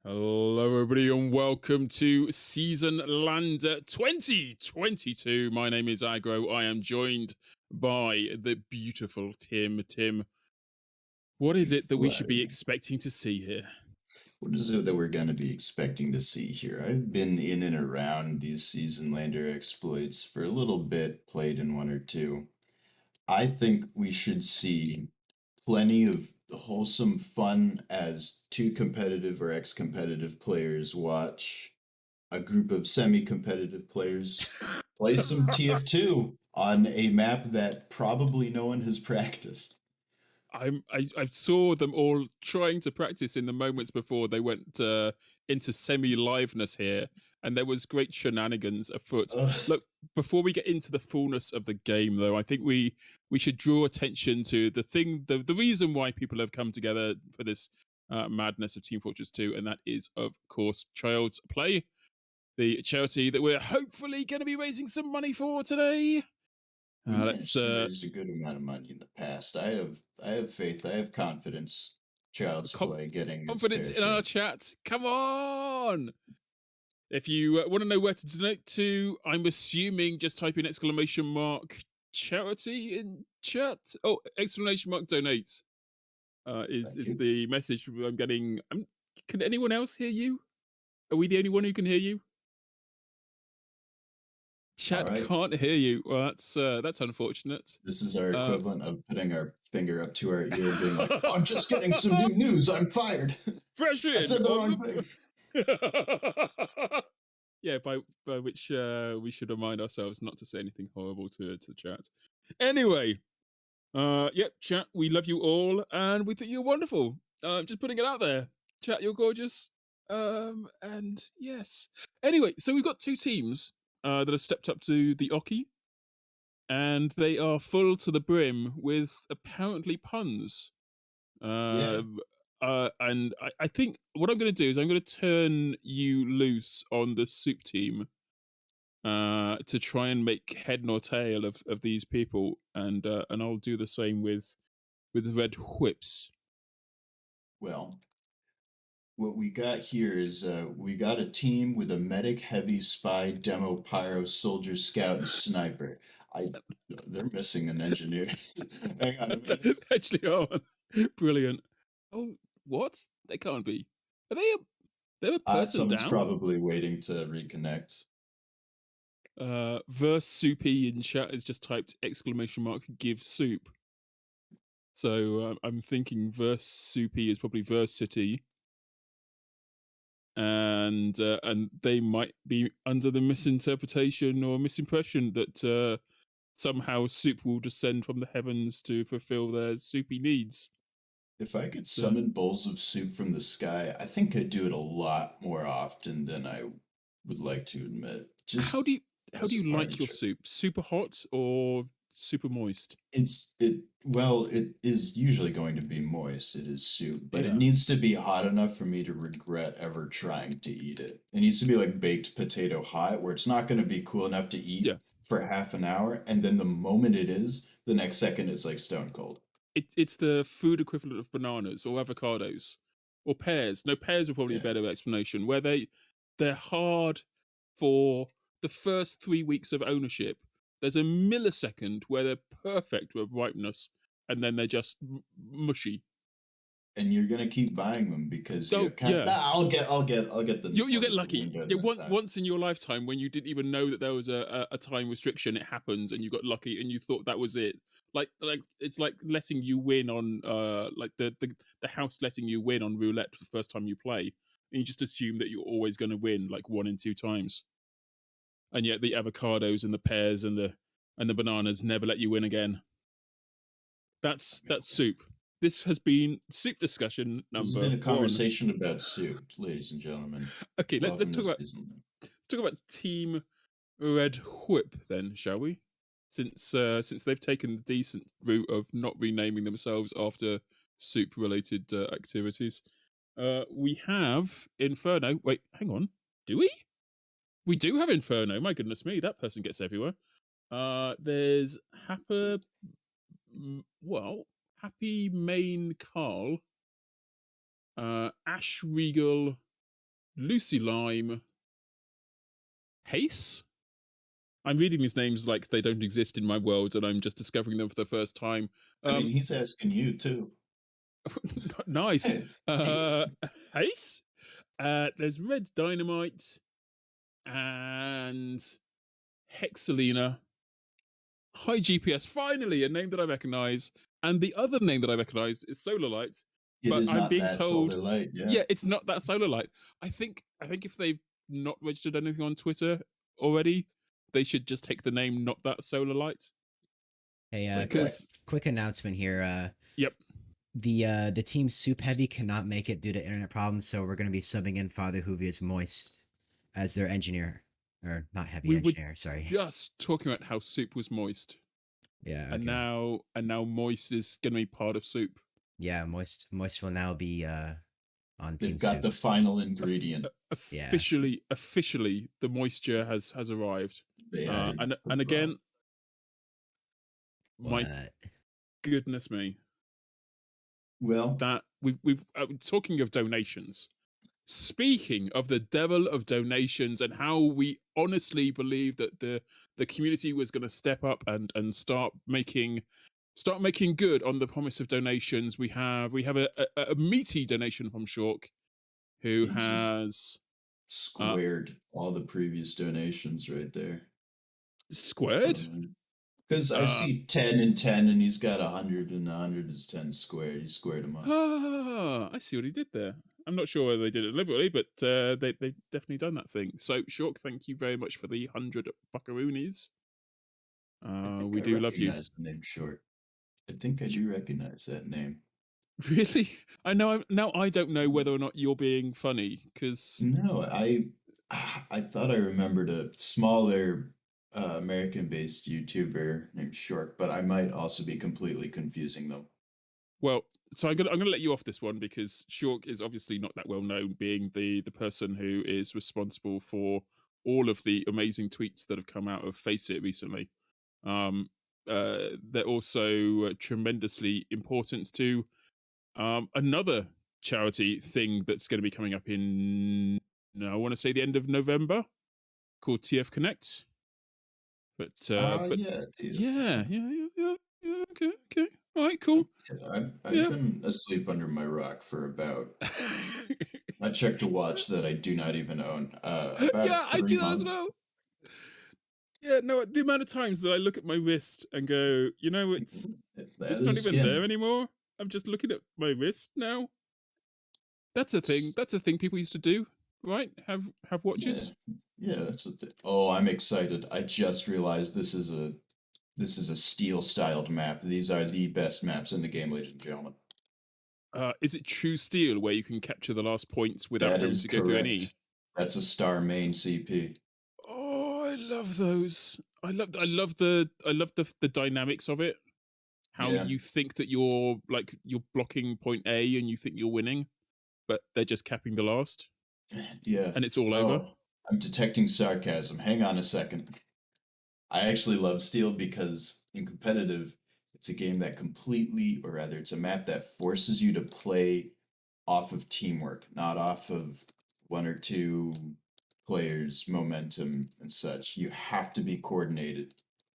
Hello, everybody, and welcome to Seasonalander 2022. My name is Agro. I am joined by the beautiful Tim. Tim, what is it that we should be Flattered. expecting to see here? What is it that we're going to be expecting to see here? I've been in and around these Seasonlander exploits for a little bit, played in one or two. I think we should see plenty of wholesome fun as two competitive or ex-competitive players watch a group of semi-competitive players play some TF2 on a map that probably no one has practiced. I saw them all trying to practice in the moments before they went into semi-liveness here, and there was great shenanigans afoot. Ugh. Look, before we get into the fullness of the game, though, I think we should draw attention to the reason why people have come together for this madness of Team Fortress 2, and that is, of course, Child's Play, the charity that we're hopefully going to be raising some money for today. We Let's managed to raise a good amount of money in the past. I have faith. I have confidence. Child's Play getting its confidence fair in our share. chat. Come on! If you want to know where to donate to, I'm assuming just type in exclamation mark charity in chat. Oh, exclamation mark donate is Thank you. the message I'm getting. Can anyone else hear you? Are we the only one who can hear you? All Chat right. can't hear you. Well, that's unfortunate. This is our Uh, equivalent of putting our finger up to our ear and being like, "Oh, I'm just getting some new news. I'm fired. Fresh I in said the on wrong thing." the. Yeah, by which we should remind ourselves not to say anything horrible to the chat. Anyway, yep, chat, we love you all, and we think you're wonderful. Just putting it out there, chat, you're gorgeous. And yes. Anyway, so we've got two teams that have stepped up to the Oki, and they are full to the brim with apparently puns. Yeah. And I think what I'm going to do is I'm going to turn you loose on the soup team to try and make head nor tail of these people, and I'll do the same with red whips. Well, what we got here is we got a team with a medic, heavy, spy, demo, pyro, soldier, scout, and sniper. I They're missing an engineer. Hang on a minute. Actually, oh, brilliant. Oh, what? They can't be. Are they? They're a person Someone's down. probably waiting to reconnect. Verse soupy in chat is just typed exclamation mark give soup. So I'm thinking verse soupy is probably verse city, and they might be under the misinterpretation or misimpression that somehow soup will descend from the heavens to fulfill their soupy needs. If I could It's summon bowls of soup from the sky, I think I'd do it a lot more often than I would like to admit. how Just do you how as do a you like parting your trick. soup? Super hot or super moist? It is usually going to be moist. It is soup, but it Yeah, needs to be hot enough for me to regret ever trying to eat it. It needs to be like baked potato hot, where it's not going to be cool enough to eat yeah. for half an hour, and then the moment it is, the next second it's like stone cold. It's the food equivalent of bananas or avocados or pears. No, pears are probably a Yeah. better explanation. Where they're hard for the first 3 weeks of ownership. There's a millisecond where they're perfect with ripeness, and then they're just mushy. And you're gonna keep buying them because you Oh have yeah, I'll get the you get wonderful lucky. window in Yeah, that time. once in your lifetime, when you didn't even know that there was a time restriction, it happened, and you got lucky, and you thought that was it. Like it's like letting you win on like the house letting you win on roulette for the first time you play, and you just assume that you're always going to win like 1 in 2 times, and yet the avocados and the pears and the bananas never let you win again. That's soup. This has been soup discussion This has number been a one. conversation about soup, ladies and gentlemen. Okay, let's Welcome to talk about season. team Red Whip then, shall we? Since they've taken the decent route of not renaming themselves after soup related activities. We have Inferno. Wait, hang on. Do we? We do have Inferno. My goodness me, that person gets everywhere. There's Happy Main Carl, Ash Regal, Lucy Lime, Hace. I'm reading these names like they don't exist in my world, and I'm just discovering them for the first time. I mean, he's asking you too. Nice. Nice. Hace. There's Red Dynamite and Hexalina. High GPS. Finally, a name that I recognise. And the other name that I recognise is Solar Light. It But is I'm not being that told, solar light, yeah. yeah, it's not that Solar Light. I think if they've not registered anything on Twitter already, they should just take the name Not That Solar Light. Hey, Because quick announcement here. Yep. The team Soup Heavy cannot make it due to internet problems, so we're going to be subbing in Father Juvia's Moist as their engineer, or not heavy engineer. Sorry. Just talking about how Soup was moist. Yeah. Okay. And now Moist is going to be part of Soup. Yeah, Moist will now be on They've Team got Soup. the final ingredient. Officially, the moisture has arrived. They and again, what? my goodness me. Well, that we've talking of donations. Speaking of the devil of donations and how we honestly believe that the community was going to step up and start making good on the promise of donations, we have a meaty donation from Shork, who has squared all the previous donations right there. Squared? Because I see 10 and 10, and he's got 100, and 100 is 10 squared. He squared them up. Ah, I see what he did there. I'm not sure whether they did it deliberately, but they've definitely done that thing. So, Shork, thank you very much for the 100 buckaroonies. We do love you. I recognize the name Short. I think I do recognize that name. Really? I know. Now I don't know whether or not you're being funny, because no, I thought I remembered a smaller American-based YouTuber named Short, but I might also be completely confusing them. Well, so I'm gonna let you off this one because Shork is obviously not that well known, being the person who is responsible for all of the amazing tweets that have come out of Face It recently. They're also tremendously important to another charity thing that's going to be coming up in, I want to say the end of November, called TF Connect. But yeah, okay, all right, cool. I've been asleep under my rock for about. I checked a watch that I do not even own. About 3 I do months. that as well. Yeah, no, the amount of times that I look at my wrist and go, it's not even there anymore. I'm just looking at my wrist now. That's a thing. That's a thing people used to do, right? Have watches. Yeah, that's a thing. Oh, I'm excited. I just realized this is a steel-styled map. These are the best maps in the game, ladies and gentlemen. Is it true steel where you can capture the last points without having to go through an E? That's a star main CP. Oh, I love those. I love the dynamics of it. How you think that you're blocking point A and you think you're winning, but they're just capping the last. Yeah. And it's all over. I'm detecting sarcasm. Hang on a second. I actually love Steel because in competitive, it's a game that it's a map that forces you to play off of teamwork, not off of one or two players' momentum and such. You have to be coordinated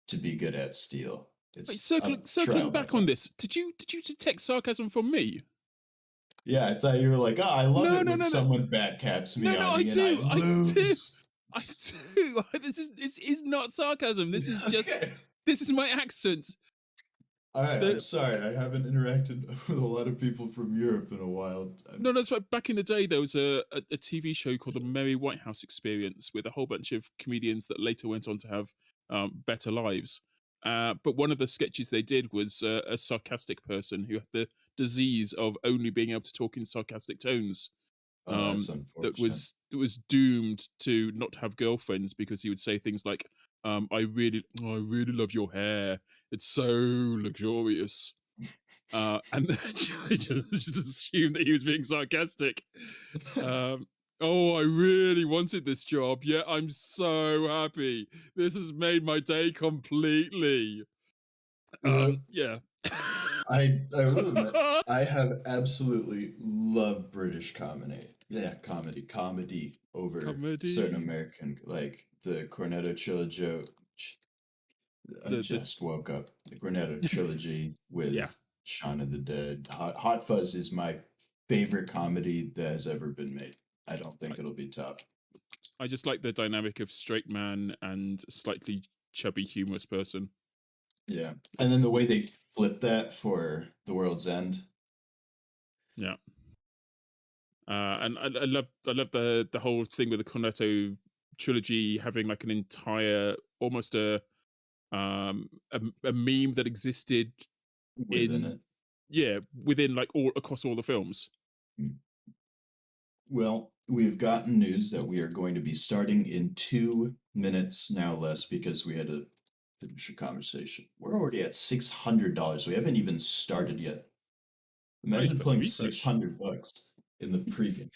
to be good at Steel. Wait, circling back on this, did you detect sarcasm from me? Yeah, I thought you were like, I love it when someone backcaps me on I do. I lose. I do. This is not sarcasm. This is just this is my accent. All right, I'm sorry. I haven't interacted with a lot of people from Europe in a while. No, it's like back in the day, there was a TV show called The Merry White House Experience with a whole bunch of comedians that later went on to have better lives. But one of the sketches they did was a sarcastic person who had the disease of only being able to talk in sarcastic tones. That's unfortunate. That was doomed to not have girlfriends because he would say things like, I really love your hair. It's so luxurious." And I just assumed that he was being sarcastic. Oh, I really wanted this job. Yeah, I'm so happy. This has made my day completely. Yeah. I will admit, I have absolutely loved British comedy. Yeah, comedy over Comedy. certain American, like the Cornetto trilogy. I just woke up. The Cornetto trilogy with Yeah. Shaun of the Dead. Hot Fuzz is my favorite comedy that has ever been made. I don't think it'll be topped. I just like the dynamic of straight man and slightly chubby, humorous person. Yeah, and then the way they flip that for The World's End. Yeah. And I love the whole thing with the Cornetto trilogy having like an entire almost a meme that existed Within it. within like all across all the films. Well, we've gotten news that we are going to be starting in 2 minutes, now less, because we had to finish a conversation. We're already at $600. We haven't even started yet. Imagine playing $600 in the pregame.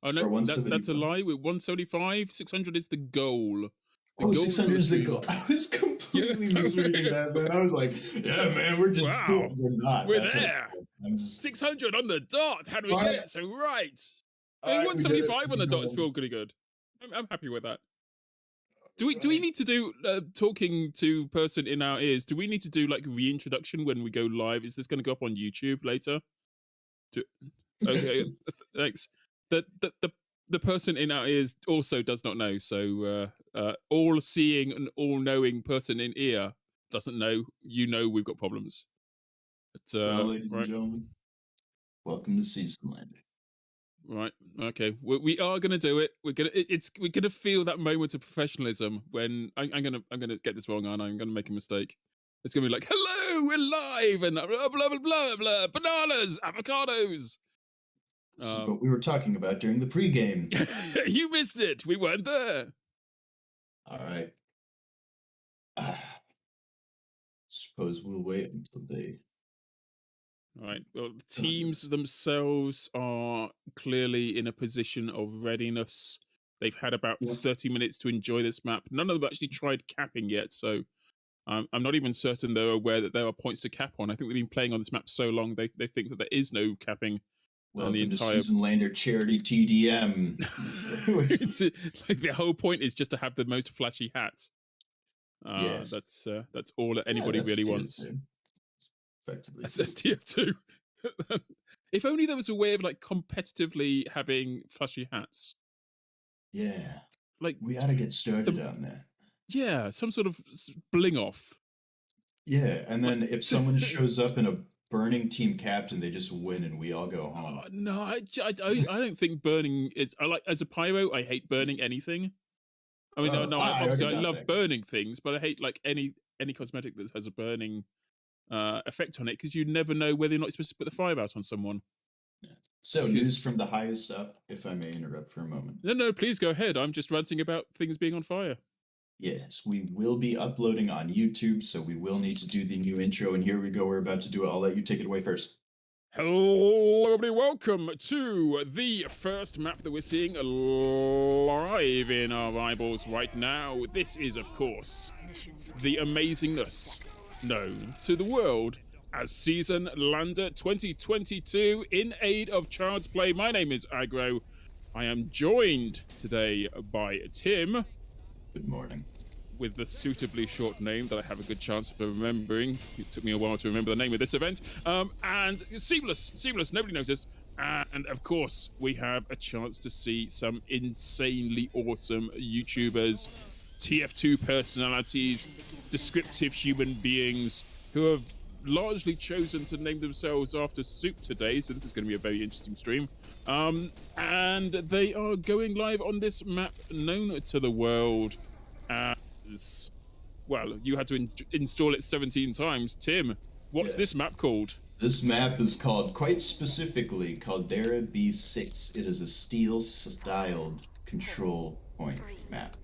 Oh no, that's a lie. With 175, 600 is the goal. The goal 600 is the goal. I was completely misreading that, man. I was like, yeah, man, we're just cool. We're not. We're there. I'm just 600 on the dot. How do we get it so right? I mean, 175 on the dot is still pretty good. I'm happy with that. Do we need to do talking to person in our ears? Do we need to do like reintroduction when we go live? Is this going to go up on YouTube later? Okay, thanks. The person in our ears also does not know. So all-seeing and all-knowing person in ear doesn't know. You know we've got problems. But, well, ladies and gentlemen, welcome to Seasonalander. Right. Okay. We are gonna do it. We're gonna feel that moment of professionalism when I'm gonna get this wrong, and I'm gonna make a mistake. It's gonna be like, "Hello, we're live," and blah blah blah blah blah. Bananas, avocados. This is what we were talking about during the pregame. You missed it. We weren't there. All right. Suppose we'll wait until they. All right. Well, the teams themselves are clearly in a position of readiness. They've had about 30 minutes to enjoy this map. None of them actually tried capping yet, so I'm not even certain they're aware that there are points to cap on. I think they've been playing on this map so long they think that there is no capping. Well, the entire Seasonalander charity TDM. Like the whole point is just to have the most flashy hat. Yes. That's all that anybody really wants. Effectively. That's TF2. If only there was a way of like competitively having flashy hats. Yeah. Like we ought to get started on that. Yeah, some sort of bling off. Yeah, and then if someone shows up in a burning team captain, they just win and we all go home. No, I don't think burning is. I like as a pyro. I hate burning anything. I mean, obviously I love burning things, but I hate like any cosmetic that has a burning effect on it because you never know whether or not you're supposed to put the fire out on someone. Yeah. So news from the highest up, if I may interrupt for a moment. No, please go ahead. I'm just ranting about things being on fire. Yes, we will be uploading on YouTube, so we will need to do the new intro, and here we go. We're about to do it. I'll let you take it away first. Hello, everybody. Welcome to the first map that we're seeing live in our eyeballs right now. This is, of course, the amazingness known to the world as Seasonalander 2022 in aid of Child's Play. My name is Aggro. I am joined today by Tim. Good morning. With the suitably short name that I have a good chance of remembering. It took me a while to remember the name of this event. And Seamless, nobody noticed. And of course, we have a chance to see some insanely awesome YouTubers, TF2 personalities, descriptive human beings who have largely chosen to name themselves after soup today, so this is going to be a very interesting stream. And they are going live on this map known to the world as, well, you had to install it 17 times. Tim, what's this map called? This map is called, quite specifically, Caldera B6. It is a steel-styled control point map.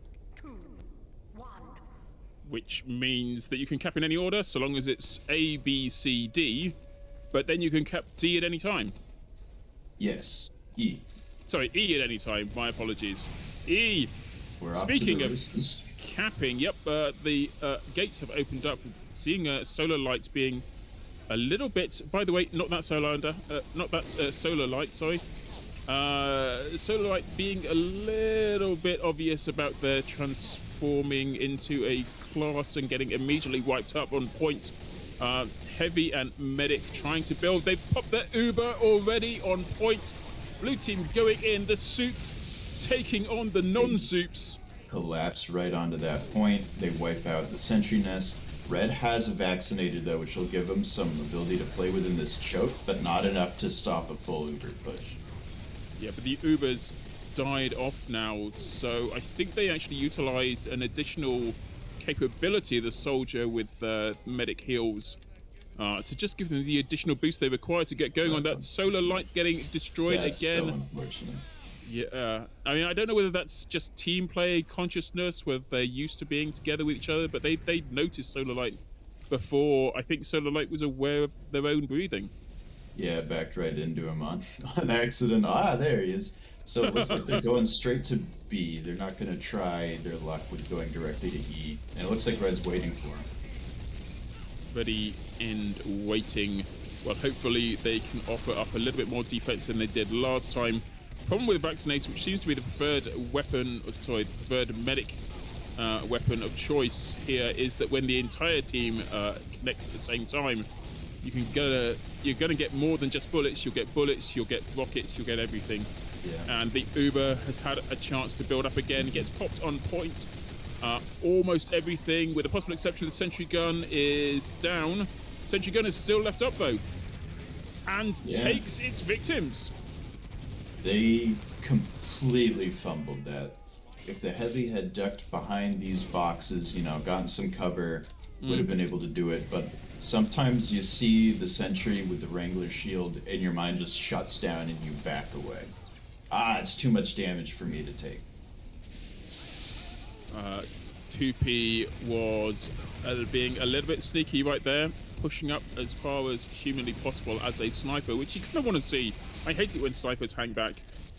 Which means that you can cap in any order, so long as it's A, B, C, D, but then you can cap D at any time. Yes, E. Sorry, E at any time. My apologies. E. Speaking of capping, yep, the gates have opened up. Seeing solar lights being a little bit. By the way, not that solar light. Sorry. Solar Light being a little bit obvious about their transforming into a class and getting immediately wiped up on points. Heavy and Medic trying to build. They've popped their Uber already on point. Blue team going in. The Soup taking on the non-Soups. Collapse right onto that point. They wipe out the Sentry Nest. Red has a Vaccinator though, which will give him some ability to play within this choke, but not enough to stop a full Uber push. Yeah, but the Ubers died off now, so I think they actually utilized an additional capability of the soldier with medic heals to just give them the additional boost they require to get going on that. Solar Light getting destroyed again. Still unfortunate. Yeah, I mean, I don't know whether that's just team play consciousness, whether they're used to being together with each other, but they noticed Solar Light before I think Solar Light was aware of their own breathing. Yeah, backed right into him on accident. Ah, there he is. So it looks like they're going straight to B. They're not going to try their luck with going directly to E. And it looks like Red's waiting for him. Ready and waiting. Well, hopefully they can offer up a little bit more defense than they did last time. Problem with the Vaccinator, which seems to be the preferred weapon, preferred medic weapon of choice here, is that when the entire team connects at the same time, you're gonna get more than just bullets. You'll get bullets, you'll get rockets, you'll get everything. Yeah. And the Uber has had a chance to build up again, gets popped on point. Almost everything, with the possible exception of the Sentry Gun, is down. Sentry Gun is still left up though, and takes its victims. They completely fumbled that. If the Heavy had ducked behind these boxes, gotten some cover, would have been able to do it. But sometimes you see the Sentry with the Wrangler shield and your mind just shuts down and you back away. It's too much damage for me to take. Poopy was being a little bit sneaky right there, pushing up as far as humanly possible as a sniper, which you kind of want to see. I hate it when snipers hang back.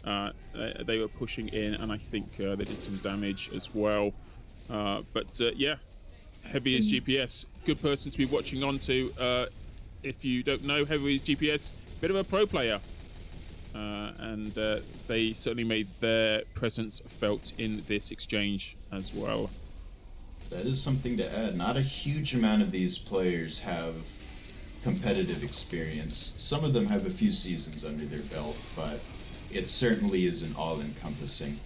They were pushing in, and I think they did some damage as well. Yeah, Heavy is GPS. Good person to be watching on to. If you don't know, Heavy is GPS, bit of a pro player. And they certainly made their presence felt in this exchange as well. That is something to add. Not a huge amount of these players have competitive experience. Some of them have a few seasons under their belt, but it certainly isn't all-encompassing.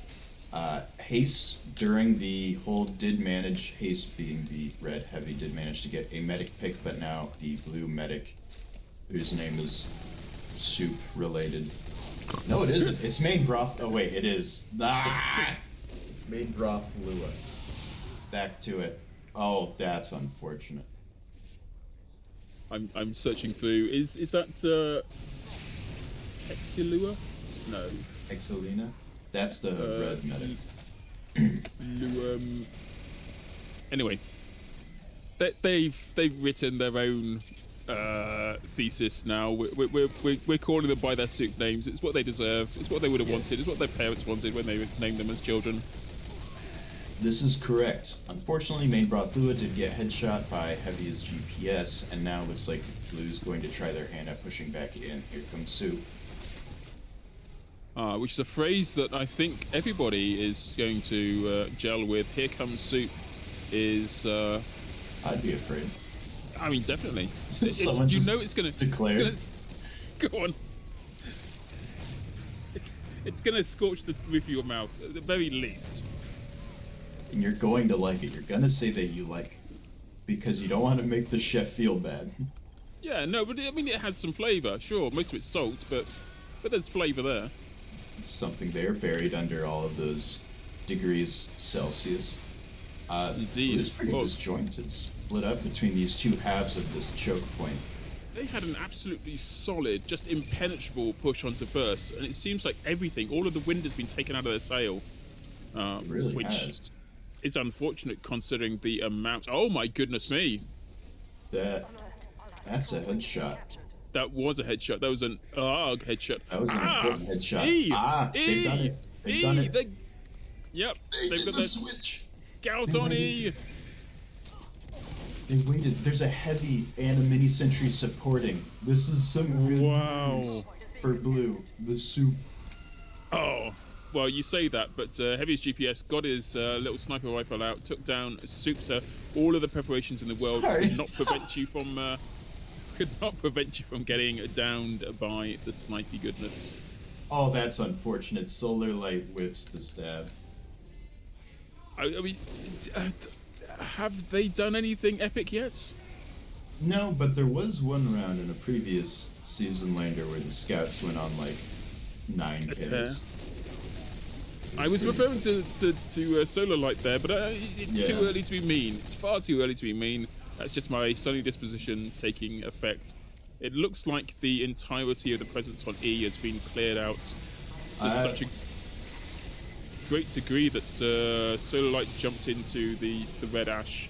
Haste, during the hold, did manage, Haste being the red Heavy, did manage to get a medic pick, but now the blue medic, whose name is Soup related. No, it isn't. It's Main Broth. Oh, wait, it is. It's Main Broth Lua. Back to it. Oh, that's unfortunate. I'm searching through. Is that Hexilua? No. Exolina? That's the red medic. Anyway, they've written their own thesis now. We're calling them by their Soup names. It's what they deserve. It's what they would have wanted. It's what their parents wanted when they named them as children. This is correct. Unfortunately, Main Broth Lua did get headshot by Heavy as GPS, and now looks like Blue's going to try their hand at pushing back in. Here comes Soup. Which is a phrase that I think everybody is going to gel with. Here comes Soup is... I'd be afraid. I mean, definitely. It's going to declare. Go on. It's going to scorch the roof of your mouth, at the very least. And you're going to like it. You're going to say that you like it. Because you don't want to make the chef feel bad. Yeah, no, but I mean, it has some flavour. Sure, most of it's salt, but there's flavour there. Something there buried under all of those degrees Celsius. Indeed. It is pretty disjointed, split up between these two halves of this choke point. They had an absolutely solid, just impenetrable push onto first, and it seems like everything, all of the wind has been taken out of their sail. It really which has. Is unfortunate considering the amount. Oh my goodness me! That's a headshot. That was a headshot. That was an ARG headshot. That was an important headshot. They've done it. They've done it. They've got the switch. Scout on E. They waited. There's a Heavy and a mini sentry supporting. This is some good news for Blue. The Soup Oh, well, you say that, but Heavy's GPS got his little sniper rifle out, took down Supta. All of the preparations in the world could not prevent you from getting downed by the snipey goodness. Oh, that's unfortunate. Solar Light whiffs the stab. I mean, have they done anything epic yet? No, but there was one round in a previous Seasonalander where the scouts went on like 9 kills. I was referring to Solar Light there, but it's too early to be mean. It's far too early to be mean. That's just my sunny disposition taking effect. It looks like the entirety of the presence on E has been cleared out to such a great degree that Solar Light jumped into the red ash.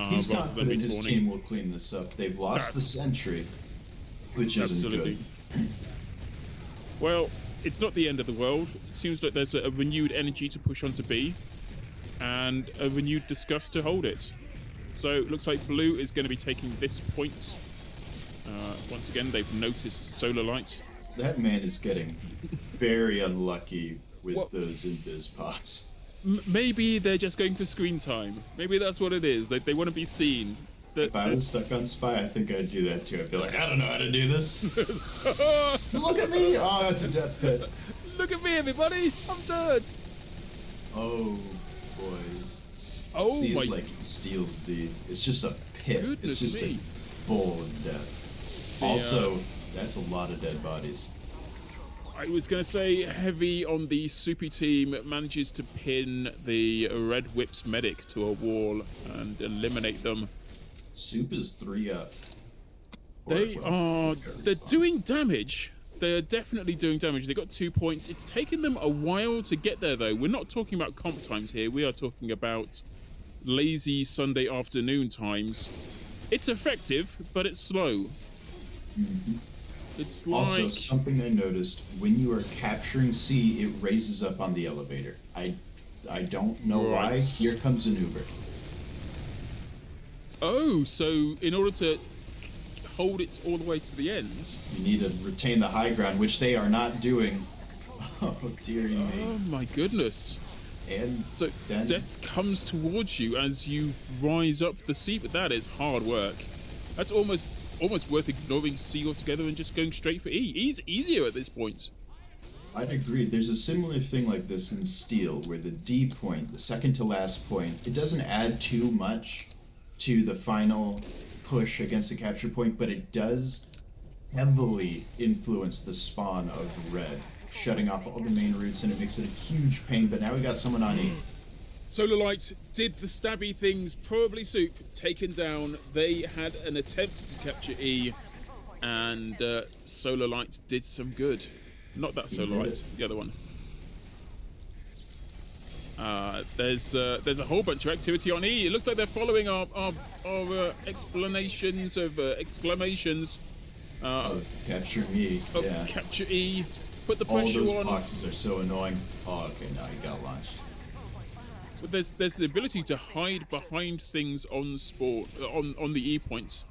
He's confident his team will clean this up. They've lost the sentry, which isn't good. Well, it's not the end of the world. It seems like there's a renewed energy to push onto B, and a renewed disgust to hold it. So it looks like Blue is going to be taking this point. Once again, they've noticed Solar Light. That man is getting very unlucky with those invis pops. Maybe they're just going for screen time. Maybe that's what it is. They want to be seen. If I was stuck on Spy, I think I'd do that too. I'd be like, I don't know how to do this. Look at me! Oh, it's a death pit. Look at me, everybody! I'm dead! Oh, boys. Oh, Seems like he steals the... It's just a pit. Goodness it's just me. a bowl of death. Also, that's a lot of dead bodies. I was going to say Heavy on the Soupy team manages to pin the Red Whip's medic to a wall and eliminate them. Soup is 3 up. They're doing damage. They're definitely doing damage. They got 2 points. It's taken them a while to get there, though. We're not talking about comp times here. We are talking about lazy Sunday afternoon times. It's effective, but it's slow. Mm-hmm. It's like... Also, something I noticed, when you are capturing C, it raises up on the elevator. I don't know why. Here comes an Uber. Oh, so in order to hold it all the way to the end... You need to retain the high ground, which they are not doing. Oh, dearie me. Oh, my goodness. And so then... death comes towards you as you rise up the C, but that is hard work. That's almost worth ignoring C altogether and just going straight for E. E's easier at this point. I'd agree. There's a similar thing like this in Steel, where the D point, the second to last point, it doesn't add too much to the final push against the capture point, but it does heavily influence the spawn of Red, shutting off all the main routes, and it makes it a huge pain. But now we got someone on E. Solar Light did the stabby things, probably Soup, taken down. They had an attempt to capture E, and Solar Light did some good. Not that Solar Light, the other one. There's a whole bunch of activity on E. It looks like they're following our explanations of exclamations. Capture E. Yeah. Capture E. Put the pressure on. All those boxes are so annoying. Oh, okay, now he got launched. But there's the ability to hide behind things on the E points.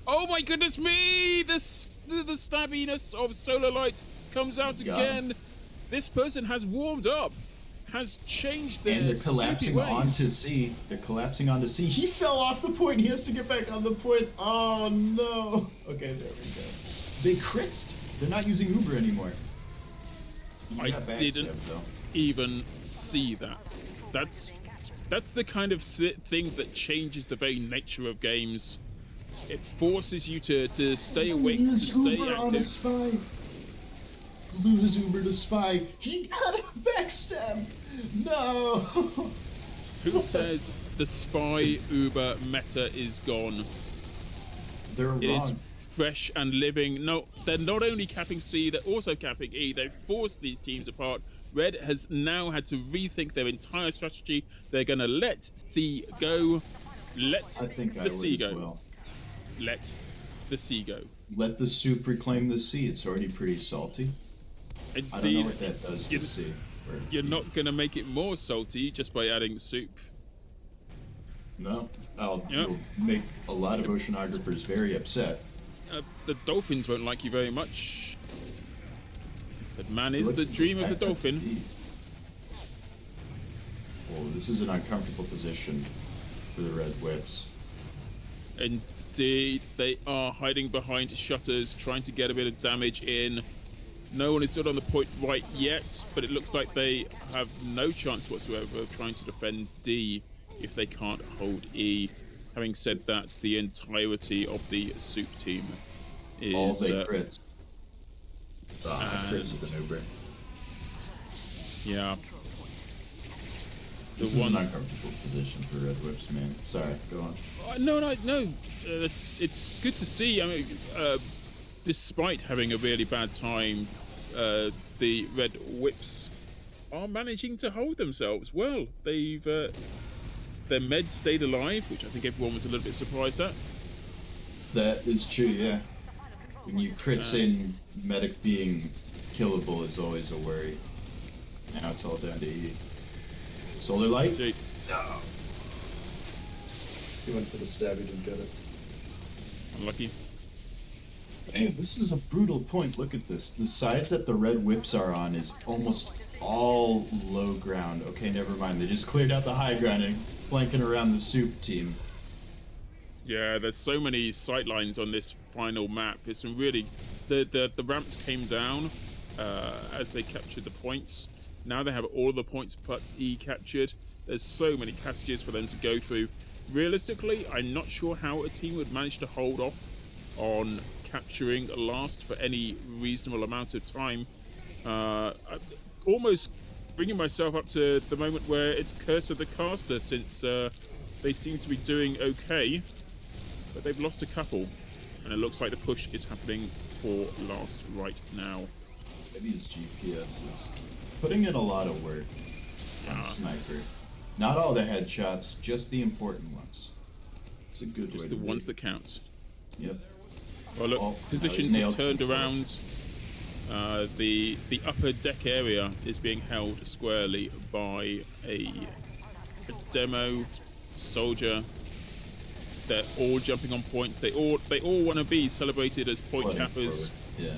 Oh my goodness me! The stabbiness of Solar Light comes out again. This person has warmed up, has changed their... And they're collapsing onto C. They're collapsing onto C. He fell off the point. He has to get back on the point. Oh no! Okay, there we go. They critzed. They're not using Uber anymore. I didn't even see that. That's the kind of thing that changes the very nature of games. It forces you to stay awake, to stay Uber active. On a Spy. Lose Uber to Spy. He got a backstab. No. Who says the Spy Uber meta is gone? They're wrong. It is fresh and living. No, they're not only capping C, they're also capping E. They've forced these teams apart. Red has now had to rethink their entire strategy. They're going to let C go. Let the C go. Well. Let the C go. Let the soup reclaim the C. It's already pretty salty. Indeed. I don't know what that does to C. You're not going to make it more salty just by adding soup. No. You'll make a lot of oceanographers very upset. The dolphins won't like you very much. But man is the dream of the dolphin. Oh, this is an uncomfortable position for the Red Whips. Indeed, they are hiding behind shutters, trying to get a bit of damage in. No one is stood on the point right yet, but it looks like they have no chance whatsoever of trying to defend D if they can't hold E. Having said that, the entirety of the soup team is... all they crits. Crits with an Uber. Yeah. This is an uncomfortable position for Red Whips, man. Sorry, go on. No. It's good to see. I mean, despite having a really bad time, the Red Whips are managing to hold themselves well. They've their med stayed alive, which I think everyone was a little bit surprised at. That is true, yeah. When you crits in, medic being killable is always a worry. Now it's all down to E. Solar Light? Oh. He went for the stab, he didn't get it. Unlucky. Hey, this is a brutal point. Look at this. The sides that the Red Whips are on is almost all low ground. Okay, never mind. They just cleared out the high ground and flanking around the soup team. Yeah, there's so many sightlines on this final map. It's some really... The ramps came down as they captured the points. Now they have all the points but E captured. There's so many passages for them to go through. Realistically, I'm not sure how a team would manage to hold off on capturing last for any reasonable amount of time. I'm almost bringing myself up to the moment where it's Curse of the Caster, since they seem to be doing okay, but they've lost a couple, and it looks like the push is happening for last right now. Maybe his GPS is putting in a lot of work on Sniper. Not all the headshots, just the important ones. It's a good way Just to the be. ones that count. Yep. Well, look, positions have turned around. The upper deck area is being held squarely by a demo soldier. They're all jumping on points. They all want to be celebrated as point cappers. Yeah.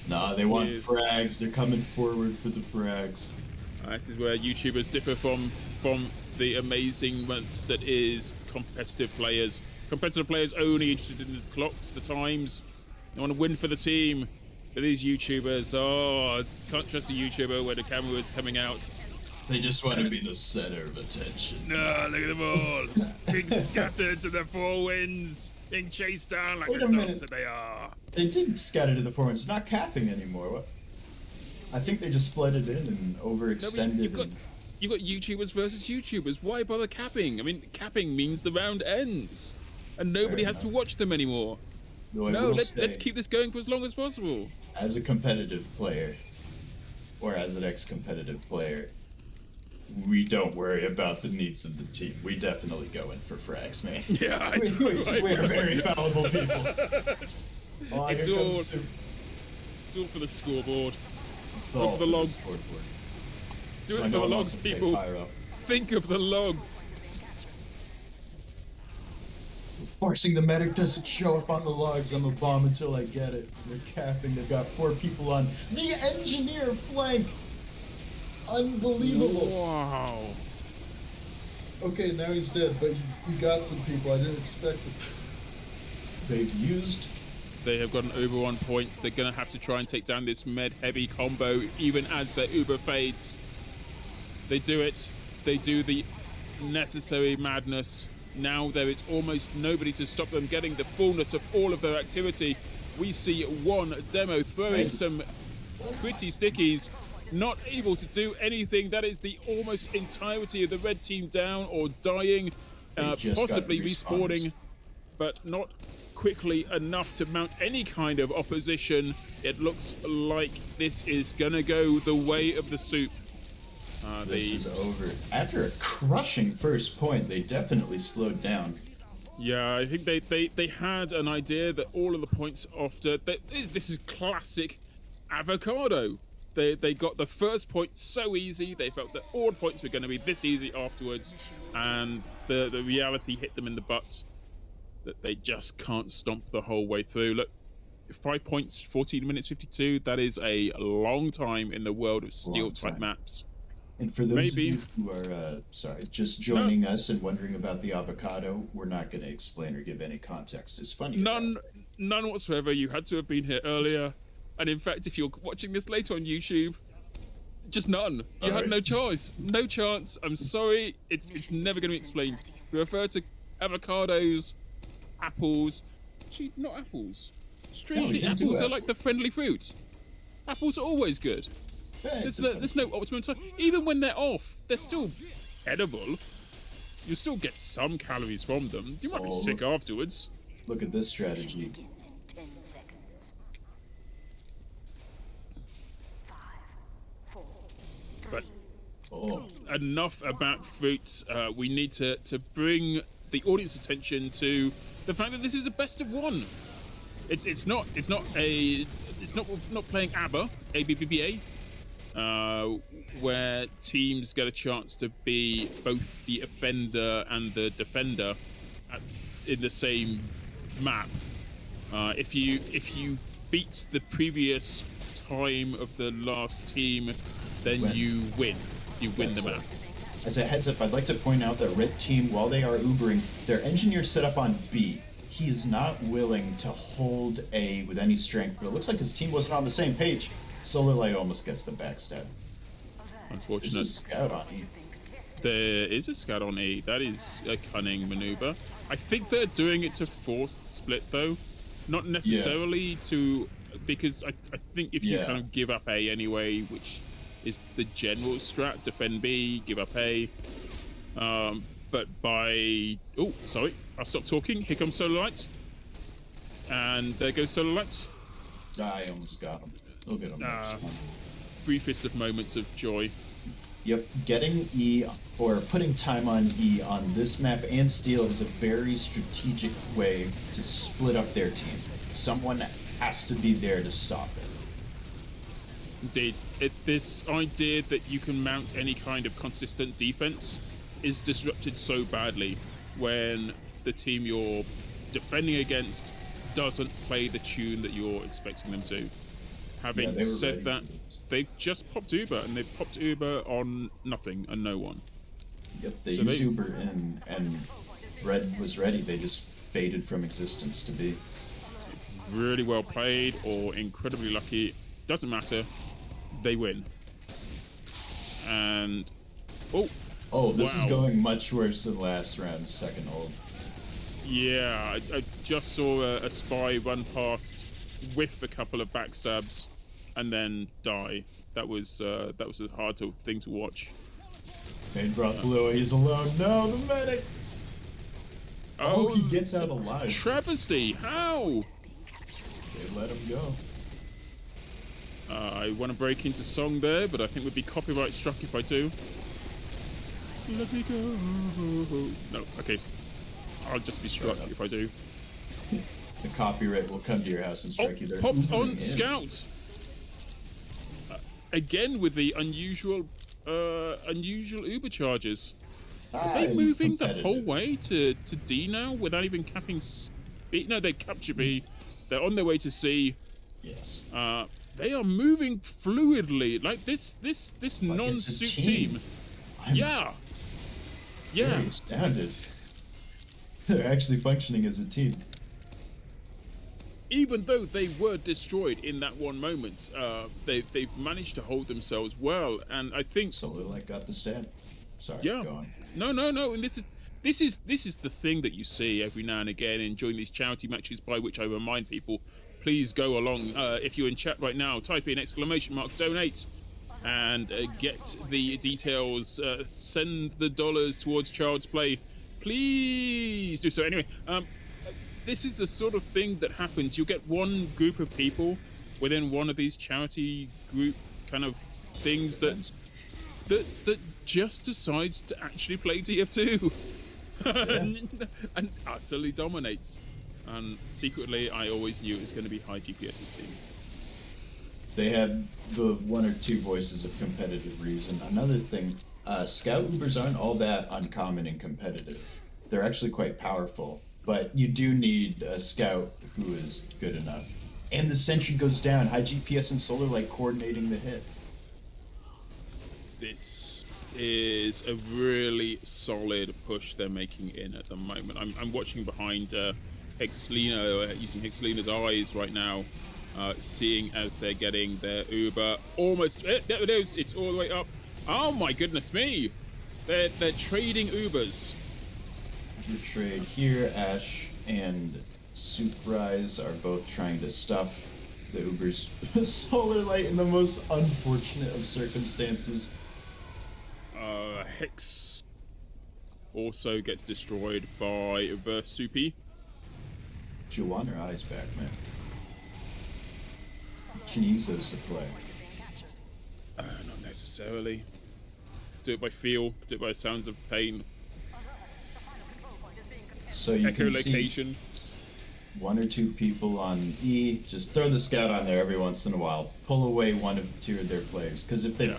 Nah, they want frags. They're coming forward for the frags. This is where YouTubers differ from the amazement that is competitive players. Competitive players only interested in the clocks, the times. They want to win for the team. But these YouTubers, can't trust a YouTuber where the camera is coming out. They just want to be the center of attention. No, look at them all. Being scattered to the four winds. Being chased down like the dogs that they are. They did scatter to the four winds. Not capping anymore. What? I think they just flooded in and overextended. No, you've got YouTubers versus YouTubers. Why bother capping? I mean, capping means the round ends. And nobody has to watch them anymore. No, let's keep this going for as long as possible. As a competitive player, or as an ex-competitive player, we don't worry about the needs of the team. We definitely go in for frags, man. Yeah, we're very fallible people. It's all for the scoreboard. It's all for the logs. Do it for the logs, people. Think of the logs. Forcing the medic doesn't show up on the logs. I'm a bomb until I get it. They're capping. They've got 4 people on the engineer flank. Unbelievable. Wow. Okay, now he's dead, but he got some people. I didn't expect it. They have gotten Uber on points. They're going to have to try and take down this med-heavy combo, even as their Uber fades. They do it. They do the necessary madness. Now there is almost nobody to stop them getting the fullness of all of their activity. We see one demo throwing some pretty stickies, not able to do anything. That is the almost entirety of the red team down or dying, possibly respawning, but not quickly enough to mount any kind of opposition. It looks like this is gonna go the way of the soup. This is over. After a crushing first point, they definitely slowed down. Yeah, I think they had an idea that all of the points after... This is classic avocado. They got the first point so easy, they felt that all points were going to be this easy afterwards, and the reality hit them in the butt that they just can't stomp the whole way through. Look, 5 points, 14 minutes 52. That is a long time in the world of steel Long type time. maps. And for those Maybe. of you who are, just joining us and wondering about the avocado, we're not going to explain or give any context. It's funny. None whatsoever. You had to have been here earlier. And in fact, if you're watching this later on YouTube, just none. You had no choice. No chance. I'm sorry. It's never going to be explained. We refer to avocados, apples. Actually, not apples. Strangely, apples are like the friendly fruit. Apples are always good. There's no optimum time. Even when they're off, they're still edible. You still get some calories from them. You might be sick afterwards. Look at this strategy. But enough about fruits. We need to bring the audience attention to the fact that this is a best of one. It's not playing ABBA, where teams get a chance to be both the offender and the defender in the same map. If you beat the previous time of the last team, then you win. You win the map. As a heads up, I'd like to point out that red team, while they are Ubering, their engineer set up on B. He is not willing to hold A with any strength, but it looks like his team wasn't on the same page. Solar Light almost gets the backstab. Unfortunate. There's a scout on E. There is a scout on E. That is a cunning maneuver. I think they're doing it to force split, though. Not necessarily to... Because I think if you kind of give up A anyway, which is the general strat, defend B, give up A. But by... Oh, sorry. I'll stop talking. Here comes Solar Light. And there goes Solar Light. I almost got him. Look at him. Briefest of moments of joy. Yep, getting E or putting time on E on this map and Steel is a very strategic way to split up their team. Someone has to be there to stop it. Indeed. This idea that you can mount any kind of consistent defense is disrupted so badly when the team you're defending against doesn't play the tune that you're expecting them to. Having said that, they've just popped Uber, and they've popped Uber on nothing and no one. Yep, they used Uber and Red was ready. They just faded from existence to be. Really well played or incredibly lucky. Doesn't matter. They win. And... Oh, this is going much worse than last round's second hold. Yeah, I just saw a spy run past, whiff a couple of backstabs, and then die. That was a hard thing to watch. Pain brought below. He's alone. No, the medic. Oh, he gets out alive. Travesty! How? They let him go. I want to break into song there, but I think we'd be copyright struck if I do. Let me go. No, okay. I'll just be struck if I do. The copyright will come to your house and strike you there. Popped on Scout. Again with the unusual Uber charges. Are they moving the whole way to D now without even capping B? No, they capture B. They're on their way to C. Yes. They are moving fluidly, like this non-suit team. Yeah. Very astounded. They're actually functioning as a team. Even though they were destroyed in that one moment, they've managed to hold themselves well, and I think Solar Light got the stand. Sorry, go on. No, and this is the thing that you see every now and again in during these charity matches, by which I remind people, please go along. If you're in chat right now, type in !donate and get the details. Send the dollars towards Child's Play. Please do so. Anyway, this is the sort of thing that happens. You'll get one group of people within one of these charity group kind of things that just decides to actually play TF2 and utterly dominates. And secretly, I always knew it was going to be high GPS's team. They have the one or two voices of competitive reason. Another thing, Scout Ubers aren't all that uncommon and competitive. They're actually quite powerful, but you do need a Scout who is good enough And the sentry goes down. High GPS and solar light coordinating the hit. This is a really solid push they're making in at the moment. I'm watching behind Hexlina, using Hexlina's eyes right now, seeing as they're getting their Uber almost. There it is. It's all the way up. Oh my goodness me! They're trading Ubers. Uber trade here. Ash and Sunrays are both trying to stuff the Uber's solar light in the most unfortunate of circumstances. Hex also gets destroyed by Versupi. She want her eyes back, man. She needs those to play. Not necessarily. Do it by feel. Do it by sounds of pain. So you can Echolocation. see 1 or 2 people on E. Just throw the scout on there every once in a while. Pull away 1 or 2 of their players, because if they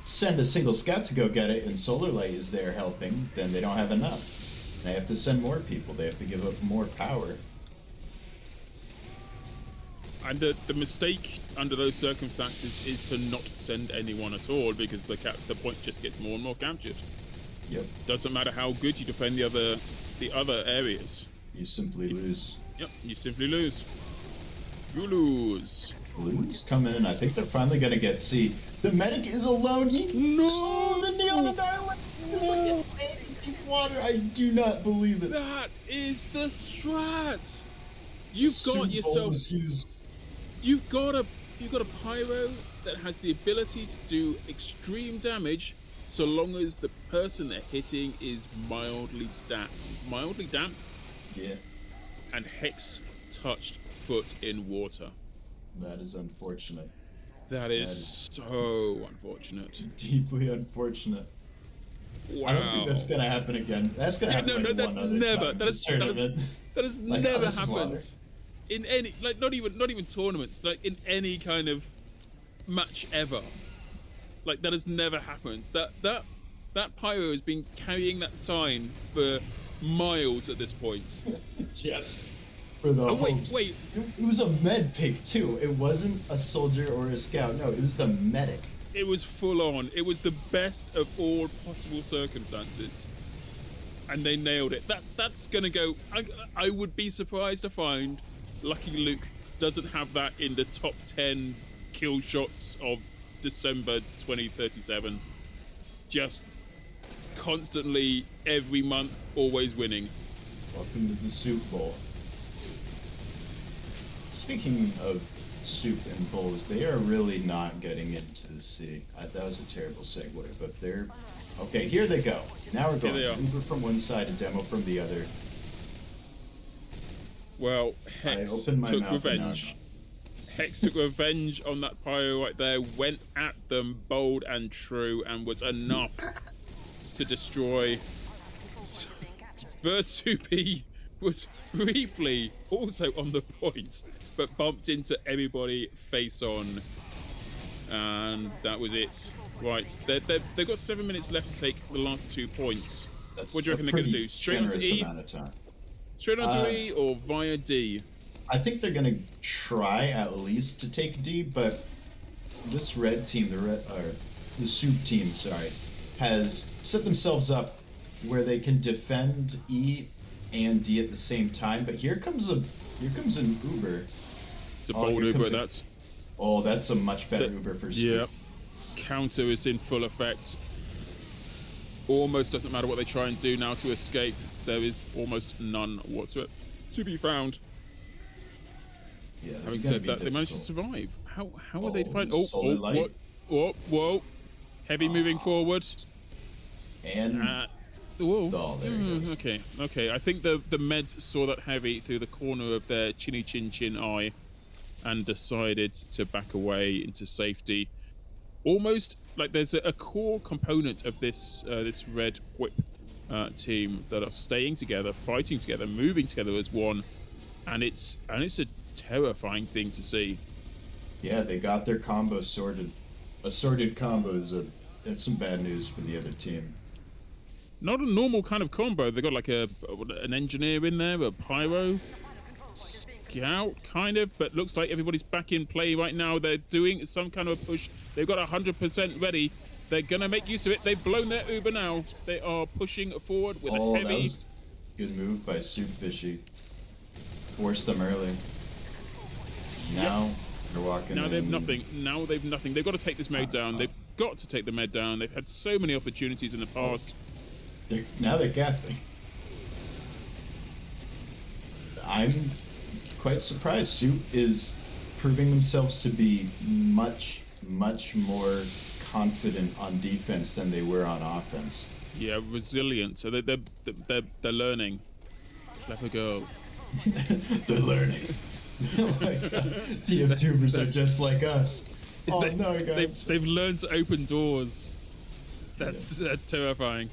send a single scout to go get it and solar light is there helping, then they don't have enough. They have to send more people. They have to give up more power. And the mistake under those circumstances is to not send anyone at all, because the point just gets more and more captured. Yep. Doesn't matter how good you defend the other areas. You simply lose. Yep, you simply lose. You lose. Blues come in. I think they're finally gonna get C. The medic is alone. No! The Neon Annihilate is like in water. I do not believe it. That is the strat. You've got Super yourself. was used. You've got a pyro that has the ability to do extreme damage, so long as the person they're hitting is mildly damp. Mildly damp. Yeah. And Hex touched foot in water. That is unfortunate. That is so unfortunate. Deeply unfortunate. Wow. I don't think that's gonna happen again. That's gonna happen like that's one other never. time. That has Like, never this is happened water. in any, like, not even tournaments, like in any kind of match ever. Like, that has never happened. That pyro has been carrying that sign for miles at this point. Just for the hopes. Wait. It was a med pick too. It wasn't a soldier or a scout. No, it was the medic. It was full on. It was the best of all possible circumstances, and they nailed it. That's gonna go. I would be surprised to find Lucky Luke doesn't have that in the top 10 kill shots of December 2037. Just constantly, every month, always winning. Welcome to the Soup Bowl. Speaking of soup and bowls, they are really not getting into the sea. That was a terrible segue, but they're... Okay, here they go. Now we're going Uber from one side and Demo from the other. Well, Hex took mouth revenge. Hex took revenge on that pyro right there, went at them bold and true, and was enough to destroy. Versupi was briefly also on the point, but bumped into everybody face on, and that was it. Right, they've got 7 minutes left to take the last 2 points. That's what do you reckon they're going to do? Straight onto E? Straight onto E or via D? I think they're going to try at least to take D, but this red team, the soup team, has set themselves up where they can defend E and D at the same time. But here comes an Uber. It's a bold Uber, that's. Oh, that's a much better Uber for speed. Yep. Counter is in full effect. Almost doesn't matter what they try and do now to escape. There is almost none whatsoever to be found. Yeah, having said that, they managed to survive. How are they find? Light. Whoa! Heavy moving forward. And whoa. There he goes. Okay. I think the med saw that heavy through the corner of their chinny chin eye, and decided to back away into safety. Almost like there's a core component of this red whip team that are staying together, fighting together, moving together as one, and it's a terrifying thing to see. Yeah, they got their combo sorted. Assorted combos. That's some bad news for the other team. Not a normal kind of combo. They got like an engineer in there, a pyro, Yeah, kind of, but looks like everybody's back in play right now. They're doing some kind of a push. They've got 100% ready. They're going to make use of it. They've blown their Uber now. They are pushing forward with a heavy... that was a good move by Soup Fishy. Forced them early. Now they're walking Now in. they've nothing. Now they've nothing. They've got to take this med down. They've got to take the med down. They've had so many opportunities in the past. Now they're gapping. I'm quite surprised. Soup is proving themselves to be much more confident on defense than they were on offense. Yeah, resilient. So they're learning. Clever girl. They're learning. Like, TF-tubers are just like us. Oh no, guys. They've learned to open doors. That's terrifying.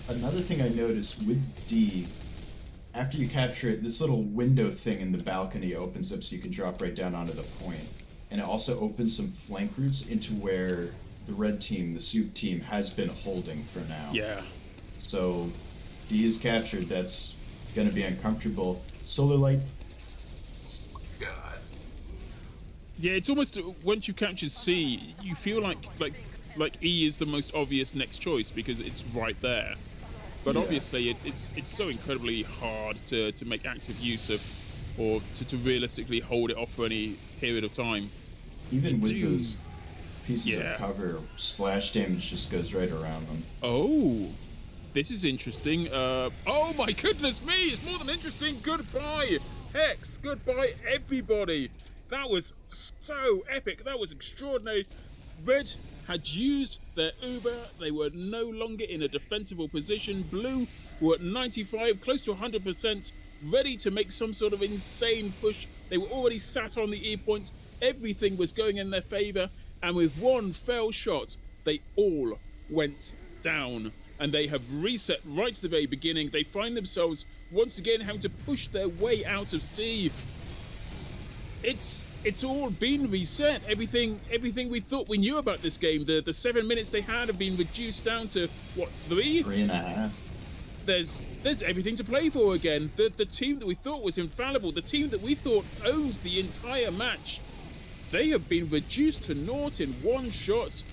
Another thing I noticed with D, after you capture it, this little window thing in the balcony opens up so you can drop right down onto the point. And it also opens some flank routes into where the red team, the Soup team, has been holding for now. Yeah. So D is captured. That's going to be uncomfortable. Solar Light. God. Yeah, it's almost once you capture C, you feel like E is the most obvious next choice because it's right there. But Yeah. obviously, it's so incredibly hard to make active use of, or to realistically hold it off for any period of time. Even with those pieces Yeah. of cover, splash damage just goes right around them. Oh, this is interesting. Oh my goodness me! It's more than interesting. Goodbye, Hex. Goodbye, everybody. That was so epic. That was extraordinary. Red had used their Uber. They were no longer in a defensible position. Blue were at 95, close to 100%, ready to make some sort of insane push. They were already sat on the E points. Everything was going in their favor. And with one fell shot, they all went down. And they have reset right to the very beginning. They find themselves once again having to push their way out of C. It's all been reset. Everything we thought we knew about this game, the 7 minutes they had have been reduced down to what, 3? 3.5. There's everything to play for again. The team that we thought was infallible, the team that we thought owns the entire match, they have been reduced to naught in one shot.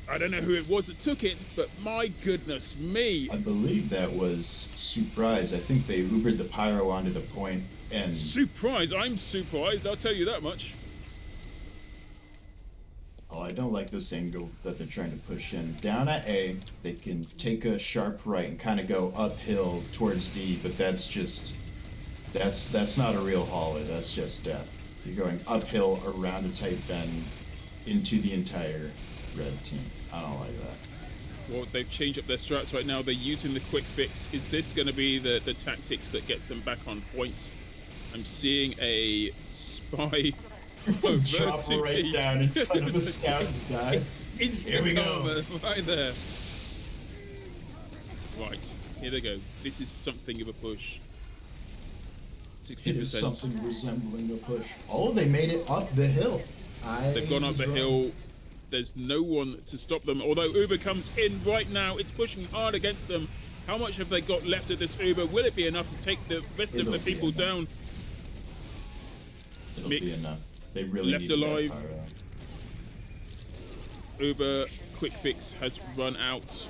I don't know who it was that took it, but my goodness me. I believe that was Surprise. I think they Ubered the pyro onto the point and... Surprise! I'm surprised, I'll tell you that much. Oh, I don't like this angle that they're trying to push in. Down at A, they can take a sharp right and kind of go uphill towards D, but that's just... That's not a real hauler, that's just death. You're going uphill around a tight bend into the entire red team. I don't like that. Well, they've changed up their strats right now. They're using the quick fix. Is this going to be the tactics that gets them back on point? I'm seeing a spy. Drop right down in front of a scout guy. It's instant Here we go. karma right there. Right, here they go. This is something of a push. 60%. It is something resembling a push. Oh, they made it up the hill. They've gone up the hill. There's no one to stop them. Although Uber comes in right now, it's pushing hard against them. How much have they got left of this Uber? Will it be enough to take the rest of the people down? It'll Mix be enough. They really left need that alive. pyro. Uber quick fix has run out.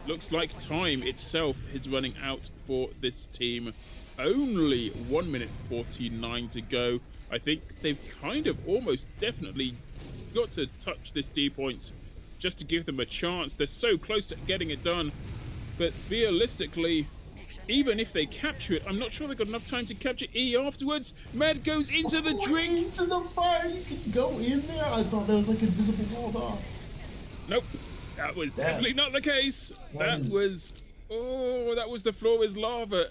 Looks like time itself is running out for this team. Only 1 minute 49 to go. I think they've kind of almost definitely got to touch this D point just to give them a chance. They're so close to getting it done. But realistically, even if they capture it, I'm not sure they've got enough time to capture E afterwards. Med goes into the drink. Into the fire. You can go in there. I thought that was like invisible walled off. Nope. That was definitely not the case. That was the floor is lava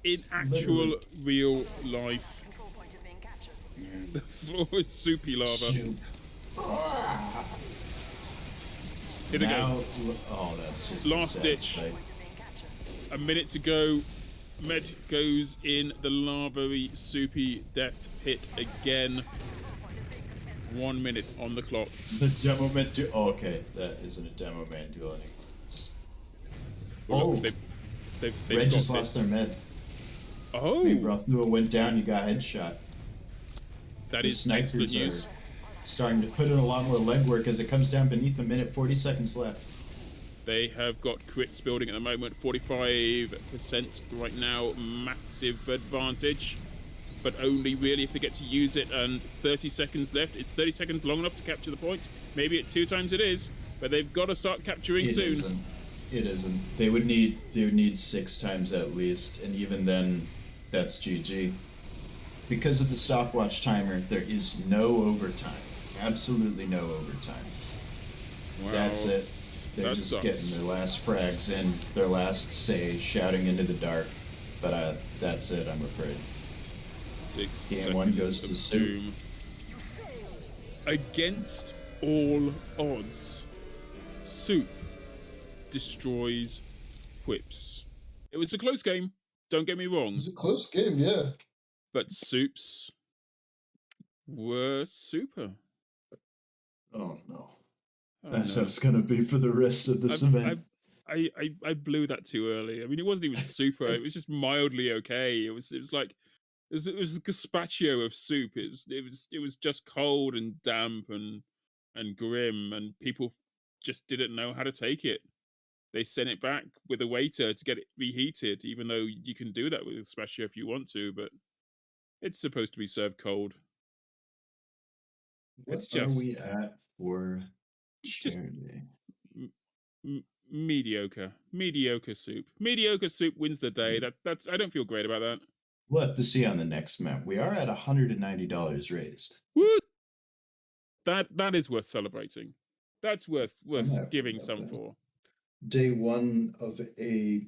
in actual real life. The floor is soupy lava. Soup. Here we go. Oh, that's just Last a sad ditch. sight. A minute to go. Med goes in the lava-y, soupy death pit again. 1 minute on the clock. The demo man do. Oh, okay, that isn't a demo man duel anymore. Well, Oh, look, they've Red got just this. lost their med. Hey, Oh, Rothua went down. He got headshot. that The is excellent snipers news. are starting to put in a lot more legwork as it comes down beneath a minute, 40 seconds left. They have got crits building at the moment, 45% right now, massive advantage. But only really if they get to use it, and 30 seconds left. Is 30 seconds long enough to capture the point? Maybe at 2 times it is, but they've got to start capturing soon. It isn't. They would need 6 times at least, and even then, that's GG. Because of the stopwatch timer, there is no overtime. Absolutely no overtime. Wow, that's it. They're just sucks. Getting their last frags in, their last say, shouting into the dark. But that's it, I'm afraid. Game 1 goes to Soup. Against all odds, Soup destroys Whips. It was a close game, don't get me wrong. It was a close game, yeah. But Soups were super. Oh no. That's how it's gonna be for the rest of this event. I blew that too early. I mean, it wasn't even super. It was just mildly okay. It was like it was the gazpacho of Soup. It was just cold and damp and grim, and people just didn't know how to take it. They sent it back with a waiter to get it reheated, even though you can do that with gazpacho if you want to, but it's supposed to be served cold. What are we at for charity? Mediocre Soup. Mediocre Soup wins the day. That's I don't feel great about that. We'll have to see on the next map. We are at $190 raised. Woo! That is worth celebrating. That's worth giving some that. for. Day 1 of a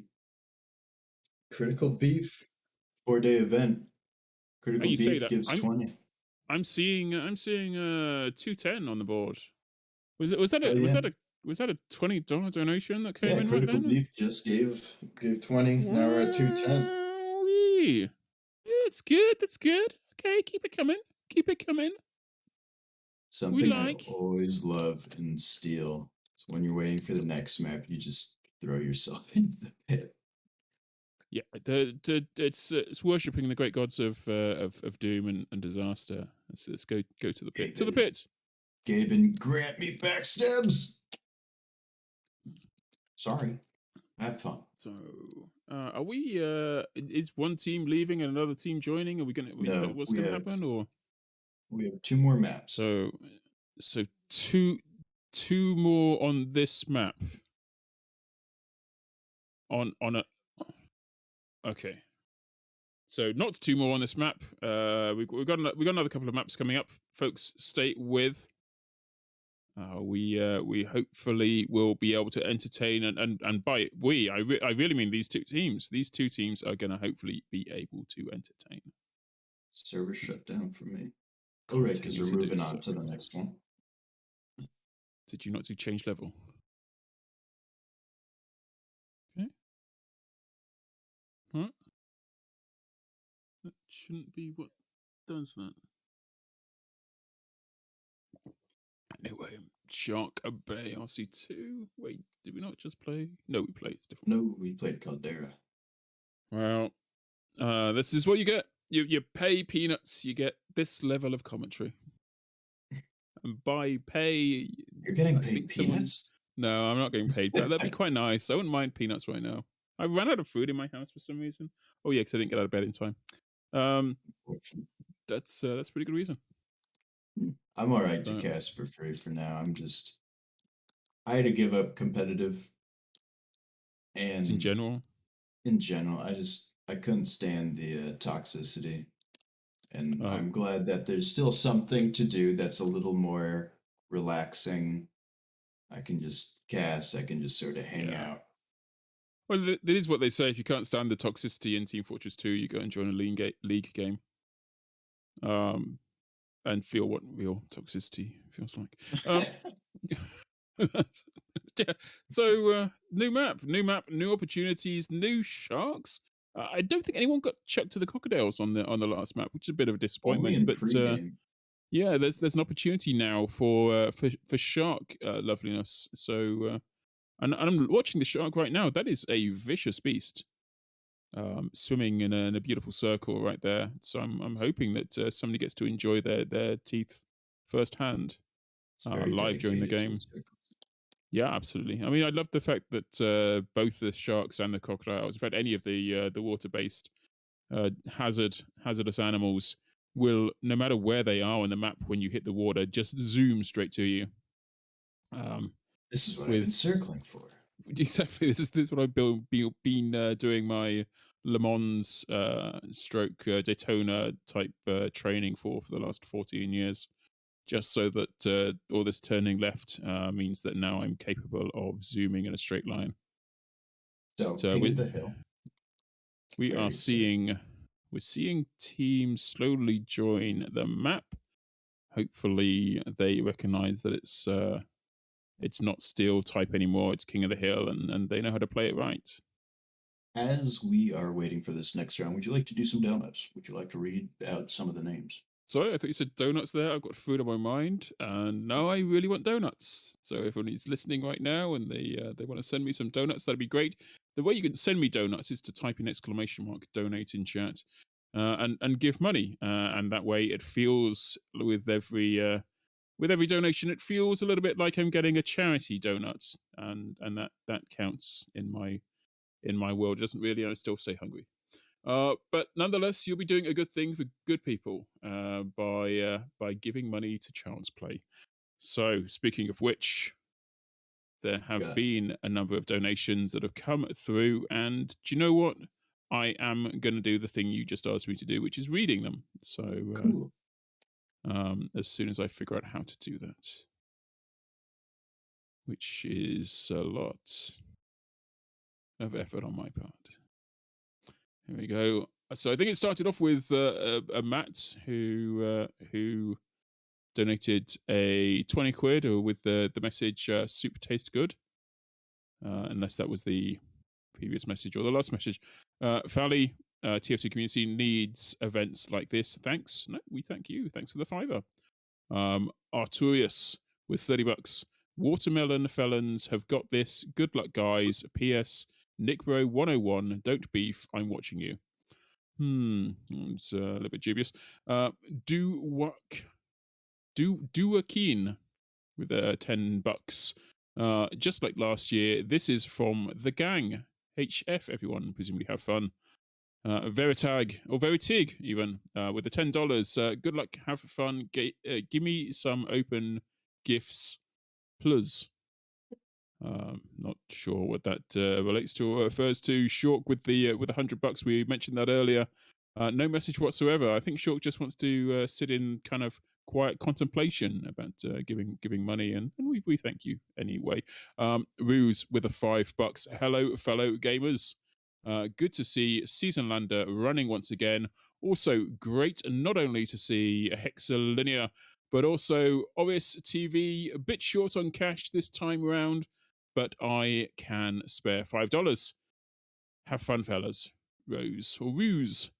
critical beef 4-day event. Critical beef gives 20. I'm seeing 210 on the board. Was that a $20 donation that came in right then? Critical beef just gave 20. Now we're at 210. Yeah, it's good. That's good. Okay, keep it coming. Something I always love in Steel is when you're waiting for the next map, you just throw yourself into the pit. Yeah, it's worshipping the great gods of doom and disaster. Let's go to the pit. To the pit. Gaben, grant me backstabs. Sorry, have fun. So, are we? Is one team leaving and another team joining? Are we gonna? No, what's gonna happen? Or we have 2 more maps. So two more on this map. On a. Okay. So not 2 more on this map. We've got another couple of maps coming up. Folks, stay with. We hopefully will be able to entertain and by I really mean these 2 teams. These 2 teams are going to hopefully be able to entertain. Server shut down for me. Oh, right, because we're moving on to the next one. Did you not do change level? Okay. Huh? That shouldn't be what does that. Anyway, Sharkbay RC2. Wait, did we not just play? No, we played different. No, we played Caldera. Well, this is what you get. You pay peanuts, you get this level of commentary. And by pay, you're getting paid peanuts? No, I'm not getting paid. That'd be quite nice. I wouldn't mind peanuts right now. I ran out of food in my house for some reason. Oh yeah, because I didn't get out of bed in time. That's a pretty good reason. I'm all right to cast for free for now. I had to give up competitive. And in general, I couldn't stand the toxicity. And I'm glad that there's still something to do that's a little more relaxing. I can just cast, I can just sort of hang out. Well, that is what they say. If you can't stand the toxicity in Team Fortress 2, you go and join a league game. And feel what real toxicity feels like. Yeah. So new map, new opportunities, new sharks. I don't think anyone got chucked to the crocodiles on the last map, which is a bit of a disappointment. Only in pre-game. Yeah, there's an opportunity now for shark loveliness. So and I'm watching the shark right now. That is a vicious beast. swimming in a beautiful circle right there. So I'm hoping that somebody gets to enjoy their teeth firsthand It's very live during the dedicated to game. the circle. Yeah, absolutely. I mean, I love the fact that both the sharks and the crocodiles, in fact, any of the water-based hazardous animals will, no matter where they are on the map when you hit the water, just zoom straight to you. This is what I've been With circling for. exactly, this is what I've been doing my Le Mans stroke Daytona type training for the last 14 years. Just so that all this turning left means that now I'm capable of zooming in a straight line. So, So King of the Hill. we Very are we're seeing teams slowly join the map. Hopefully, they recognize that it's not steel type anymore. It's King of the Hill, and they know how to play it right. As we are waiting for this next round, would you like to do some donuts? Would you like to read out some of the names? Sorry, I thought you said donuts there. I've got food on my mind, and now I really want donuts. So if anybody's listening right now and they want to send me some donuts, that'd be great. The way you can send me donuts is to type in !donate in chat, and give money, and that way it feels with every donation, it feels a little bit like I'm getting a charity donut, and that counts in my world. It doesn't really, I still stay hungry. But nonetheless, you'll be doing a good thing for good people by giving money to Child's Play. So, speaking of which, there have been a number of donations that have come through, and do you know what? I am going to do the thing you just asked me to do, which is reading them. So, Cool. as soon as I figure out how to do that, which is a lot of effort on my part. Here we go. So I think it started off with a Matt who donated a 20 quid with the message "soup tastes good," unless that was the previous message or the last message. Fally, TF2 community needs events like this. Thanks. No, we thank you. Thanks for the $5. Arturius with $30. Watermelon Felons have got this. Good luck, guys. P.S. Nickbro 101. Don't beef. I'm watching you. It's a little bit dubious. Do a keen with $10. Just like last year, this is from the gang. HF, everyone. Presumably have fun. Veritag, or Veritig, even, with the $10. Good luck, have fun. Give me some open gifts, plus. Not sure what that relates to or refers to. Shork with the $100. We mentioned that earlier. No message whatsoever. I think Shork just wants to sit in kind of quiet contemplation about giving money, and we thank you anyway. Ruse with the $5. Hello, fellow gamers. Good to see Seasonalander running once again. Also, great not only to see Hexalinear, but also Oris TV, a bit short on cash this time round, but I can spare $5. Have fun, fellas. Rose or Ruse.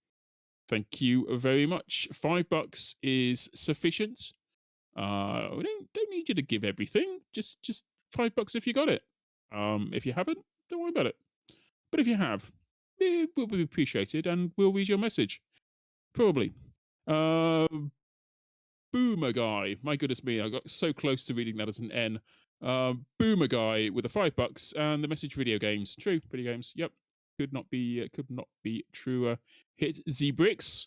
Thank you very much. $5 is sufficient. We don't need you to give everything. Just $5 if you got it. If you haven't, don't worry about it. But if you have, it will be appreciated, and we'll read your message. Probably. Boomer Guy. My goodness me, I got so close to reading that as an N. Boomer Guy with the $5 and the message video games. True, video games. Yep. Could not be truer. Hit Z Bricks.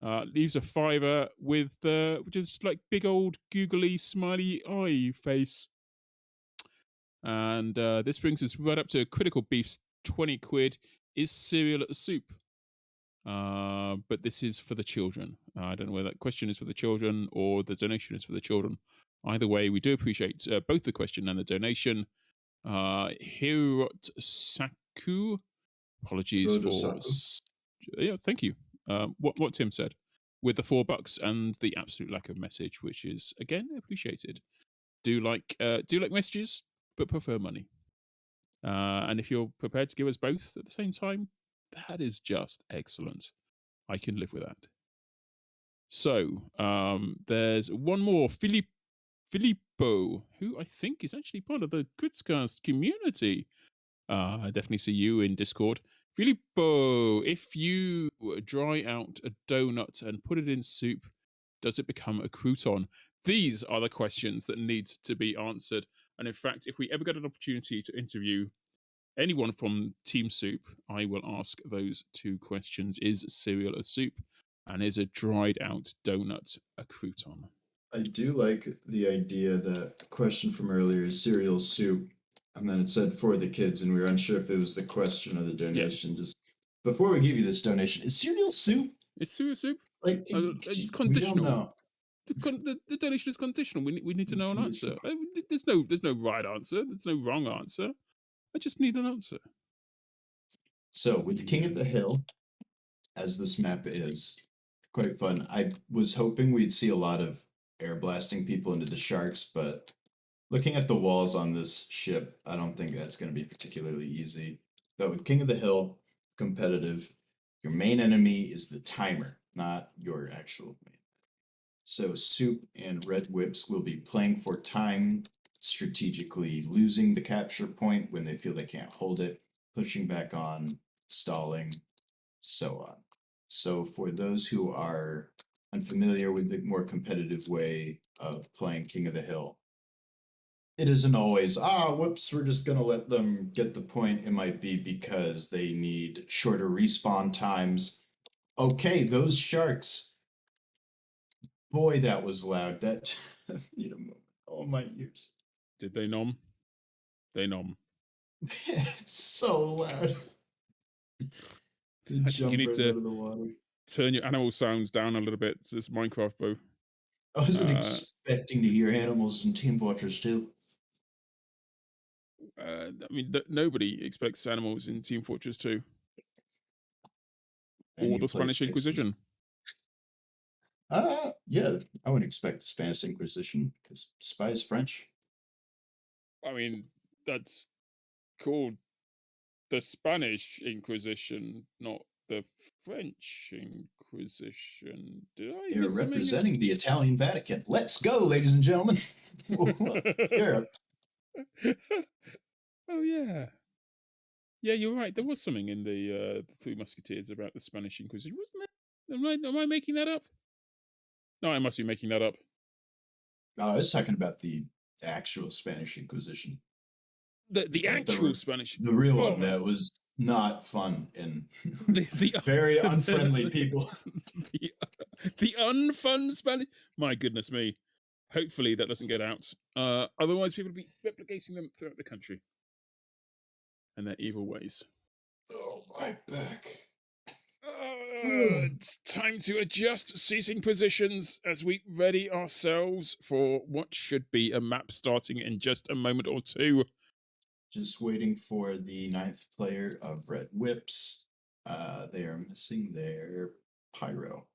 Leaves a $5 with just like big old googly smiley eye face. And this brings us right up to Critical Beef's 20 quid. Is cereal at the soup? But this is for the children. I don't know whether that question is for the children or the donation is for the children. Either way, we do appreciate both the question and the donation. Hirot Saku, apologies for... Yeah, thank you. What Tim said, with the $4 and the absolute lack of message, which is, again, appreciated. Do like messages, but prefer money. And if you're prepared to give us both at the same time, that is just excellent. I can live with that. So, there's one more, Filippo, who I think is actually part of the Gridscast community. I definitely see you in Discord. Filippo, if you dry out a donut and put it in soup, does it become a crouton? These are the questions that need to be answered. And in fact, if we ever get an opportunity to interview anyone from Team Soup, I will ask those two questions. Is cereal a soup? And is a dried out donut a crouton? I do like the idea that the question from earlier is cereal soup, and then it said for the kids, and we were unsure if it was the question or the donation. Just before we give you this donation, is cereal soup? Is cereal soup? Like, It's we don't conditional. know. The donation is conditional. We need to It's know an answer. There's no right answer. There's no wrong answer. I just need an answer. So with King of the Hill, as this map is, quite fun. I was hoping we'd see a lot of air blasting people into the sharks, but looking at the walls on this ship, I don't think that's going to be particularly easy. But with King of the Hill, competitive, your main enemy is the timer, not your actual main. So Soup and Red Whips will be playing for time, strategically losing the capture point when they feel they can't hold it, pushing back on, stalling, so on. So for those who are unfamiliar with the more competitive way of playing King of the Hill, it isn't always, whoops, we're just going to let them get the point. It might be because they need shorter respawn times. Okay, those sharks. Boy, that was loud. That need a moment. Oh, my ears. Did they nom? They nom. It's so loud. They I think you jump need right to out of the water. turn your animal sounds down a little bit. It's this Minecraft, bro. I wasn't expecting to hear animals in Team Fortress 2. I mean, nobody expects animals in Team Fortress 2. Or the Spanish Inquisition. Yeah, I would expect the Spanish Inquisition because spy is French. I mean, that's called the Spanish Inquisition, not the French Inquisition. Did I They're miss something? representing the Italian Vatican. Let's go, ladies and gentlemen. Europe. Oh yeah. Yeah, you're right. There was something in the Three Musketeers about the Spanish Inquisition, wasn't there? Am I making that up? No, I must be making that up. No, I was talking about the actual Spanish Inquisition. The actual Spanish. The real one that was not fun and the very unfriendly people. The unfun Spanish. My goodness me. Hopefully that doesn't get out. Otherwise, people will be replicating them throughout the country and their evil ways. Oh, my back. It's time to adjust seating positions as we ready ourselves for what should be a map starting in just a moment or two. Just waiting for the 9th player of Red Whips. They are missing their pyro.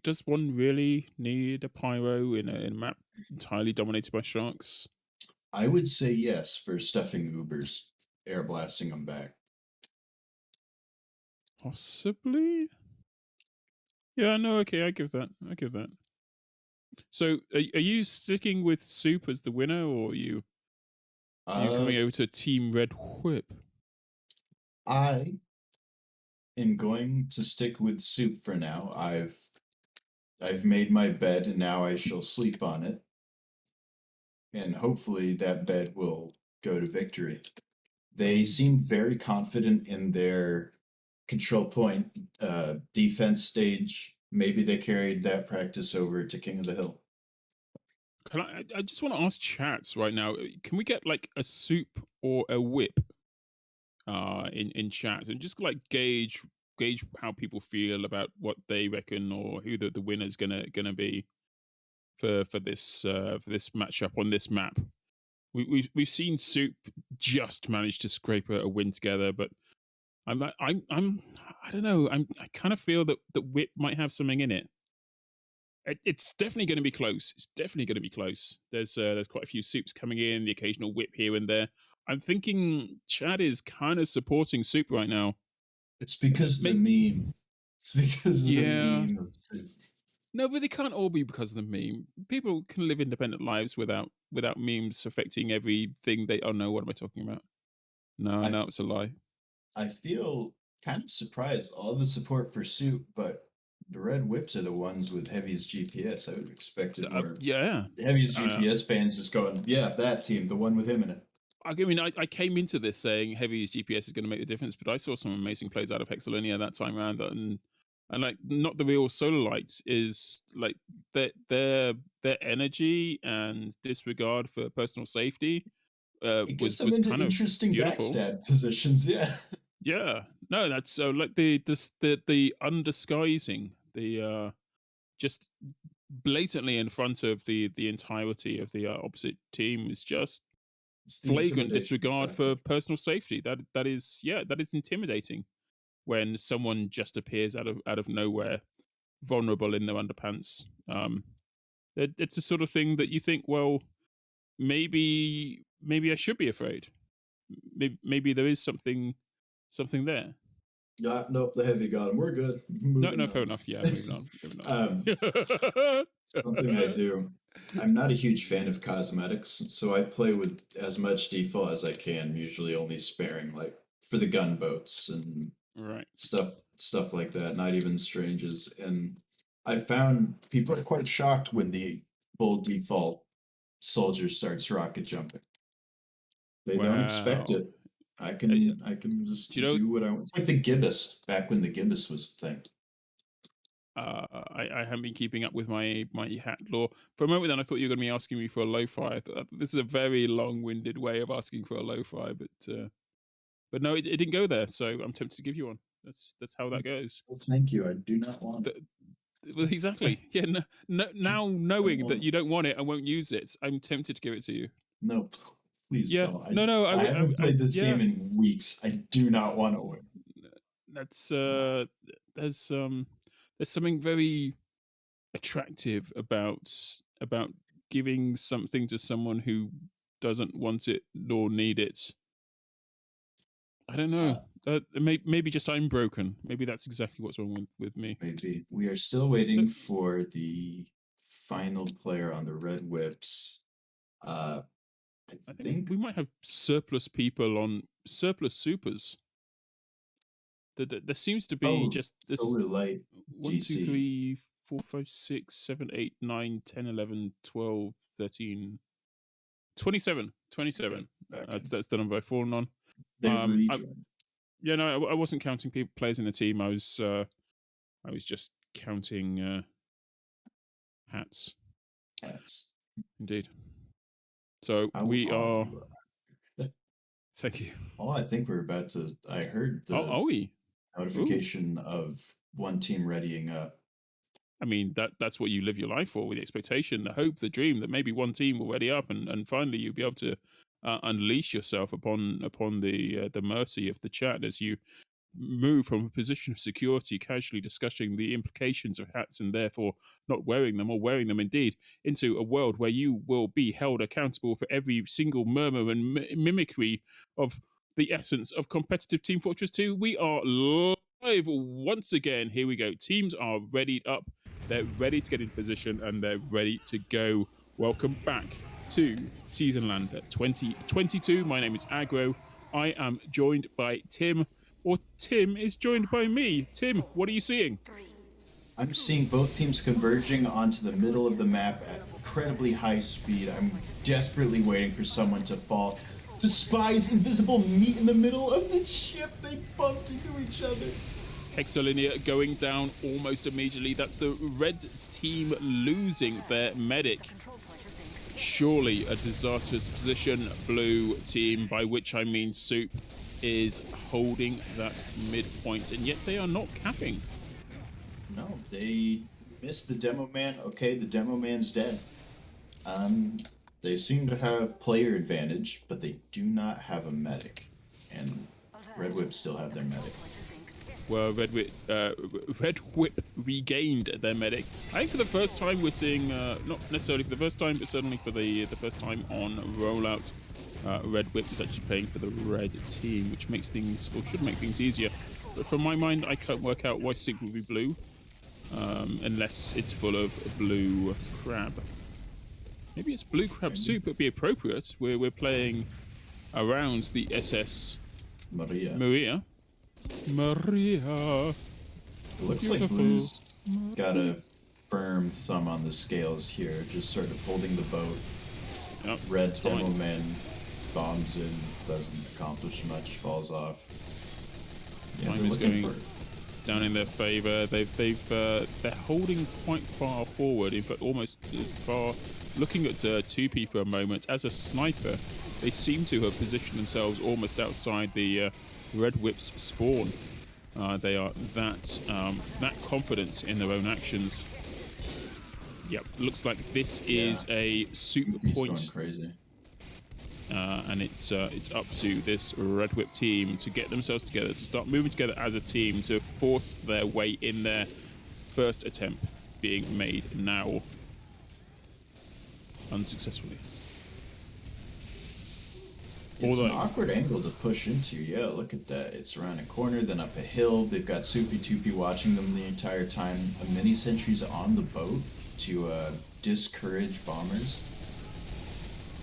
Does one really need a pyro in a map entirely dominated by sharks? I would say yes for stuffing Ubers, air blasting them back. Possibly? Yeah, no, okay, I give that. So, are you sticking with Soup as the winner, or are you coming over to Team Red Whip? I am going to stick with Soup for now. I've made my bed, and now I shall sleep on it. And hopefully that bed will go to victory. They seem very confident in their control point defense stage. Maybe they carried that practice over to King of the Hill. I just want to ask chats right now. Can we get like a Soup or a Whip in chat and just like gauge how people feel about what they reckon or who the winner's gonna be for this matchup on this map. We've seen Soup just manage to scrape a win together, but I don't know. I kind of feel that Whip might have something in it. It's definitely going to be close. There's quite a few Soups coming in, the occasional Whip here and there. I'm thinking Chad is kind of supporting Soup right now. It's because of the meme. It's because of the meme of Soup. No, but they can't all be because of the meme. People can live independent lives without memes affecting everything they. Oh no, what am I talking about? No, it's a lie. I feel kind of surprised. All the support for Suit, but the Red Whips are the ones with Heavy's GPS. I would have expected more Yeah. Heavy's GPS fans just going, yeah, that team, the one with him in it. I mean, I came into this saying Heavy's GPS is going to make the difference, but I saw some amazing plays out of Hexalinia that time around, and like not the real solar lights is like their energy and disregard for personal safety It gets them was into kind of interesting beautiful. backstab positions, yeah. Yeah, no, that's so like the undisguising, the just blatantly in front of the entirety of the opposite team is just It's the flagrant intimidation disregard factor. for personal safety. That is intimidating when someone just appears out of nowhere, vulnerable in their underpants. It's the sort of thing that you think, well, maybe I should be afraid. Maybe there is something there. Yeah, nope, the Heavy got him. We're good. No, fair enough. Yeah, moving on. Something I do. I'm not a huge fan of cosmetics, so I play with as much default as I can, usually only sparing like for the gunboats and Right. stuff like that, not even stranges. And I found people are quite shocked when the full default soldier starts rocket jumping. They don't expect Wow. it. I can just Do you know? do what I want. It's like the gibbous back when the gibbous was a thing. I haven't been keeping up with my hat lore. For a moment then I thought you were going to be asking me for a lo-fi. This is a very long-winded way of asking for a lo-fi, but no, it didn't go there, so I'm tempted to give you one. That's how that goes. Well, thank you. I do not want it. Well, exactly. Yeah, now knowing that you don't want it and won't use it, I'm tempted to give it to you. No, please Yeah. don't. No, I haven't played this yeah. game in weeks. I do not want to win. That's there's something very attractive about giving something to someone who doesn't want it nor need it. I don't know. Maybe just I'm broken. Maybe that's exactly what's wrong with me. Maybe we are still waiting for the final player on the Red Whips. I think we might have surplus people on surplus supers. There seems to be just this Solar Light 1, 2, 3, 4, 5, 6, 7, 8, 9, 10, 11, 12, 13, 27. Okay. That's the number I've fallen on. Yeah, no, I wasn't counting players in the team. I was just counting hats. Indeed. So we are. Thank you. Oh, I think we're about to. I heard the are we? Notification of one team readying up. I mean, that's what you live your life for, with the expectation, the hope, the dream that maybe one team will ready up and finally you'll be able to unleash yourself upon the mercy of the chat as you move from a position of security, casually discussing the implications of hats and therefore not wearing them or wearing them indeed, into a world where you will be held accountable for every single murmur and mimicry of the essence of competitive Team Fortress 2. We are live once again. Here we go. Teams are readied up. They're ready to get in position and they're ready to go. Welcome back to Seasonalander 2022. My name is Agro. I am joined by Tim, or Tim is joined by me. Tim, what are you seeing? I'm seeing both teams converging onto the middle of the map at incredibly high speed. I'm desperately waiting for someone to fall. The spies, invisible meat in the middle of the ship. They bumped into each other. Hexalinia going down almost immediately. That's the red team losing their medic. Surely a disastrous position. Blue team, by which I mean Soup, is holding that midpoint, and yet they are not capping. No, they missed the demo man. Okay, the demo man's dead. They seem to have player advantage, but they do not have a medic, and Red Whip still have their medic. Well, Red Whip regained their medic. I think for the first time we're seeing, not necessarily for the first time, but certainly for the first time on rollout, Red Whip is actually playing for the red team, which makes things, or should make things easier. But from my mind, I can't work out why Sig would be blue, unless it's full of blue crab. Maybe it's blue crab soup would be appropriate. We're playing around the SS Maria. Maria. It looks like Beautiful. Blue's got a firm thumb on the scales here, just sort of holding the boat. Yep, Red time. Demo Man bombs in, doesn't accomplish much, falls off. Yeah, Time they're is looking going for... down in their favour. They're holding quite far forward, in fact, almost as far. Looking at 2P for a moment, as a sniper, they seem to have positioned themselves almost outside the Red Whip's spawn. They are that confident in their own actions. Yep, looks like this is a super He's point. going crazy. And it's up to this Red Whip team to get themselves together, to start moving together as a team, to force their way in there. First attempt being made now. Unsuccessfully. It's an awkward angle to push into. Yeah, look at that. It's around a corner, then up a hill. They've got Soupy 2P watching them the entire time. A mini sentry's on the boat to discourage bombers.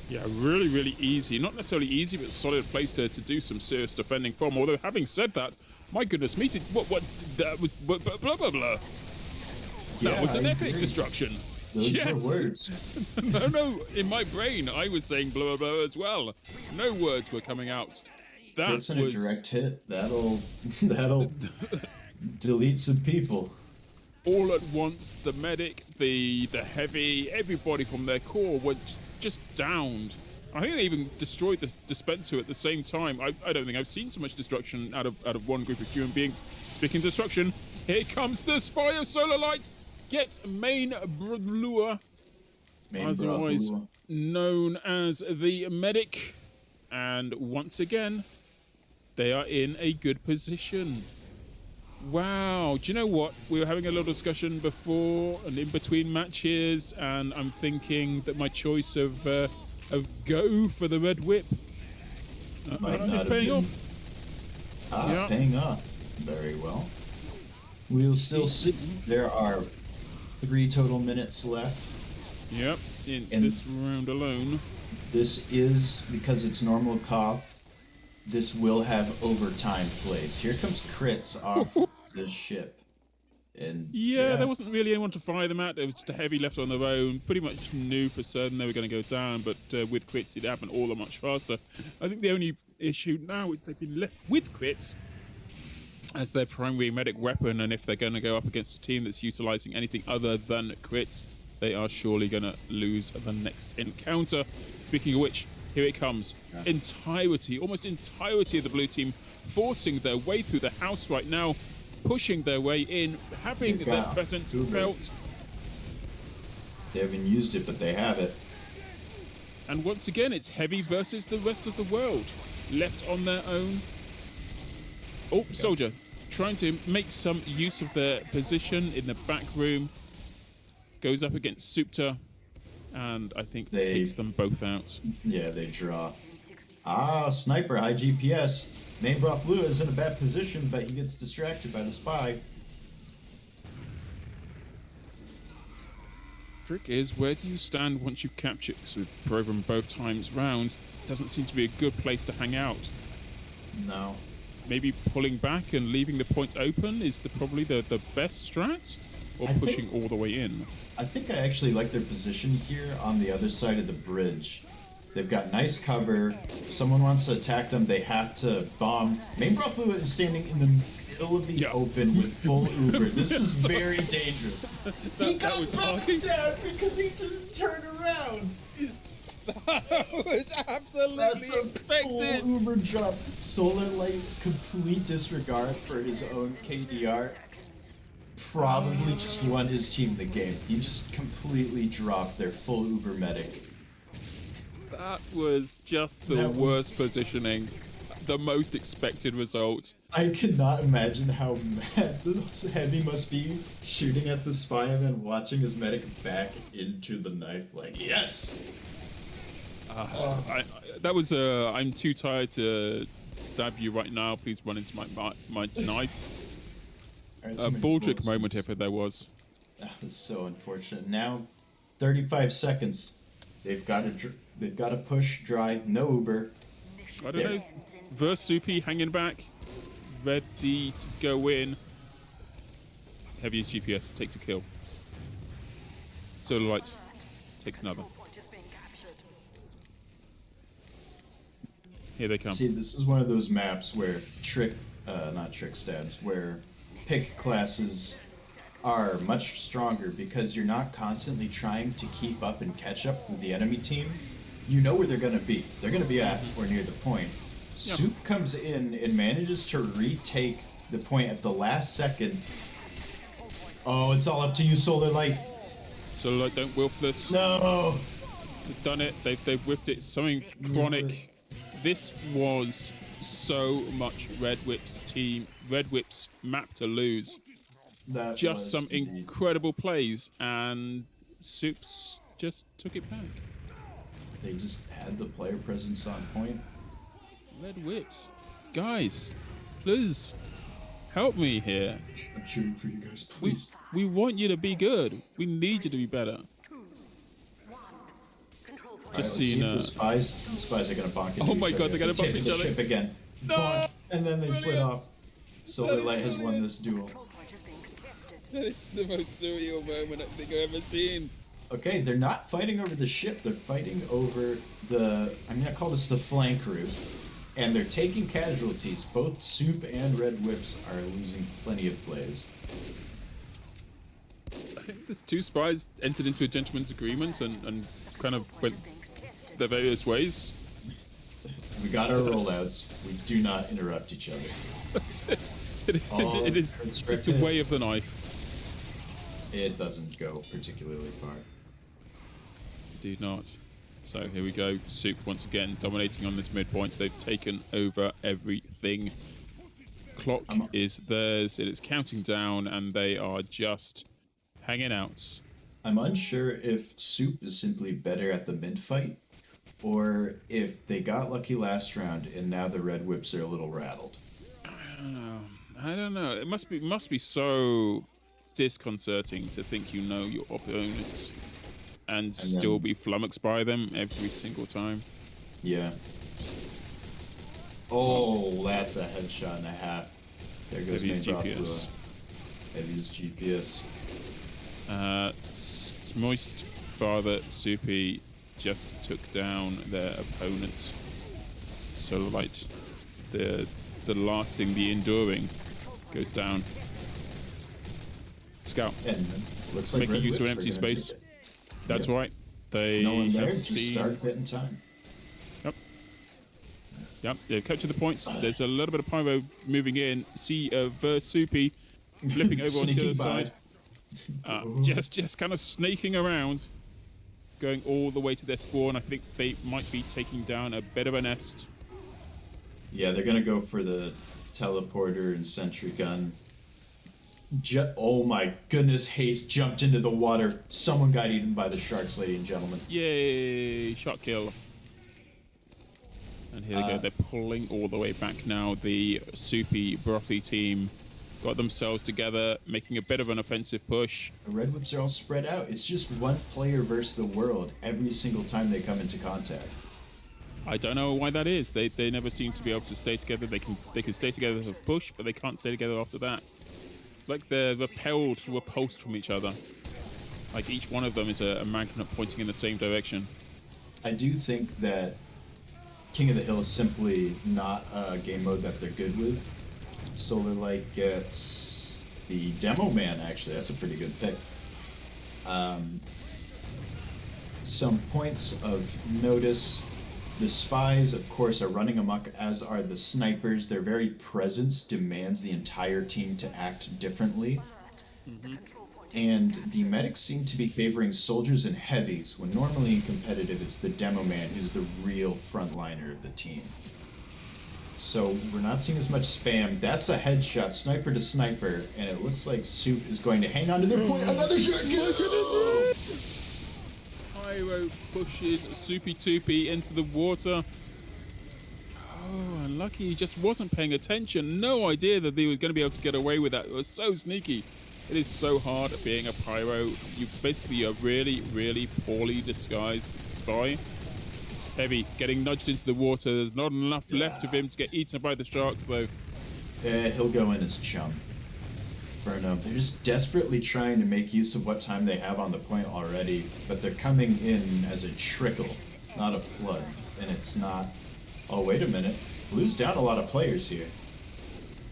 Yeah, really, really easy. Not necessarily easy, but solid place to do some serious defending from. Although, having said that, my goodness me, that was blah, blah, blah, blah. Yeah, That was an I epic agree. destruction. Those Yes. were words. No, in my brain, I was saying blah, blah, blah as well. No words were coming out. That Crits in was... a direct hit. That'll delete some people. All at once, the medic, the heavy, everybody from their core were just downed. I think they even destroyed the dispenser at the same time. I don't think I've seen so much destruction out of one group of human beings. Speaking of destruction, here comes the Spy of Solar Light. Get main Blua, otherwise known as the medic. And once again, they are in a good position. Wow, do you know what? We were having a little discussion before and in between matches, and I'm thinking that my choice of go for the Red Whip is paying off. Paying off. Very well. We'll still see. There are 3 total minutes left. Yep, in this round alone. This is, because it's normal Koth, this will have overtime plays. Here comes crits off the ship. And yeah, there wasn't really anyone to fire them at. It was just a heavy left on their own. Pretty much knew for certain they were going to go down, but with crits it happened all that much faster. I think the only issue now is they've been left with crits as their primary medic weapon, and if they're going to go up against a team that's utilizing anything other than crits, they are surely going to lose the next encounter. Speaking of which, here it comes. Almost entirety of the blue team forcing their way through the house right now, pushing their way in, having their presence felt. They haven't used it, but they have it. And once again, it's heavy versus the rest of the world. Left on their own. Oh, Soldier, trying to make some use of their position in the back room. Goes up against Supta, and I think takes them both out. Yeah, they draw. Sniper, high GPS. Main Broth Lua is in a bad position, but he gets distracted by the spy. Trick is, where do you stand once you've captured? Because we've proven both times rounds, doesn't seem to be a good place to hang out. No. Maybe pulling back and leaving the point open is probably the best strat? Or pushing all the way in? I think I actually like their position here on the other side of the bridge. They've got nice cover. If someone wants to attack them, they have to bomb. Main Broth Lua is standing in the middle of the open with full Uber. This is very dangerous. He got backstabbed because he didn't turn around. That was absolutely expected. Full Uber jump. Solar Light's complete disregard for his own KDR probably just won his team the game. He just completely dropped their full Uber medic. That was just the worst positioning. The most expected result. I cannot imagine how mad the Heavy must be shooting at the spy and then watching his medic back into the knife like, yes! That was I'm too tired to stab you right now. Please run into my knife. A Baldric moment if there was. That was so unfortunate. Now, 35 seconds. They've got to push dry. No Uber. I don't know. Verse Soupy hanging back. ready to go in. Heavy's GPS takes a kill. Solar Light takes another. Here they come. See, this is one of those maps where not trick stabs, where pick classes are much stronger because you're not constantly trying to keep up and catch up with the enemy team. You know where they're going to be. They're going to be at or near the point. Yep. Soup comes in and manages to retake the point at the last second. Oh, it's all up to you, Solar Light. Solar Light, don't whiff this. No! They've done it. They've whiffed it. Something chronic. This was so much Red Whip's map to lose. That Just was some indeed. incredible plays, and Soups just took it back. They just had the player presence on point. Red Whips. Guys, please help me here. I'm cheering for you guys, please. We want you to be good. We need you to be better. Just seeing the spies. The spies are gonna bonk into Oh my each God, other. they're gonna They bump take each the other. ship again. No! Bonk, and then they slid Brilliant! off. Solar Light has won this duel. It's the most surreal moment I think I've ever seen. Okay, they're not fighting over the ship. They're fighting over the. I'm gonna call this the flank route, and they're taking casualties. Both Soup and Red Whips are losing plenty of players. I think there's two spies entered into a gentleman's agreement and kind of went their various ways. We got our rollouts. We do not interrupt each other. That's it. It is just a constructed. way of the knife. It doesn't go particularly far. Do not. So here we go. Soup once again dominating on this midpoint. They've taken over everything. Clock is theirs. It is counting down, and they are just hanging out. I'm unsure if Soup is simply better at the mid fight, or if they got lucky last round and now the Red Whips are a little rattled. I don't know. It must be so disconcerting to think you know your opponents and still be flummoxed by them every single time. Yeah. Oh, that's a headshot and a half. There goes Heavy's main GPS. Heavy's GPS. Moist Father Soupy just took down their opponents. So Light, the lasting, the enduring, goes down. Scout, And looks like making Red use of an Whips are empty gonna space. take it. That's Yep. right. They No one there, have just seen. start it in time. Yep, yeah, cut to the points. There's a little bit of pyro moving in. See Versoupy flipping over onto the Sneaking other by. side. Just kind of snaking around, going all the way to their spawn. I think they might be taking down a bit of a nest. Yeah, they're gonna go for the teleporter and sentry gun. Oh my goodness, Haste jumped into the water. Someone got eaten by the sharks, ladies and gentlemen. Yay! Shot kill. And here they go. They're pulling all the way back now. The soupy, brothy team got themselves together, making a bit of an offensive push. The Red Whips are all spread out. It's just one player versus the world every single time they come into contact. I don't know why that is. They never seem to be able to stay together. They can stay together for push, but they can't stay together after that. It's like they're repulsed from each other. Like each one of them is a magnet pointing in the same direction. I do think that King of the Hill is simply not a game mode that they're good with. Solar Light gets the Demo Man, actually. That's a pretty good pick. Some points of notice. The spies, of course, are running amok, as are the snipers. Their very presence demands the entire team to act differently. And the medics seem to be favoring soldiers and heavies, when normally in competitive it's the Demo Man who's the real frontliner of the team. So we're not seeing as much spam. That's a headshot, sniper to sniper, and it looks like Soup is going to hang on to their point. Another shot! Pyro pushes Soupy Toopy into the water. Oh, unlucky. He just wasn't paying attention. No idea that he was going to be able to get away with that. It was so sneaky. It is so hard being a pyro. You basically are really, really poorly disguised spy. Heavy getting nudged into the water. There's not enough left of him to get eaten by the sharks, though. He'll go in as chum. They're just desperately trying to make use of what time they have on the point already, but they're coming in as a trickle, not a flood. And it's not... Oh, wait a minute. Blue's down a lot of players here.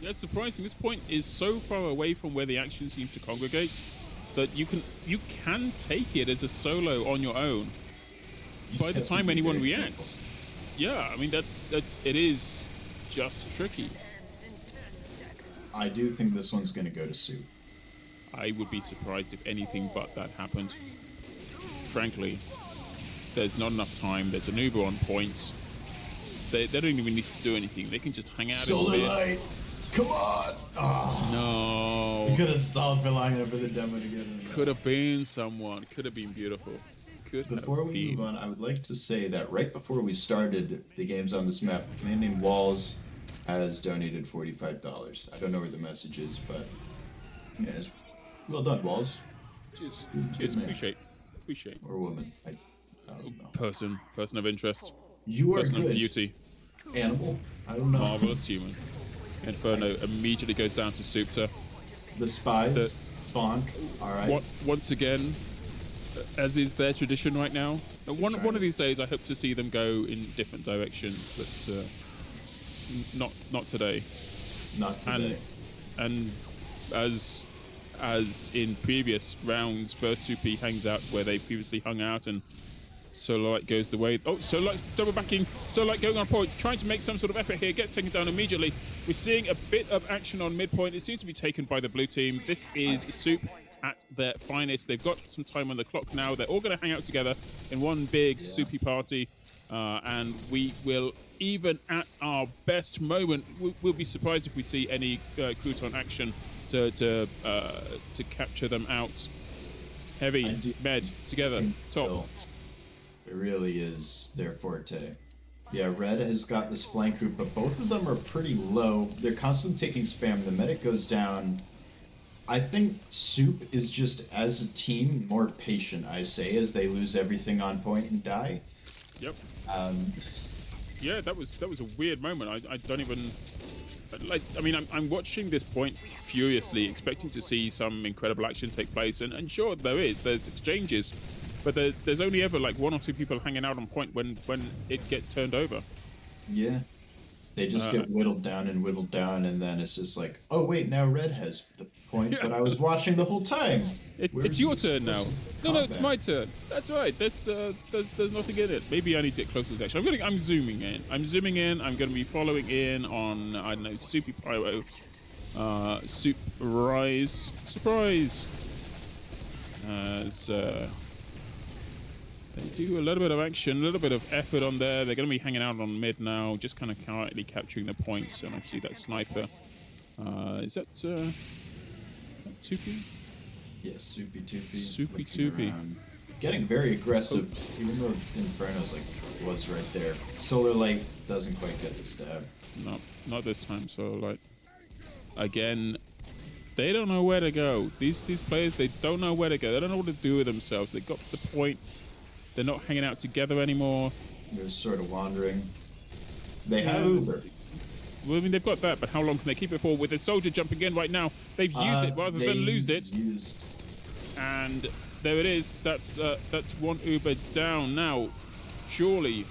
Yeah, it's surprising. This point is so far away from where the action seems to congregate that you can take it as a solo on your own. By the time anyone reacts. Yeah, I mean it is just tricky. I do think this one's going to go to Soup. I would be surprised if anything but that happened. Frankly, there's not enough time. There's an Uber on point. They don't even need to do anything. They can just hang out. Solar light, come on! Oh. No. You could have stalled for long enough for the demo to get in. Could have been someone. Could have been beautiful. Before we move on, I would like to say that right before we started the games on this map, a man named Walls has donated $45. I don't know where the message is, but yeah, well done, Walls. Cheers. Appreciate. Or woman. I don't know. Person of interest. You are person good. Of beauty. Animal. I don't know. Marvelous human. Inferno immediately goes down to Supta. The spies. Fonk. All right. Once again, as is their tradition right now. One of these days, I hope to see them go in different directions, but not today. Not today. And as in previous rounds, Versupi hangs out where they previously hung out, and Solarlight goes the way. Oh, Solarlight's double backing. Solarlight going on point, trying to make some sort of effort here. Gets taken down immediately. We're seeing a bit of action on midpoint. It seems to be taken by the blue team. This is Soup at their finest. They've got some time on the clock now. They're all going to hang out together in one big soupy party, and we will, even at our best moment, we'll be surprised if we see any crouton action to capture them out. Heavy, med, together, top. It really is their forte. Yeah, Red has got this flank group, but both of them are pretty low. They're constantly taking spam. The medic goes down. I think Soup is just, as a team, more patient, I say, as they lose everything on point and die. Yep. Yeah, that was a weird moment. I don't even... I mean, I'm watching this point furiously, expecting to see some incredible action take place, and sure, there's exchanges, but there's only ever like one or two people hanging out on point when it gets turned over. Yeah. They just get whittled down, and then it's just like, oh wait, now Red has the point, but I was watching the whole time. It's your turn now. No, it's my turn. That's right. There's nothing in it. Maybe I need to get closer to the action. I'm zooming in. I'm going to be following in on, I don't know, Soupy Pyro, Soup Rise, surprise. As they do a little bit of action, a little bit of effort on there. They're going to be hanging out on mid now, just kind of quietly capturing the points. And I see that sniper. Is that Tupi? Yes, Soupy Toopy. Soupy Toopy. Getting very aggressive, even though Inferno's was right there. Solar Light doesn't quite get the stab. No, not this time. Solar Light. Again, they don't know where to go. These players, they don't know where to go. They don't know what to do with themselves. They got the point. They're not hanging out together anymore. They're sort of wandering. They have Uber. Well, I mean, they've got that, but how long can they keep it for? With a soldier jumping in right now, they've used it rather than lose it. And there it is. That's one Uber down. Now, surely,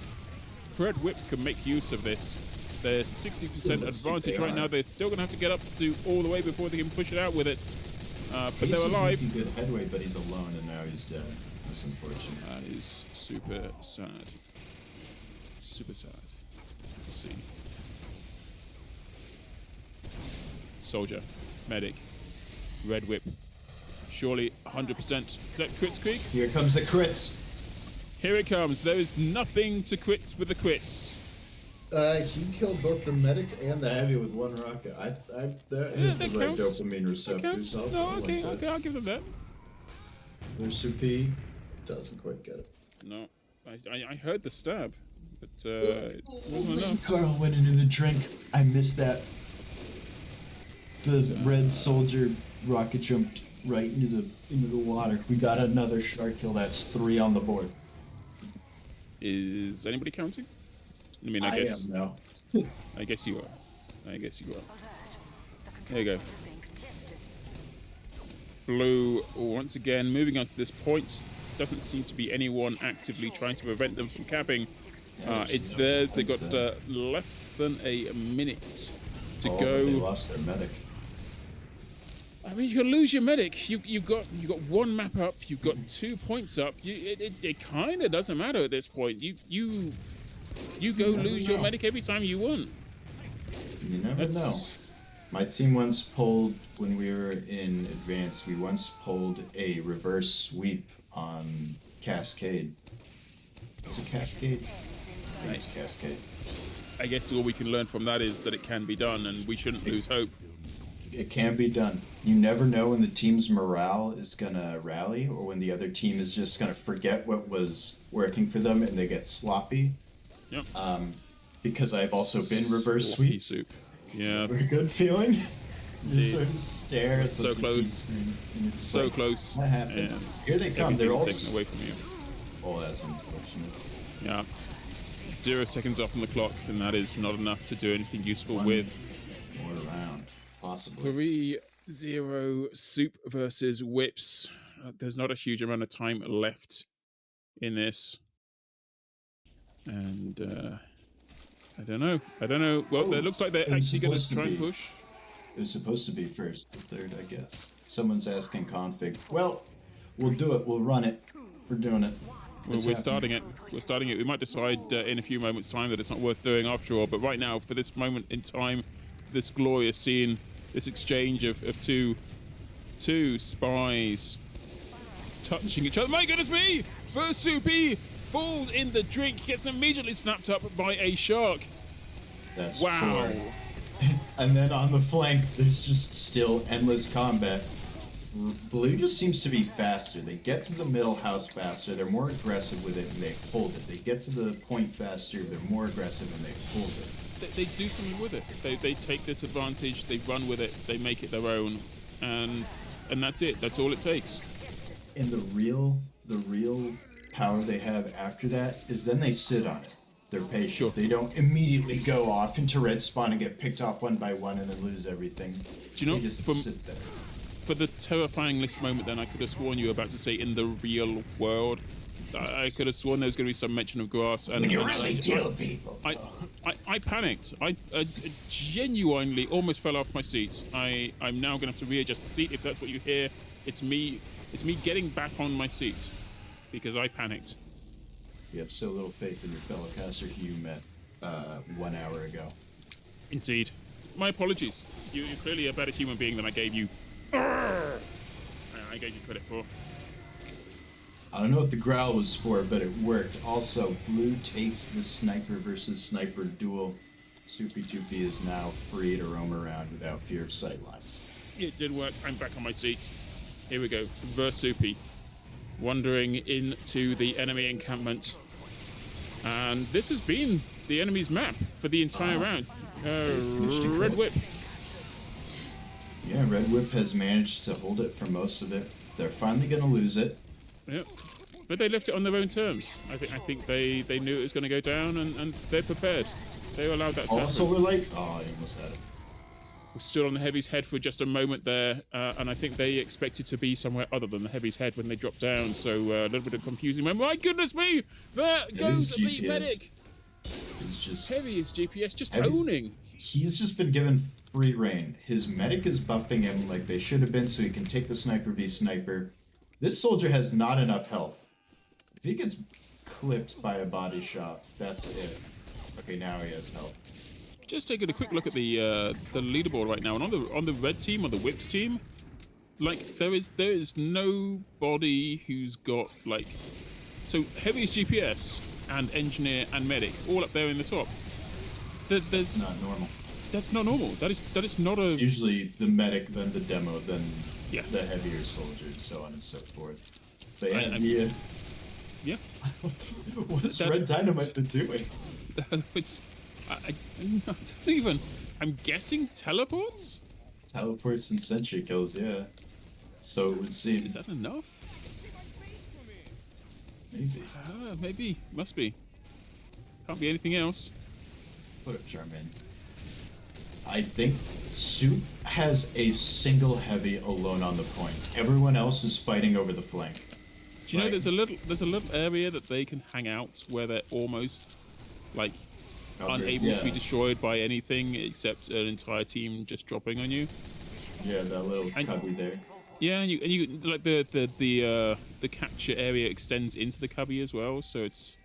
Red Whip can make use of this. There's 60% advantage right now. They're still going to have to get up to all the way before they can push it out with it. But they're alive. He's making good headway, but he's alone, and now he's dead. That's unfortunate. That is super sad. Super sad to see. Soldier, medic, Red Whip. Surely 100%. Is that crits, Krieg? Here comes the crits. Here it comes. There is nothing to crits with the crits. He killed both the medic and the heavy with one rocket. That hit the right dopamine receptors. Okay, I'll give them that. There's Soupy. Doesn't quite get it. No, I heard the stab, but it wasn't enough. Carl went into the drink. I missed that. The red soldier rocket jumped right into the water. We got another shark kill. That's 3 on the board. Is anybody counting? I mean, I guess. am now. I guess you are. There you go. Blue, once again, moving on to this point. Doesn't seem to be anyone actively trying to prevent them from capping. It's theirs. They've got less than a minute to go. They lost their medic. I mean, you lose your medic. You got one map up. You've got 2 points up. It kind of doesn't matter at this point. You go lose your medic every time you want. You never know. My team once pulled, when we were in advance, we once pulled a reverse sweep on Cascade. Was it Cascade? I think it was Cascade. I guess all we can learn from that is that it can be done, and we shouldn't lose hope. It can be done. You never know when the team's morale is going to rally or when the other team is just going to forget what was working for them and they get sloppy. Yep. Because I've also been reverse sweep. Soup. Yeah. Very good feeling. You Indeed. sort of stare at So the close. screen and you're just So like, close. What happened? And Here they come. They're all taken just... away from you. Oh, that's unfortunate. Yeah. 0 seconds off on the clock, and that is not enough to do anything useful with. More round, possibly. 3-0 Soup versus Whips. There's not a huge amount of time left in this. And I don't know. Well, it looks like they're actually going to try and push. It was supposed to be first or third, I guess. Someone's asking config. Well, we'll do it. We'll run it. We're doing it. Well, we're starting it. We might decide in a few moments' time that it's not worth doing after all. But right now, for this moment in time, this glorious scene, this exchange of two spies touching each other. My goodness me! First Soupy falls in the drink, gets immediately snapped up by a shark. That's wow. 4. And then on the flank, there's just still endless combat. Blue just seems to be faster. They get to the middle house faster. They're more aggressive with it and they hold it. They get to the point faster. They're more aggressive and they hold it. They do something with it. They take this advantage. They run with it. They make it their own, and that's it. That's all it takes. And the real power they have after that is then they sit on it. They're patient. Sure. They don't immediately go off into red spawn and get picked off one by one and then lose everything. Do you know? They just sit there. For the terrifying list moment, then I could have sworn you were about to say in the real world. I could have sworn there was going to be some mention of grass. And when you really kill people. I panicked. I genuinely almost fell off my seat. I'm now going to have to readjust the seat. If that's what you hear, it's me getting back on my seat because I panicked. You have so little faith in your fellow caster who you met 1 hour ago. Indeed. My apologies. You're clearly a better human being than I gave you. I gave you credit for. I don't know what the growl was for, but it worked. Also, Blue takes the sniper versus sniper duel. Soupy Toopy is now free to roam around without fear of sightlines. It did work. I'm back on my seat. Here we go. Versoupy. Wandering into the enemy encampment. And this has been the enemy's map for the entire round. Red Whip. Yeah, Red Whip has managed to hold it for most of it. They're finally going to lose it. Yep. But they left it on their own terms. I think they knew it was going to go down and they're prepared. They allowed that to happen. Solar Light? Oh, I almost had it. We stood on the Heavy's head for just a moment there, and I think they expected to be somewhere other than the Heavy's head when they dropped down, so a little bit of confusing. My goodness me! There goes the medic! It's just... Heavy is GPS, just Heavy's, owning. He's just been given free reign. His medic is buffing him like they should have been so he can take the sniper v sniper. This soldier has not enough health. If he gets clipped by a body shot, that's it. Okay, now he has health. Just taking a quick look at the leaderboard right now, and on the red team, on the Whips team, like there is nobody who's got like, so Heavy's GPS and engineer and medic all up there in the top. There's not normal. That's not normal. That is not a. It's usually the medic, then the demo, then yeah. the heavier soldier, and so on and so forth. But yeah. What's Red Dynamite been doing? I don't even. I'm guessing teleports? Teleports and sentry kills, yeah. So it would seem. Is that enough? Maybe. Maybe. Must be. Can't be anything else. Put up Charmaine. I think Soup has a single heavy alone on the point. Everyone else is fighting over the flank. Do you know there's a little area that they can hang out where they're almost like unable to be destroyed by anything except an entire team just dropping on you. Yeah, that little cubby there. Yeah, and you like the capture area extends into the cubby as well, so it's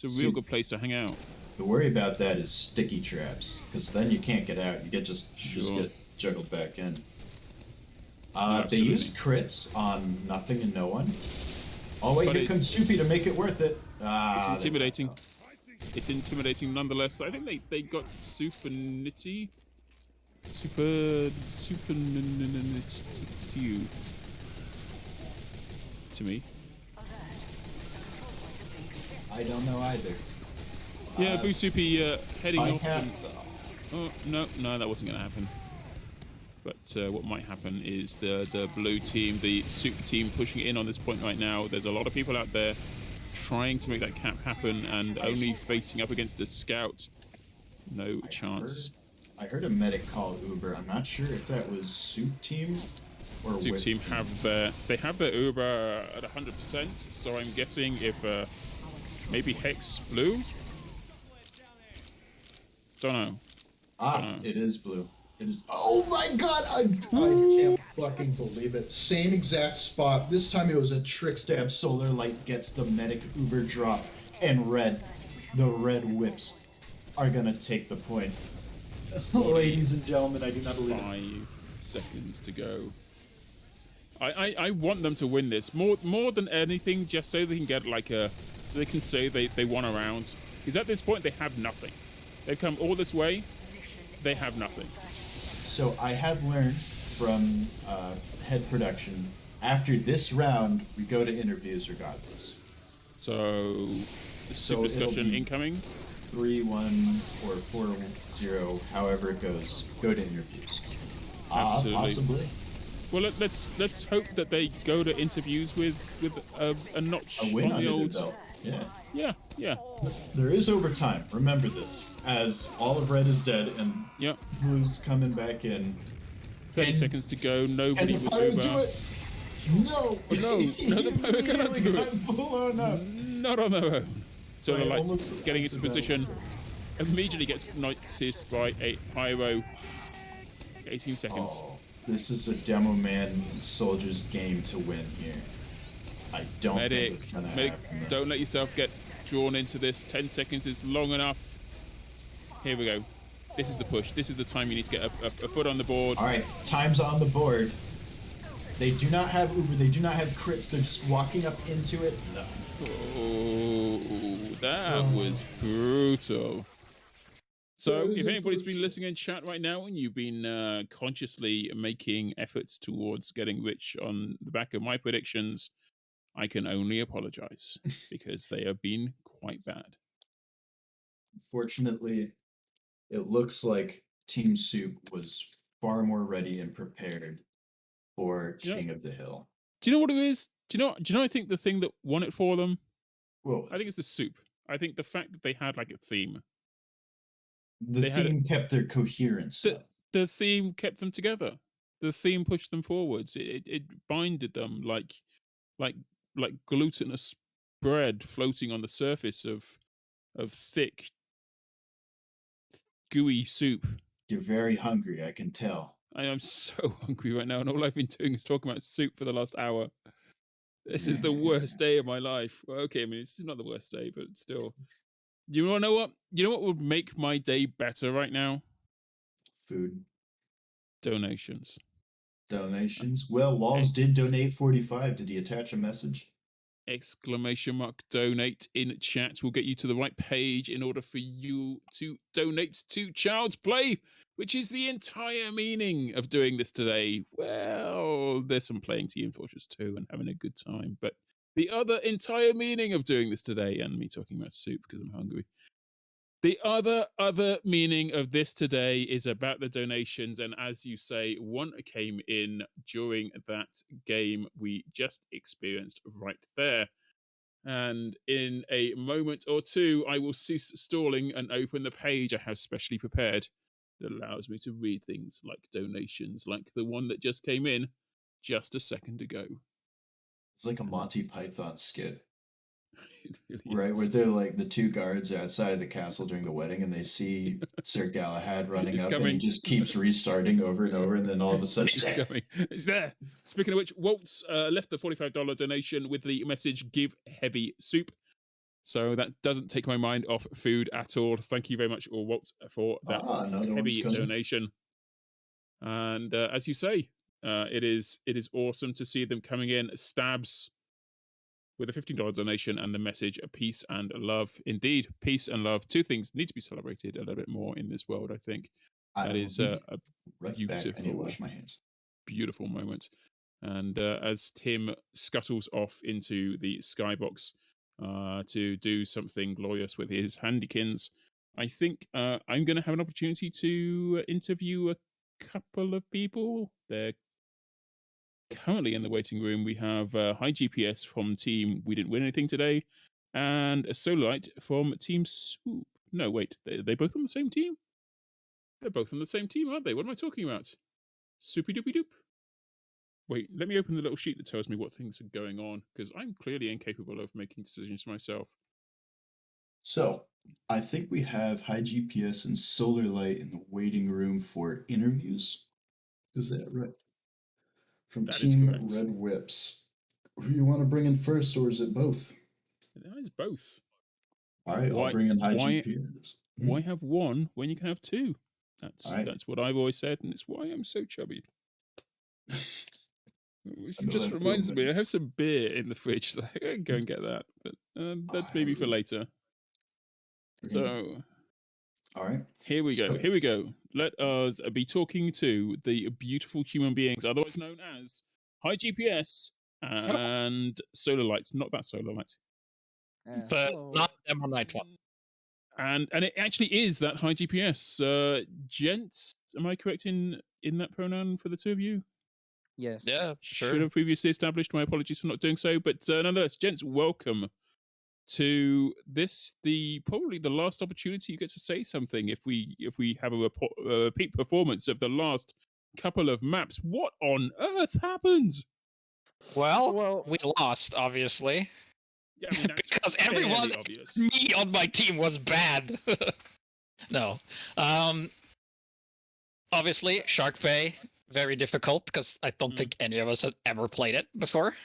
a real good place to hang out. The worry about that is sticky traps, because then you can't get out. You just get juggled back in. They used crits on nothing and no one. Oh wait, here comes Soupy to make it worth it. It's intimidating. It's intimidating nonetheless. I think they got super nitty. Super nitty to me. I don't know either. Yeah, Boo Soupy heading off. Oh no, that wasn't going to happen. But what might happen is the blue team, the super team, pushing in on this point right now. There's a lot of people out there trying to make that cap happen, and only facing up against a scout. No chance. I heard a medic call Uber. I'm not sure if that was Soup team or Soup team have their Uber at 100%. So I'm guessing if maybe Hex blue. Don't know. It is blue. It is. Oh my god! I can't fucking believe it. Same exact spot. This time it was a trick stab. Solar Light gets the medic Uber drop, and the red whips are gonna take the point. Ladies and gentlemen, I do not believe 5 seconds to go. I want them to win this more than anything, just so they can get like so they can say they won a round. Because at this point they have nothing. They've come all this way. They have nothing. So I have learned from head production, after this round, we go to interviews regardless. So the super discussion incoming? 3-1 or 4-0, however it goes, go to interviews. Absolutely. Possibly. Well, let's hope that they go to interviews with a notch a win on the old belt. Yeah. Yeah. There is overtime. Remember this, as all of red is dead and blue's coming back in. 30 seconds to go. Nobody with Uber. No, the pirate cannot do it. Blown up. Not on their own. So the lights getting into position. Immediately gets noticed by a pyro. 18 seconds. Oh, this is a demo man soldier's game to win here. I don't think it's gonna happen. Don't let yourself get drawn into this. 10 seconds is long enough. Here we go. This is the push. This is the time you need to get a foot on the board. All right, time's on the board. They do not have Uber. They do not have crits. They're just walking up into it. No. Oh, that was brutal. So, if anybody's been listening in chat right now and you've been consciously making efforts towards getting rich on the back of my predictions, I can only apologize because they have been quite bad. Fortunately, it looks like Team Soup was far more ready and prepared for King of the Hill. Do you know what it is? Do you know I think the thing that won it for them? Well, I think it's the soup. I think the fact that they had like a theme. The theme kept their coherence. The theme kept them together. The theme pushed them forwards. It binded them like glutinous bread floating on the surface of thick, gooey soup. You're very hungry, I can tell. I am so hungry right now, and all I've been doing is talking about soup for the last hour. This is the worst day of my life. Well, okay, I mean, this is not the worst day, but still. You want to know what? You know what would make my day better right now? Food. Donations. Donations? Well, Walls did donate 45. Did he attach a message? ! Donate in chat will get you to the right page in order for you to donate to Child's Play, which is the entire meaning of doing this today. Well, there's some playing Team Fortress 2 and having a good time, but the other entire meaning of doing this today, and me talking about soup because I'm hungry, the other meaning of this today is about the donations, and as you say, one came in during that game we just experienced right there. And in a moment or two, I will cease stalling and open the page I have specially prepared that allows me to read things like donations, like the one that just came in just a second ago. It's like a Monty Python skit, It really right? is. Where they're like the two guards are outside of the castle during the wedding, and they see Sir Galahad running It's up, and he coming. just keeps restarting over and over, and then all of a sudden, It's coming. It's there. Speaking of which, Waltz left the $45 donation with the message "Give heavy soup." So that doesn't take my mind off food at all. Thank you very much, Waltz, for that another one's heavy coming. donation. And as you say, it is awesome to see them coming in. Stabs with a $15 donation and the message peace and love. Indeed, peace and love. Two things need to be celebrated a little bit more in this world, I think. That is a right back. I need to beautiful, wash my hands. beautiful moment. And as Tim scuttles off into the skybox to do something glorious with his handykins, I think I'm going to have an opportunity to interview a couple of people. They're currently in the waiting room. We have High GPS from Team We Didn't Win Anything Today, and a Solite from Team Swoop. No, wait, they both on the same team? They're both on the same team, aren't they? What am I talking about? Soupy doopy doop. Wait, let me open the little sheet that tells me what things are going on, because I'm clearly incapable of making decisions myself. So, I think we have High GPS and Solar Light in the waiting room for interviews. Is that right? From That is Team correct. Red Whips. Who you want to bring in first, or is it both? That is both. All right, I'll bring in High GPS. Why have one when you can have two? All right. That's what I've always said, and it's why I'm so chubby. Which just that reminds feeling. me, I have some beer in the fridge. So I can go and get that, but that's maybe for later. So, all right, here we go. Here we go. Let us be talking to the beautiful human beings, otherwise known as High GPS and Solar Lights. Not that Solar Light, but not Demo Night one. And it actually is that High GPS. Gents, am I correct in that pronoun for the two of you? Yes. Yeah, sure. Should have previously established. My apologies for not doing so. But nonetheless, gents, welcome to this. Probably the last opportunity you get to say something. If we have a peak performance of the last couple of maps, what on earth happened? Well, we lost, obviously. Yeah, I mean, that's because everyone, obvious. Me on my team was bad. No. Obviously, Sharkbay, very difficult because I don't think any of us had ever played it before.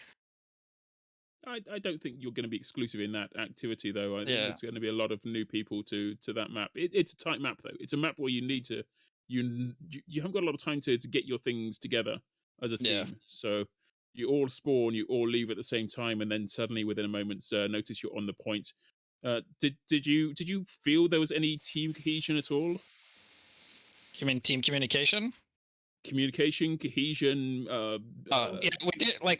I don't think you're going to be exclusive in that activity, though. I think there's going to be a lot of new people to that map. It's a tight map, though. It's a map where you need to you haven't got a lot of time to get your things together as a team. So you all spawn, you all leave at the same time, and then suddenly, within a moment's notice, you're on the point. Did you feel there was any team cohesion at all? You mean team communication? Communication, cohesion. Yeah,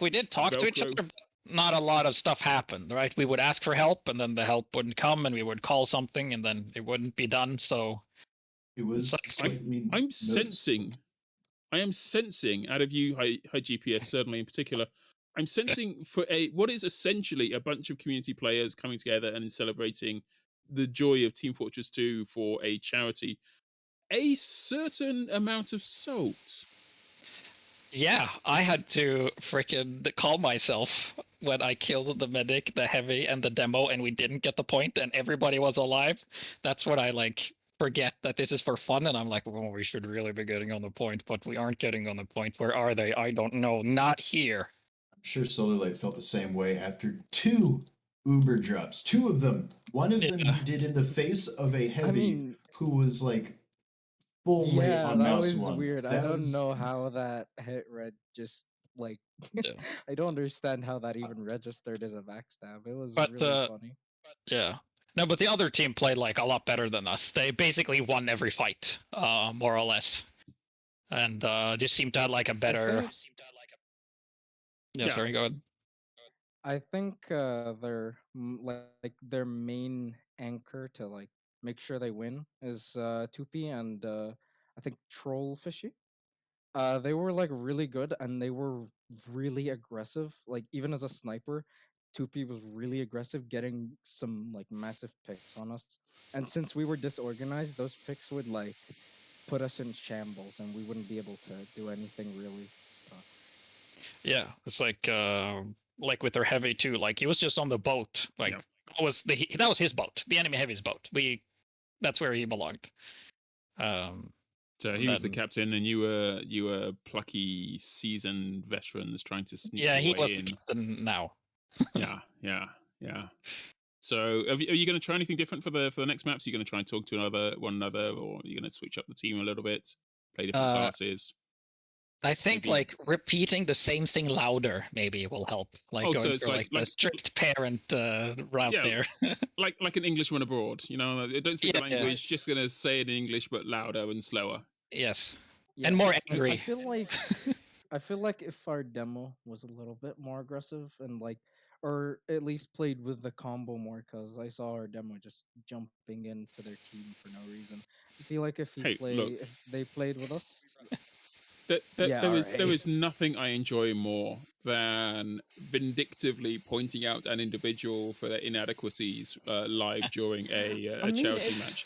we did talk to each other. But not a lot of stuff happened, right? We would ask for help, and then the help wouldn't come, and we would call something, and then it wouldn't be done. So it was. I'm sensing. I am sensing out of you, High GPS, certainly in particular. I'm sensing for what is essentially a bunch of community players coming together and celebrating the joy of Team Fortress 2 for a charity. A certain amount of salt. Yeah, I had to freaking call myself when I killed the medic, the heavy, and the demo, and we didn't get the point, and everybody was alive. That's when I forget that this is for fun, and I'm like, well, we should really be getting on the point, but we aren't getting on the point. Where are they? I don't know. Not here. I'm sure Solar Light felt the same way after 2 Uber drops. 2 of them. One of them he did in the face of a heavy who was full weight on mouse one. That was weird. I don't know how that hit red just I don't understand how that even registered as a backstab. It was really funny. Yeah. No, but the other team played a lot better than us. They basically won every fight, more or less. And just seemed to have a better. Sorry, go ahead. I think their their main anchor to make sure they win is 2P and I think Troll Fishy. They were really good and they were really aggressive. Even as a sniper, 2P was really aggressive, getting some massive picks on us. And since we were disorganized, those picks would put us in shambles, and we wouldn't be able to do anything really. Yeah, it's like with their heavy too. Like he was just on the boat. Like that was his boat, the enemy heavy's boat. That's where he belonged. So he was the captain, and you were plucky, seasoned veterans trying to sneak. Yeah, your he way was in. the captain now. yeah. So, are you going to try anything different for the next maps? Are you going to try and talk to one another, or are you going to switch up the team a little bit, play different classes? I think Maybe. like repeating the same thing louder maybe will help. Like going for like the strict parent route there. like an Englishman abroad, don't speak the language, just going to say it in English but louder and slower. Yes. Yeah, and more angry. I feel like if our demo was a little bit more aggressive and or at least played with the combo more, because I saw our demo just jumping into their team for no reason. I feel like if they played with us, there is nothing I enjoy more than vindictively pointing out an individual for their inadequacies live during a charity match.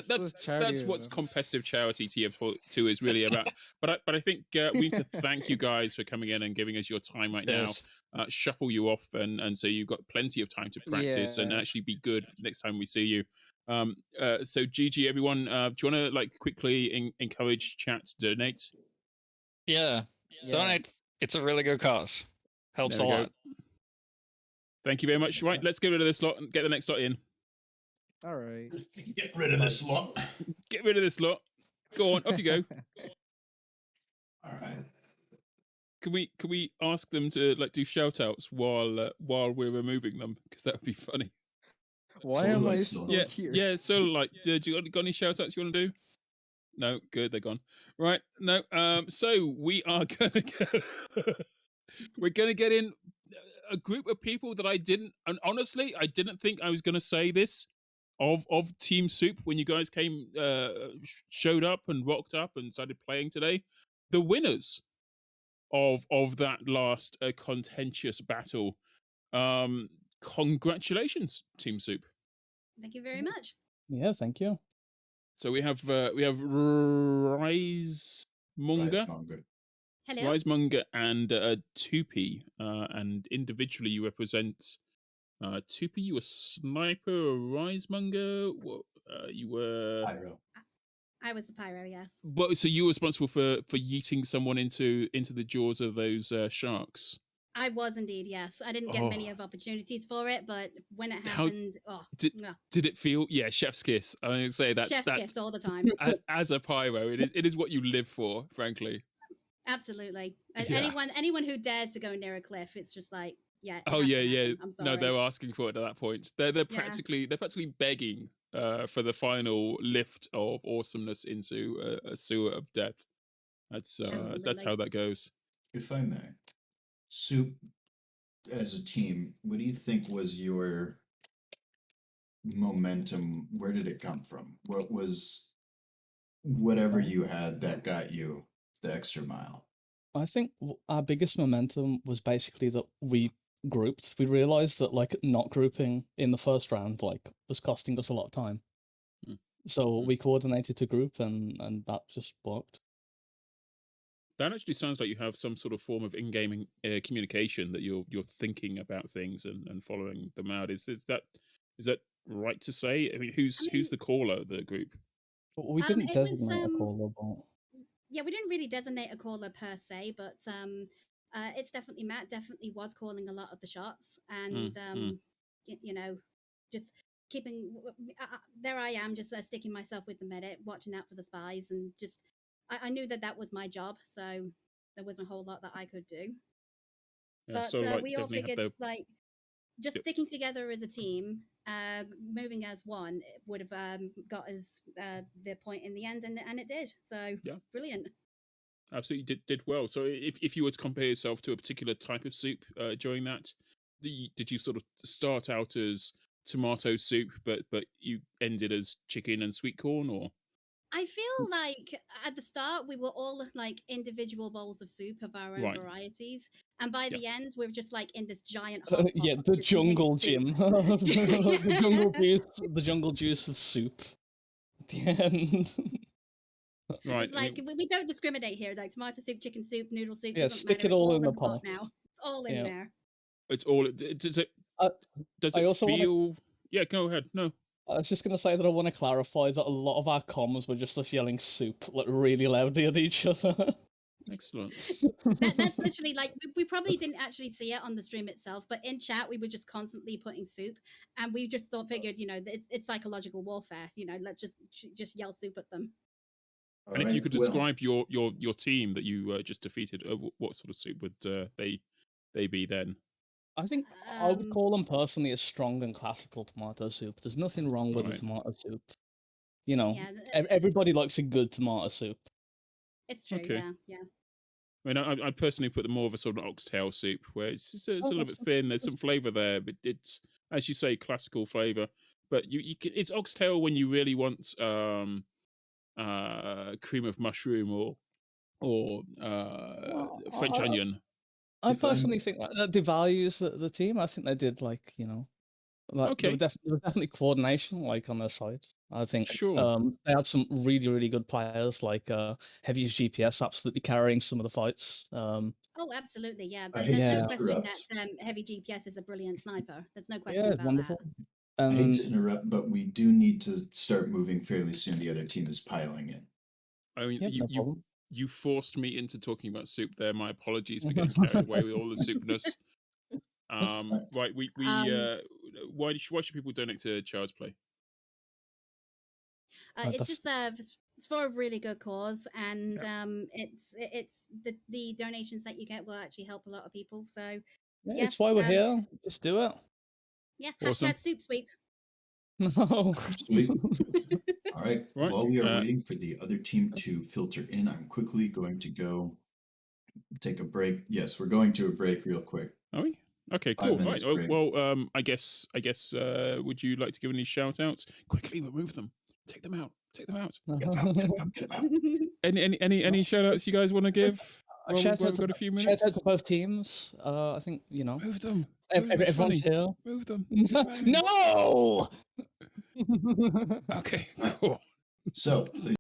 That's what competitive charity TF2 is really about. But I think we need to thank you guys for coming in and giving us your time right now. Shuffle you off, and so you've got plenty of time to practice and actually be good next time we see you. So GG everyone. Do you want to quickly encourage chat to donate? Yeah. Donate. It's a really good cause. Helps a lot. Thank you very much. Right, let's get rid of this slot and get the next slot in. All right. Get rid of this slot. Get rid of this slot. Go on, off you go. All right. Can we ask them to do shout outs while we're removing them? Because that would be funny. Why am I still here? Yeah, so do you got any shout outs you want to do? No, good, they're gone. Right, no. So we are gonna get in a group of people that I didn't think I was gonna say this of Team Soup when you guys came, showed up and rocked up and started playing today. The winners of that last contentious battle. Congratulations, Team Soup. Thank you very much. Yeah, thank you. So we have Risemonger. Hello. Risemonger and Tupi, and individually you represent Tupi. You were Sniper or Risemonger? What you were? Pyro. I was the Pyro, yes. But so you were responsible for yeeting someone into the jaws of those sharks. I was indeed, yes. I didn't get many of opportunities for it, but when it happened, did it feel? Yeah, chef's kiss. I mean, say that. Chef's kiss all the time. As a pyro, it is what you live for, frankly. Absolutely. Anyone who dares to go near a cliff, it's just like, yeah. Oh yeah. I'm sorry. No, they're asking for it at that point. They're practically begging for the final lift of awesomeness into a sewer of death. That's how that goes. If I may. Soup, as a team, what do you think was your momentum? Where did it come from? What was whatever you had that got you the extra mile? I think our biggest momentum was basically that we grouped. We realized that not grouping in the first round was costing us a lot of time. So we coordinated to group and that just worked. That actually sounds like you have some sort of form of in-game communication, that you're thinking about things and following them out. Is that right to say? I mean, who's the caller of the group? We didn't designate a caller, but yeah, we didn't really designate a caller per se, but it's definitely Matt. Definitely was calling a lot of the shots, and just keeping. There I am, just sticking myself with the medic, watching out for the spies, and just. I knew that was my job, so there wasn't a whole lot that I could do. Yeah, but we all figured just sticking together as a team, moving as one, would have got us the point in the end, and it did. So yeah, brilliant. Absolutely did well. So if you were to compare yourself to a particular type of soup during that, did you sort of start out as tomato soup, but you ended as chicken and sweet corn, or? I feel like at the start we were all individual bowls of soup of our own varieties, and by the end we were just in this giant hot pot the jungle gym, the jungle juice of soup at the end. Right. It's like we don't discriminate here. Like tomato soup, chicken soup, noodle soup. Yeah, Doesn't stick matter. it It's all all in the pot pot. now. It's all in Yeah. there. It's all. Does it? I, Does I it also wanna- feel? Yeah, go ahead. No. I was just gonna say that I want to clarify that a lot of our comms were just us yelling soup like really loudly at each other. Excellent. That's literally like we probably didn't actually see it on the stream itself, but in chat we were just constantly putting soup, and we just figured, it's psychological warfare. Let's just yell soup at them. And if you could describe your team that you just defeated, what sort of soup would they be then? I think I would call them personally a strong and classical tomato soup. There's nothing wrong with a tomato soup. Everybody likes a good tomato soup. It's true. Okay. Yeah. I mean, I'd personally put them more of a sort of oxtail soup, where it's a little bit thin. There's some flavour there, but it's, as you say, classical flavour. But it's oxtail when you really want cream of mushroom or French onion. I personally think that devalues the team. I think they did there was definitely coordination on their side. I think they had some really, really good players like Heavy's GPS absolutely carrying some of the fights. Oh, absolutely, yeah. I There's hate no to question interrupt. that Heavy GPS is a brilliant sniper. There's no question Yeah, about wonderful. that. I hate to interrupt, but we do need to start moving fairly soon. The other team is piling in. I mean, Yeah, no problem. you forced me into talking about soup there. My apologies for getting carried away with all the soupness. Right, why should people donate to Child's Play? It's just it's for a really good cause, and it's the donations that you get will actually help a lot of people. So yeah, it's why we're here. Just do it. Yeah, awesome. # soup sweep. No. Sweet. All right. While we are waiting for the other team to filter in, I'm quickly going to go take a break. Yes, we're going to a break real quick. Are we? Okay, 5 cool. minutes Right. break. Well, I guess. Would you like to give any shout outs? Quickly remove them. Take them out. Take them out. Get them out, get them out, get them out. Any shout outs you guys want to give? Shout out We've got a few minutes. Shout out to both teams. I think move them. Everyone's here. Move them. No. Okay, cool. So please.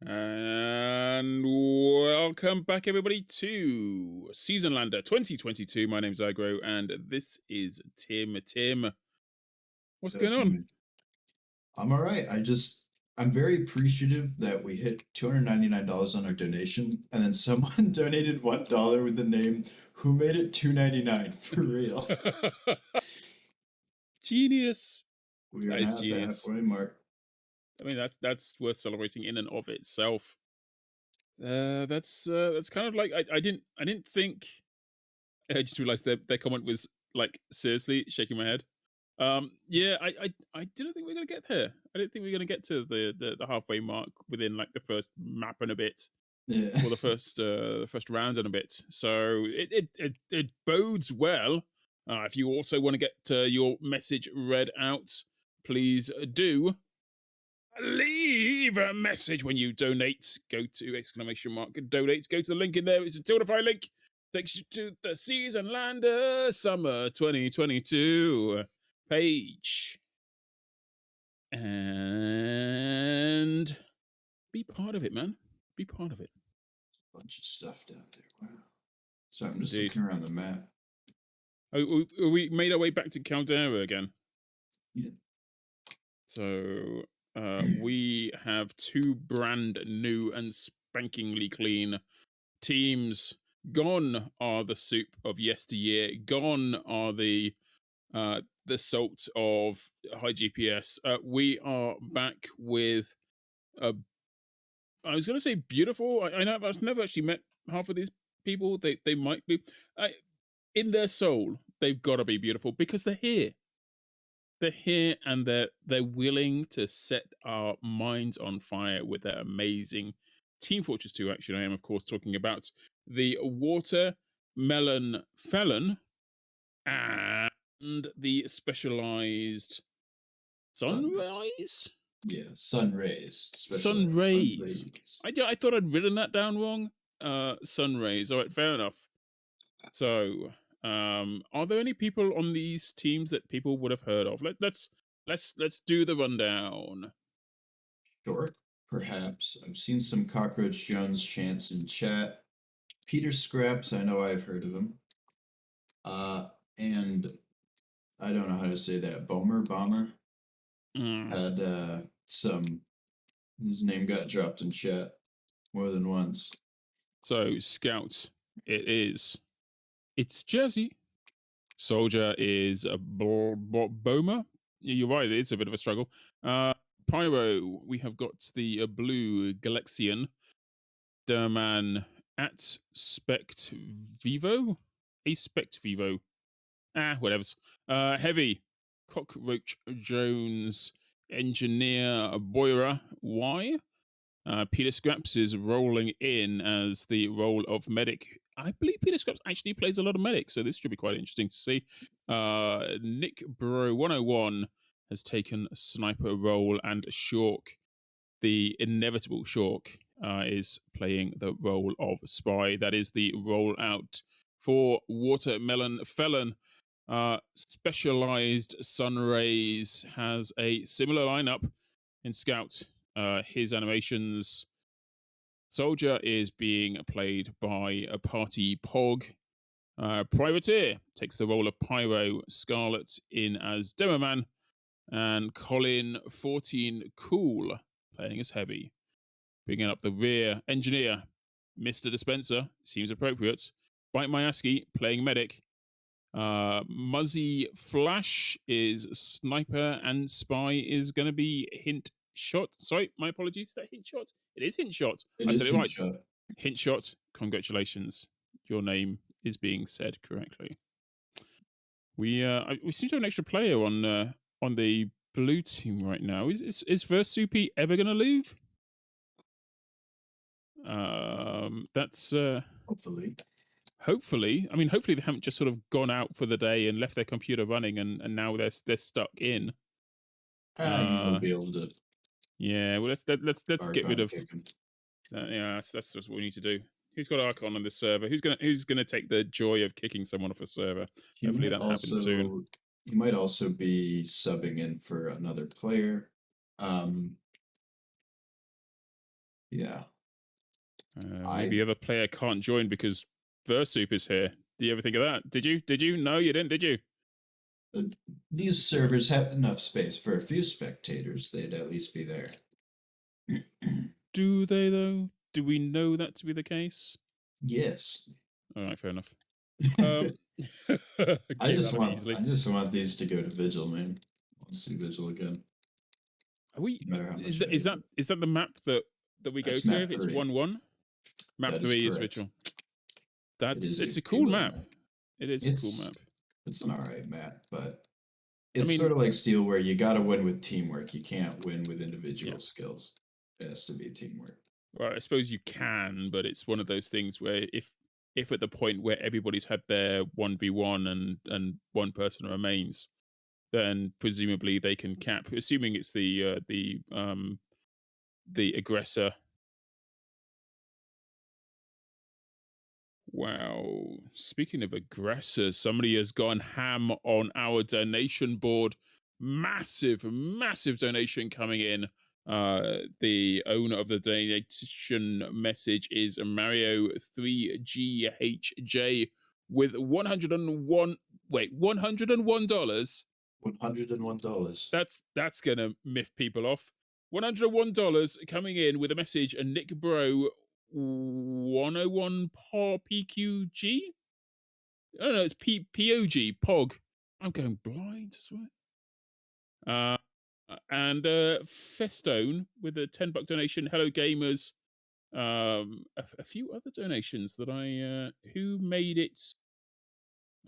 And welcome back, everybody, to Seasonalander 2022. My name's Agro, and this is Tim. Tim, what's going on? Me. I'm all right. I'm very appreciative that we hit $299 on our donation, and then someone donated $1 with the name "Who made it $2.99" for real. Genius. We are now at the halfway mark. I mean, that's worth celebrating in and of itself. That's kind of like I didn't think. I just realized their comment was like seriously shaking my head. Yeah, I didn't think we were gonna get there. I didn't think we were gonna get to the halfway mark within like the first map and a bit. Yeah. Or the first round and a bit. So it bodes well. If you also want to get your message read out, please do. Leave a message when you donate. Go to ! Donate. Go to the link in there. It's a Tiltify link. Takes you to the Seasonalander Summer 2022 page. And be part of it, man. Be part of it. Bunch of stuff down there. Wow. So I'm just looking around the map. Oh, we made our way back to Caldera again. Yeah. So we have two brand new and spankingly clean teams. Gone are the soup of yesteryear. Gone are the salt of high GPS. We are back with I was going to say beautiful. I know I've never actually met half of these people. They might be in their soul. They've got to be beautiful because they're here. They're here and they're willing to set our minds on fire with their amazing Team Fortress 2 action. I am, of course, talking about the Watermelon Felon and the specialized Sunrays? Yeah, Sunrays. Sunrays. I thought I'd written that down wrong. Sunrays. All right, fair enough. So, are there any people on these teams that people would have heard of? Let's do the rundown. Sure, perhaps. I've seen some Cockroach Jones chants in chat. Peter Scraps, I know I've heard of him. And I don't know how to say that. Bomber had some. His name got dropped in chat more than once. So Scout, it's Jersey. Soldier is a Boma. You're right, it is a bit of a struggle. Pyro, we have got the blue Galexian. Derman at Spect Vivo. Aspect Vivo. Whatevers. Heavy. Cockroach Jones. Engineer Boyra. Why? Peter Scraps is rolling in as the role of medic. I believe Peter Scraps actually plays a lot of medic, so this should be quite interesting to see. Nick Bro 101 has taken a sniper role, and Shork, the inevitable Shork, is playing the role of spy. That is the rollout for Watermelon Felon. Specialized Sunrays has a similar lineup in Scout. His animations. Soldier is being played by a party Pog. Privateer takes the role of Pyro. Scarlet in as Demoman. And Colin 14 Cool playing as Heavy. Bringing up the rear. Engineer. Mr. Dispenser seems appropriate. Bite My ASCII playing Medic. Muzzy Flash is Sniper, and Spy is going to be Hint Shot. Sorry, my apologies. Is that Hint Shot? It is Hint Shot. I said it right. Shot. Hint Shot. Congratulations. Your name is being said correctly. We seem to have an extra player on the blue team right now. Is Versupi ever going to leave? That's Hopefully, I mean, hopefully they haven't just sort of gone out for the day and left their computer running, and now they're stuck in. You'll be able to. Yeah, well, let's get rid of. Yeah, that's just what we need to do. Who's got Archon on this server? Who's gonna take the joy of kicking someone off a server? Hopefully that happens soon. He might also be subbing in for another player. Yeah. Maybe the other player can't join because Versup is here. Do you ever think of that? Did you? No, you didn't, did you? These servers have enough space for a few spectators. They'd at least be there. Do they, though? Do we know that to be the case? Yes. All right, fair enough. I just want these to go to Vigil, man. Let's see Vigil again. Are we? No matter how much Is that the map that we go That's to? map It's 3. 1-1. Map 3 is correct. Vigil. It's a cool good map. It is a cool map. It's an alright map, but it's sort of like Steel, where you got to win with teamwork. You can't win with individual skills. It has to be teamwork. Well, I suppose you can, but it's one of those things where if at the point where everybody's had their 1v1 and one person remains, then presumably they can cap. Assuming it's the aggressor. Wow. Speaking of aggressors, somebody has gone ham on our donation board. Massive donation coming in. The owner of the donation message is Mario3GHJ with $101. $101. That's gonna miff people off. $101 coming in with a message, and Nick Bro 101 PQG. Oh no, it's POG Pog. I'm going blind, I swear. And Festone with a $10 donation. Hello gamers. A few other donations that who made it.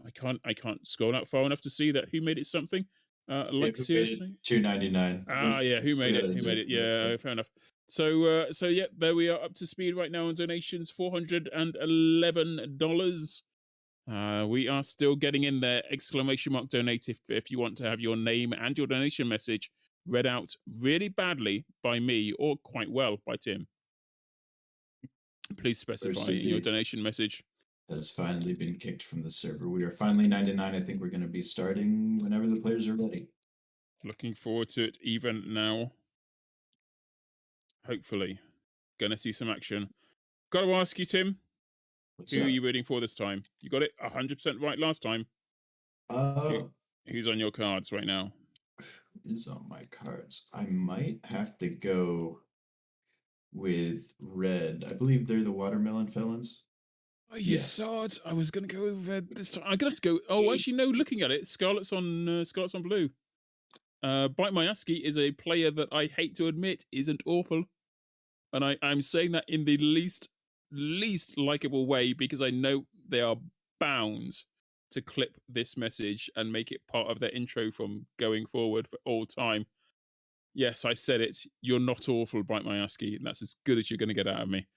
I can't scroll out far enough to see that. Who made it something? Seriously, $2.99. Yeah, who made it? Who made it? Yeah, fair enough. So yeah, there we are, up to speed right now on donations. $411. We are still getting in there. ! Donate if you want to have your name and your donation message read out really badly by me or quite well by Tim. Please specify in your donation message. Has finally been kicked from the server. We are finally 99. I think we're going to be starting whenever the players are ready. Looking forward to it even now. Hopefully. Gonna see some action. Got to ask you, Tim. Who are you rooting for this time? You got it 100% right last time. Who's on your cards right now? Who's on my cards? I might have to go with red. I believe they're the Watermelon Felons. Oh, you sod! I was gonna go with red this time. I'm gonna have to go. Oh, actually, no. Looking at it, Scarlet's on blue. Bite My ASCII is a player that I hate to admit isn't awful, and I'm saying that in the least likable way because I know they are bound to clip this message and make it part of their intro from going forward for all time. Yes, I said it. You're not awful, Bite My ASCII, and that's as good as you're going to get out of me.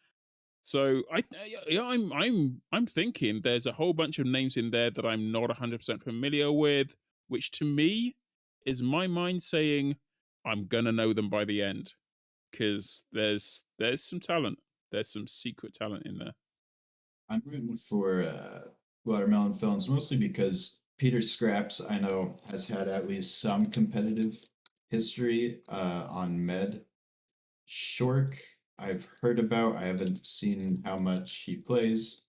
So I'm thinking there's a whole bunch of names in there that I'm not 100% familiar with, which to me is my mind saying I'm gonna know them by the end, because there's some talent, there's some secret talent in there. I'm rooting for Watermelon Felons mostly because Peter Scraps, I know, has had at least some competitive history on Med. Shork, I've heard about. I haven't seen how much he plays.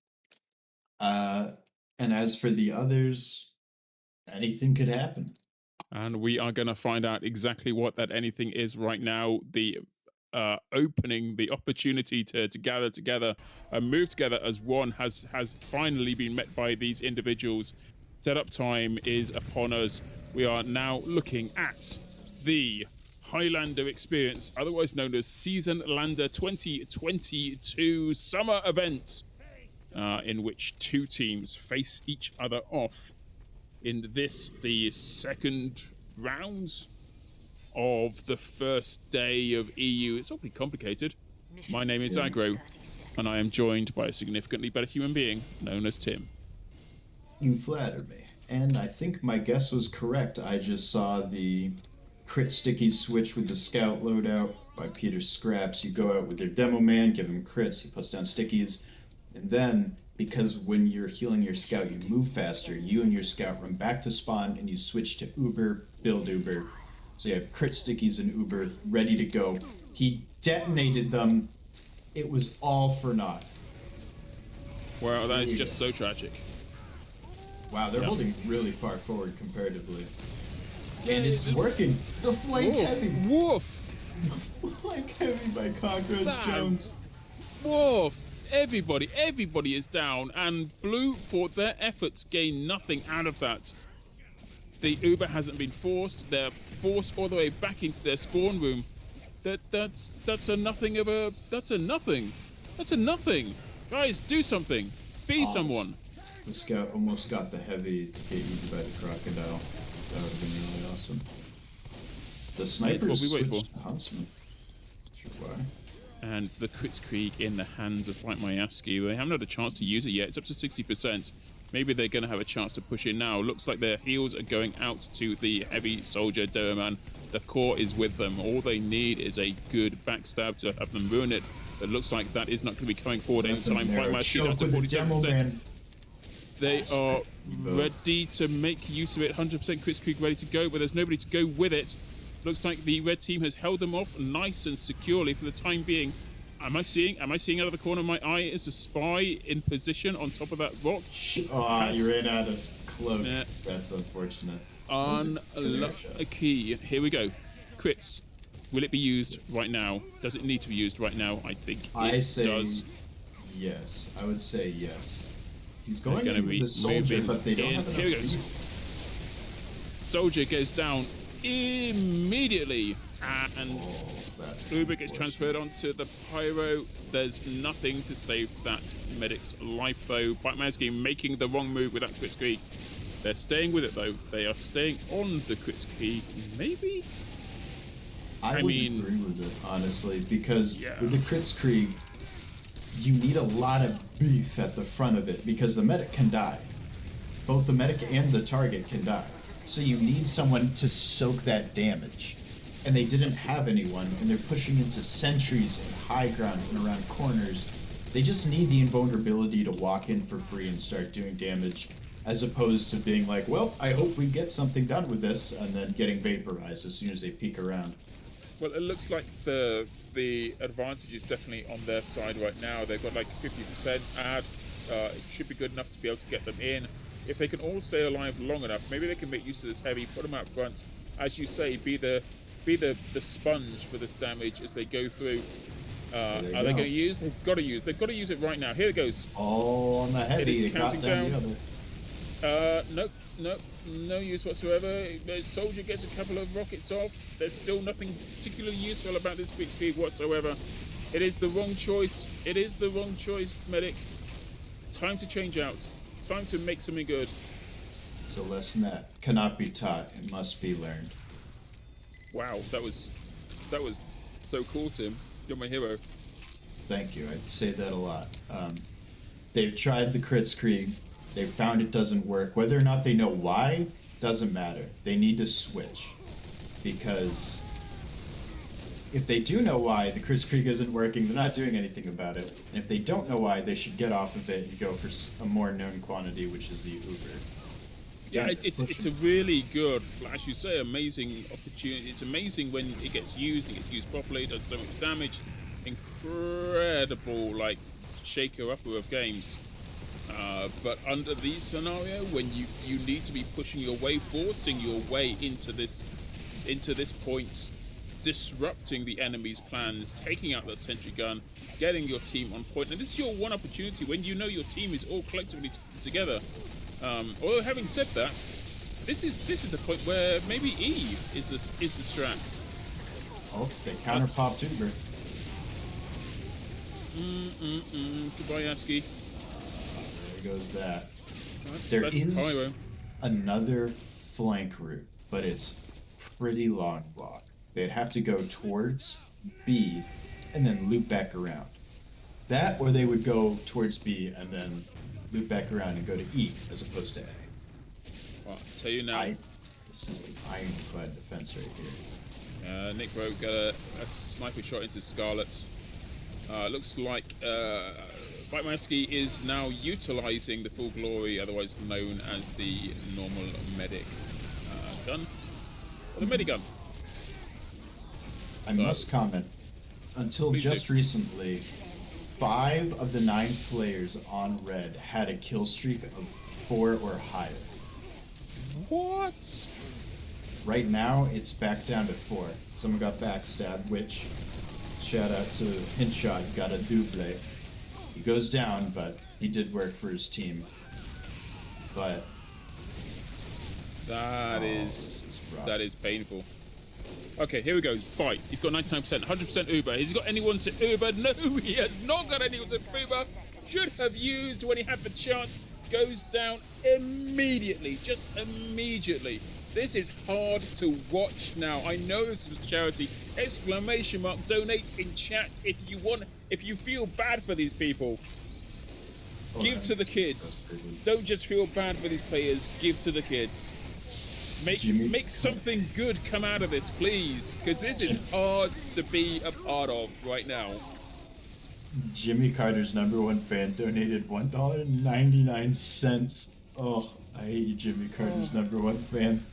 And as for the others, anything could happen. And we are going to find out exactly what that anything is right now. The opening, the opportunity to gather together and move together as one has finally been met by these individuals. Setup time is upon us. We are now looking at the Highlander experience, otherwise known as Seasonalander 2022 summer event, in which two teams face each other off in this, the second round of the first day of EU. It's awfully complicated. My name is Aggro, and I am joined by a significantly better human being known as Tim. You flatter me, and I think my guess was correct. I just saw the crit sticky switch with the scout loadout by Peter Scraps. You go out with your demo man, give him crits, he puts down stickies, and then, because when you're healing your scout, you move faster, you and your scout run back to spawn, and you switch to Uber, build Uber. So you have crit stickies and Uber ready to go. He detonated them It was all for naught. Wow, that is Here we just go. so tragic. Wow, they're Yeah. holding really far forward comparatively. Yeah, And it's working. The flank Woof, heavy. woof, The flank heavy by Cockroach That- Jones. woof. Everybody is down, and Blue, for their efforts, gain nothing out of that. The Uber hasn't been forced. They're forced all the way back into their spawn room. That's a nothing of a. That's a nothing. That's a nothing. Guys, do something. Be Awesome. someone. The scout almost got the heavy to get eaten by the crocodile. That would have been really awesome. The snipers we wait for. switched to Huntsman. Sure why. And the Kritzkrieg in the hands of Bite My Asky. They haven't had a chance to use it yet. It's up to 60%. Maybe they're going to have a chance to push in now. Looks like their heals are going out to the heavy soldier Doorman. The core is with them. All they need is a good backstab to have them ruin it. It looks like that is not going to be coming forward in That's a time. Bite narrow My Asky down choke to with a demo 47%. man. They Nice. are Evo. ready to make use of it. 100% Kritzkrieg ready to go, but there's nobody to go with it. Looks like the red team has held them off nice and securely for the time being. Am I seeing out of the corner of my eye is a spy in position on top of that rock? Oh, you ran out of cloak. Yeah. That's unfortunate. That was a good air shot. Unlucky. Here we go. Crits. Will it be used right now? Does it need to be used right now? I think I it say does. yes. I would say yes. He's They're going gonna in with be the soldier, moving but they don't in. have enough Here he goes. food. Soldier goes down immediately, and Oh, that's Uber gets unfortunate. transferred onto the Pyro. There's nothing to save that medic's life, though. Bite My Asky making the wrong move with that Kritzkrieg. They're staying with it, though. They are staying on the Kritzkrieg. Maybe? I I would mean- agree with it, honestly, because Yeah. with the Kritzkrieg, you need a lot of beef at the front of it because the medic can die. Both the medic and the target can die. So you need someone to soak that damage. And they didn't have anyone, and they're pushing into sentries and high ground and around corners. They just need the invulnerability to walk in for free and start doing damage, as opposed to being like, well, I hope we get something done with this, and then getting vaporized as soon as they peek around. Well, it looks like the advantage is definitely on their side right now. They've got like 50% add. It should be good enough to be able to get them in. If they can all stay alive long enough, maybe they can make use of this heavy, put them out front, as you say, be the sponge for this damage as they go through. Are There you they go. going to use? They've got to use. They've got to use it right now. Here it goes. Oh, on the heavy, is it got counting down down. the other. Nope, no use whatsoever. The soldier gets a couple of rockets off. There's still nothing particularly useful about this quick speed whatsoever. It is the wrong choice. It is the wrong choice, medic. Time to change out. Time to make something good. It's a lesson that cannot be taught, it must be learned. Wow, that was so cool, Tim. You're my hero. Thank you, I'd say that a lot. They've tried the Kritzkrieg, they've found it doesn't work. Whether or not they know why, doesn't matter. They need to switch. Because if they do know why the Kritzkrieg isn't working, they're not doing anything about it. And if they don't know why, they should get off of it and go for a more known quantity, which is the Uber. Yeah, Again, it's pushing. a really good, as you say, amazing opportunity. It's amazing when it gets used properly, it does so much damage. Incredible, like, shaker-upper of games. But under these scenario, when you need to be pushing your way, forcing your way into this point, disrupting the enemy's plans, taking out that sentry gun, getting your team on point. And this is your one opportunity when you know your team is all collectively together. Although having said that, this is the point where maybe E is the strat. Oh, they counter-popped Uber. Goodbye, Asky. There goes that. That's There is Pyro. another flank route, but it's pretty long block. They'd have to go towards B and then loop back around. That, or they would go towards B and then loop back around and go to E as opposed to A. Well, I'll tell you now. This is an ironclad defense right here. Nick Rowe got a sniper shot into Scarlet. Looks like Bite My Asky is now utilizing the full glory, otherwise known as the normal medic gun. Or the medigun. I must comment, until Please just do. recently, 5 of the 9 players on red had a kill streak of 4 or higher. What? Right now, it's back down to 4. Someone got backstabbed, which, shout out to Hinshot, got a double. He goes down, but he did work for his team. But that is painful. Okay, here we go. Bite. He's got 99%, 100% Uber. Has he got anyone to Uber? No, he has not got anyone to Uber. Should have used when he had the chance. Goes down immediately. Just immediately. This is hard to watch now. I know this is a charity. Exclamation mark. Donate in chat if you want. If you feel bad for these people. Give to the kids. Don't just feel bad for these players. Give to the kids. Make something good come out of this, please, because this is hard to be a part of right now. Jimmy Carter's #1 fan donated $1.99. Oh, I hate you, Jimmy Carter's #1 fan.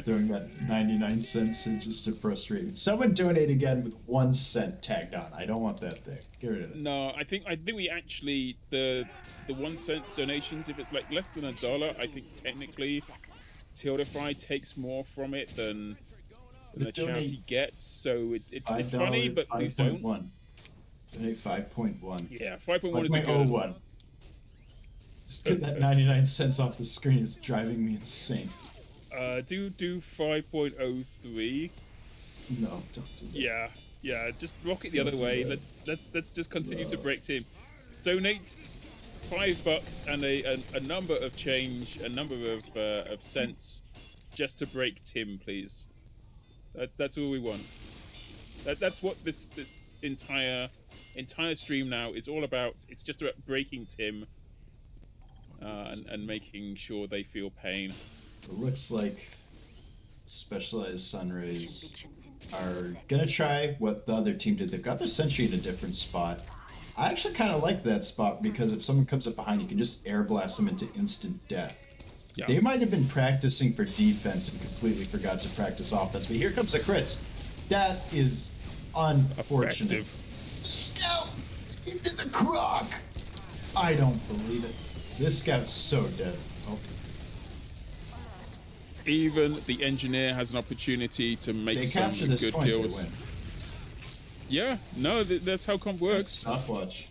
Throwing that 99 cents in just to frustrate me. Someone donate again with 1 cent tagged on. I don't want that thing. Get rid of it. No, I think we actually the 1 cent donations, if it's like less than $1, I think technically Tildify takes more from it than the charity gets. So it's funny, but please don't. Donate 5.1. Yeah, 5.1 is a good one. Just get that 99 cents off the screen. It's driving me insane. Do 5.03. No, don't do that. Yeah. Just block it the other way. Let's just continue to break Tim. Donate $5 and a number of change, a number of cents, just to break Tim, please. That's all we want. That's what this entire stream now is all about. It's just about breaking Tim and making sure they feel pain. It looks like Specialized Sunrays are gonna try what the other team did. They've got their sentry in a different spot. I actually kind of like that spot because if someone comes up behind, you can just air blast them into instant death. Yeah. They might have been practicing for defense and completely forgot to practice offense, but here comes the crits. That is unfortunate. Scout into the croc. I don't believe it. This scout's so dead. Oh. Even the engineer has an opportunity to make some good kills. Yeah, no, that's how comp works. Stopwatch.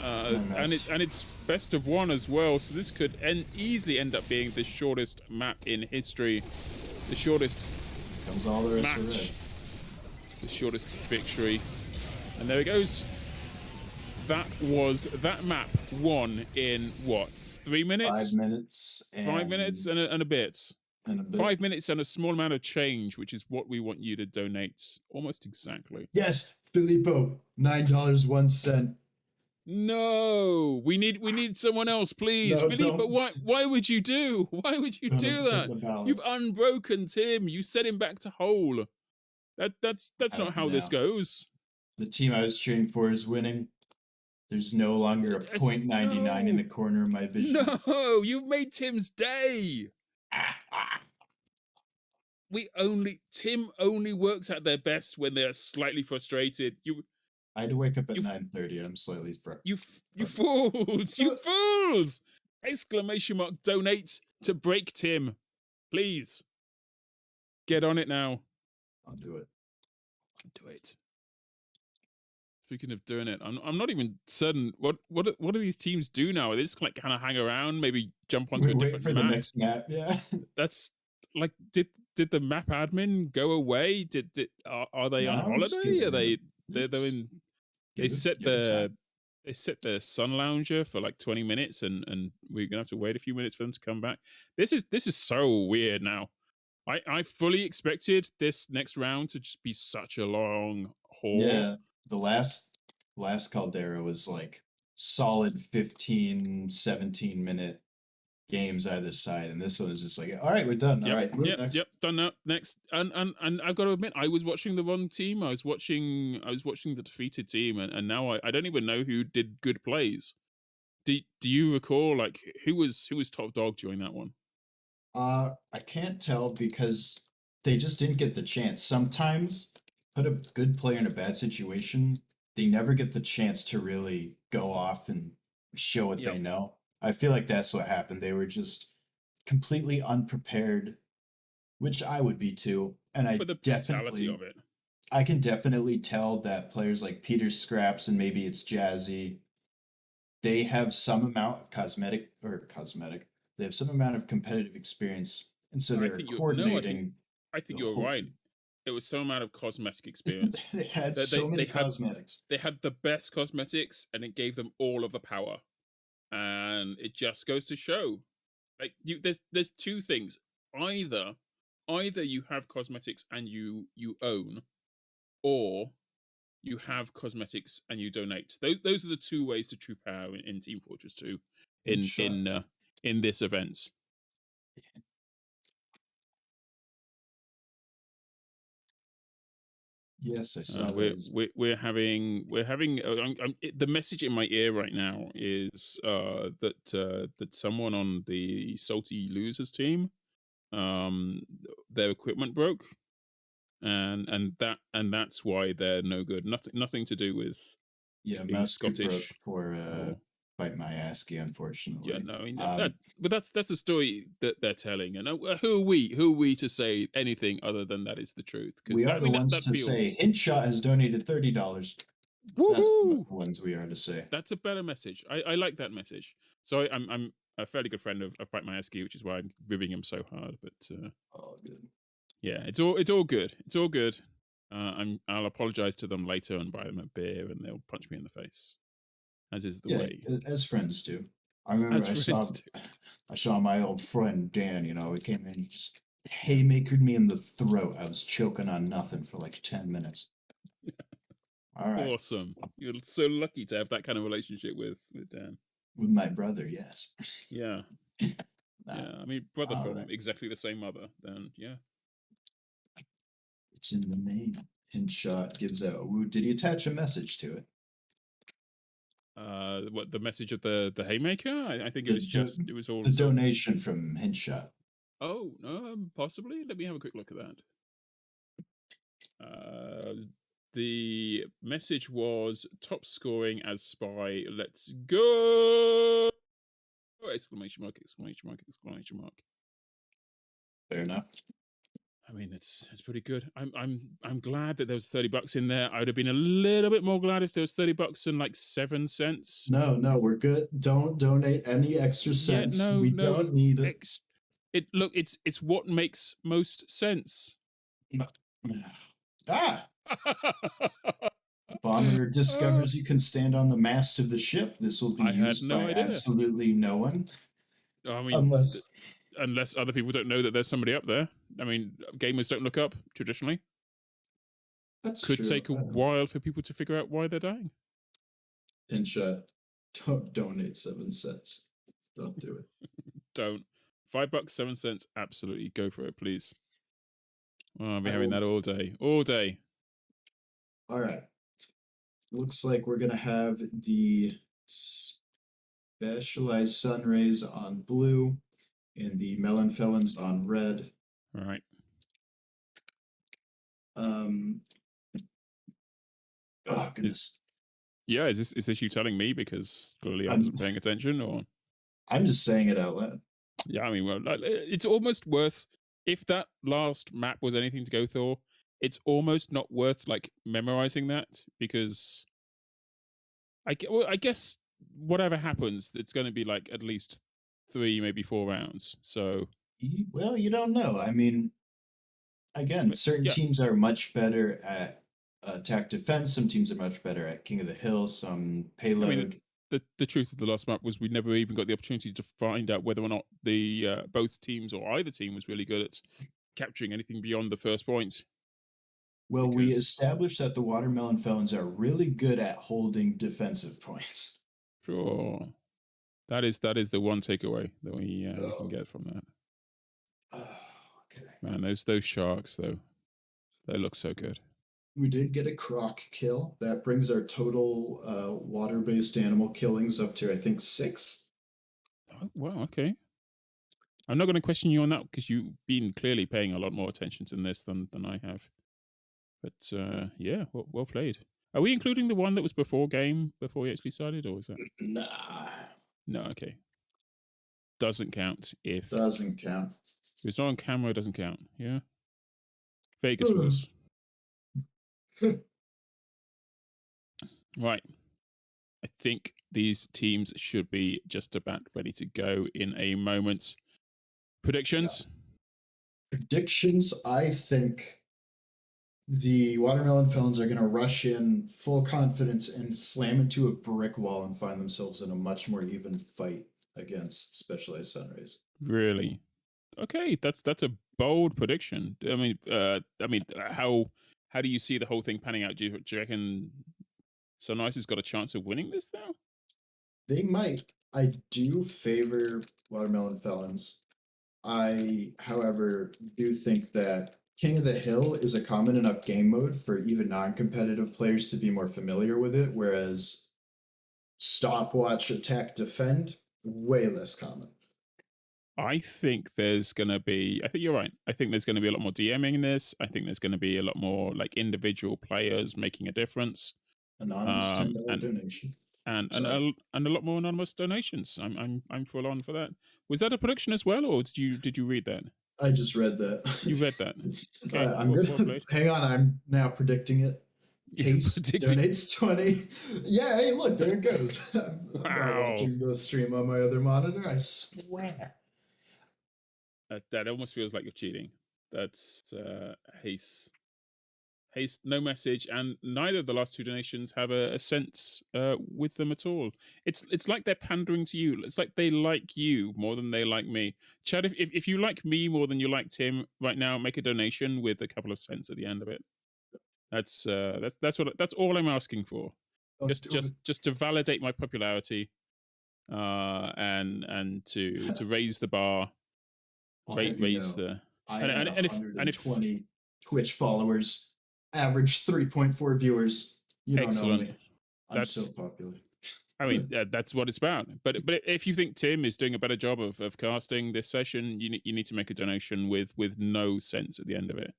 And it's best of 1 as well, so this could easily end up being the shortest map in history, the shortest match, the shortest victory. And there it goes. That map won in what? 3 minutes? 5 minutes. 5 minutes and a bit. 5 minutes and a small amount of change, which is what we want you to donate. Almost exactly. Yes, Filippo, $9.01. No, we need someone else, please. No, Filippo, why would you do? Why would you do that? You've unbroken Tim. You set him back to whole. That's not how this goes. The team I was cheering for is winning. There's no longer a .99 in the corner of my vision. No, you've made Tim's day. Tim only works at their best when they're slightly frustrated. I had to wake up at 9:30. I'm slightly frustrated. You fools! You fools! Exclamation mark! Donate to break Tim, please. Get on it now. I'll do it. Do it. Speaking of doing it, I'm not even certain what do these teams do now? Are they just like kind of hang around, maybe jump onto a different map? The next map, yeah. That's like did the map admin go away? Are they on holiday? Are they're in? They set the Sun Lounger for like 20 minutes, and we're gonna have to wait a few minutes for them to come back. This is so weird now. I fully expected this next round to just be such a long haul. Yeah. The last Caldera was like solid 15, 17-minute games either side, and this one is just like, all right, we're done. All right, next. Done now. Next, and I've got to admit, I was watching the wrong team. I was watching the defeated team, and now I don't even know who did good plays. Do you recall like who was top dog during that one? I can't tell because they just didn't get the chance. Sometimes put a good player in a bad situation, they never get the chance to really go off and show what they Yep. know. I feel like that's what happened. They were just completely unprepared, which I would be too. And For the brutality of it. I can definitely tell that players like Peter Scraps and maybe it's Jazzy, they have some amount of they have some amount of competitive experience, and so they're coordinating. I think you're right. Team. It was some amount of cosmetic experience. They had so many cosmetics. They had the best cosmetics, and it gave them all of the power. And it just goes to show, like, there's two things. Either you have cosmetics and you own, or you have cosmetics and you donate. Those are the two ways to true power in Team Fortress 2 in this event. Yes, I saw we're having the message in my ear right now is that someone on the Salty Losers team, their equipment broke, and that's why they're no good. Nothing to do with being Scottish for Bite My Asky, unfortunately. Yeah, no, I mean, but that's the story that they're telling, and who are we to say anything other than that is the truth? We are the ones to say Hintshot has donated $30. That's the ones we are to say. That's a better message. I like that message. So I'm a fairly good friend of Bite My Asky, which is why I'm ribbing him so hard. But good. Yeah, it's all good. It's all good. I'll apologize to them later and buy them a beer, and they'll punch me in the face, as is the way. As friends do. I remember I saw my old friend Dan. You know, he came in, he just haymakered me in the throat. I was choking on nothing for like 10 minutes. All right. Awesome. You're so lucky to have that kind of relationship with Dan. With my brother, yes. Yeah. Yeah, I mean, brother from exactly the same mother. Then, yeah. It's in the name. Hintshot gives out. Did he attach a message to it? What, the message of the haymaker? I think it was all the donation from Hintshot. Oh, possibly. Let me have a quick look at that. The message was top scoring as spy. Let's go! Exclamation mark! Exclamation mark! Exclamation mark! Fair enough. I mean, it's pretty good. I'm glad that there was $30 in there. I would have been a little bit more glad if there was $30 and like 7 cents. No, we're good. Don't donate any extra cents. Yeah, we don't need it. It's what makes most sense. Bomber discovers you can stand on the mast of the ship. This will be used by absolutely no one. I mean, unless other people don't know that there's somebody up there. I mean, gamers don't look up traditionally. That's Could take a while for people to figure out why they're dying. Hintshot, don't donate 7 cents. Don't do it. Don't. $5, 7 cents. Absolutely, go for it, please. I'll be having that all day. All day. All right. Looks like we're gonna have the specialized Sunrays on blue and the Melon Felons on red. All right. Oh goodness. Is this you telling me because clearly I wasn't paying attention, or? I'm just saying it out loud. Yeah, I mean, well, it's almost worth, if that last map was anything to go for, it's almost not worth like memorizing that, because I guess whatever happens, it's going to be like at least 3, maybe 4 rounds. So, well, you don't know. I mean, again, certain teams are much better at attack defense. Some teams are much better at King of the Hill. Some payload. I mean, the truth of the last map was we never even got the opportunity to find out whether or not the both teams or either team was really good at capturing anything beyond the first points. Well, we established that the Watermelon Felons are really good at holding defensive points. Sure. That is the one takeaway that we can get from that. Okay. Man, those sharks though, they look so good. We did get a croc kill. That brings our total water-based animal killings up to, I think, 6. Oh, wow, okay. I'm not going to question you on that because you've been clearly paying a lot more attention to this than I have. But yeah, well played. Are we including the one that was before we actually started, or is that? Nah. No, okay. Doesn't count if Doesn't count. If it's not on camera, it doesn't count. Yeah. Vegas rules. Right. I think these teams should be just about ready to go in a moment. Predictions? Yeah. Predictions, I think the Watermelon Felons are going to rush in full confidence and slam into a brick wall and find themselves in a much more even fight against Specialized Sunrays. Really? Okay, that's a bold prediction. I mean, how do you see the whole thing panning out? Do you reckon Sunrise has got a chance of winning this now? They might. I do favor Watermelon Felons. I, however, do think that King of the Hill is a common enough game mode for even non-competitive players to be more familiar with it, whereas Stopwatch, Attack, Defend, way less common. I think there's going to be, I think you're right. I think there's going to be a lot more DMing in this. I think there's going to be a lot more like individual players making a difference. Anonymous $10 donation. And a lot more anonymous donations. I'm full on for that. Was that a prediction as well, or did you read that? I just read that. You read that. Okay. I'm gonna hang on. I'm now predicting it. Haste donates 20. Yeah, hey, look, there it goes. I'm not watching the stream on my other monitor. I swear. That almost feels like you're cheating. That's Haste. Haste, no message, and neither of the last two donations have a sense with them at all. It's like they're pandering to you. It's like they like you more than they like me. Chad, if you like me more than you like Tim right now, make a donation with a couple of cents at the end of it. That's all I'm asking for. Just to validate my popularity, and to raise the bar, raise the. I had 120 Twitch followers. Average 3.4 viewers. You don't know me. I'm so popular. I mean, that's what it's about. But if you think Tim is doing a better job of casting this session, you need to make a donation with no cents at the end of it.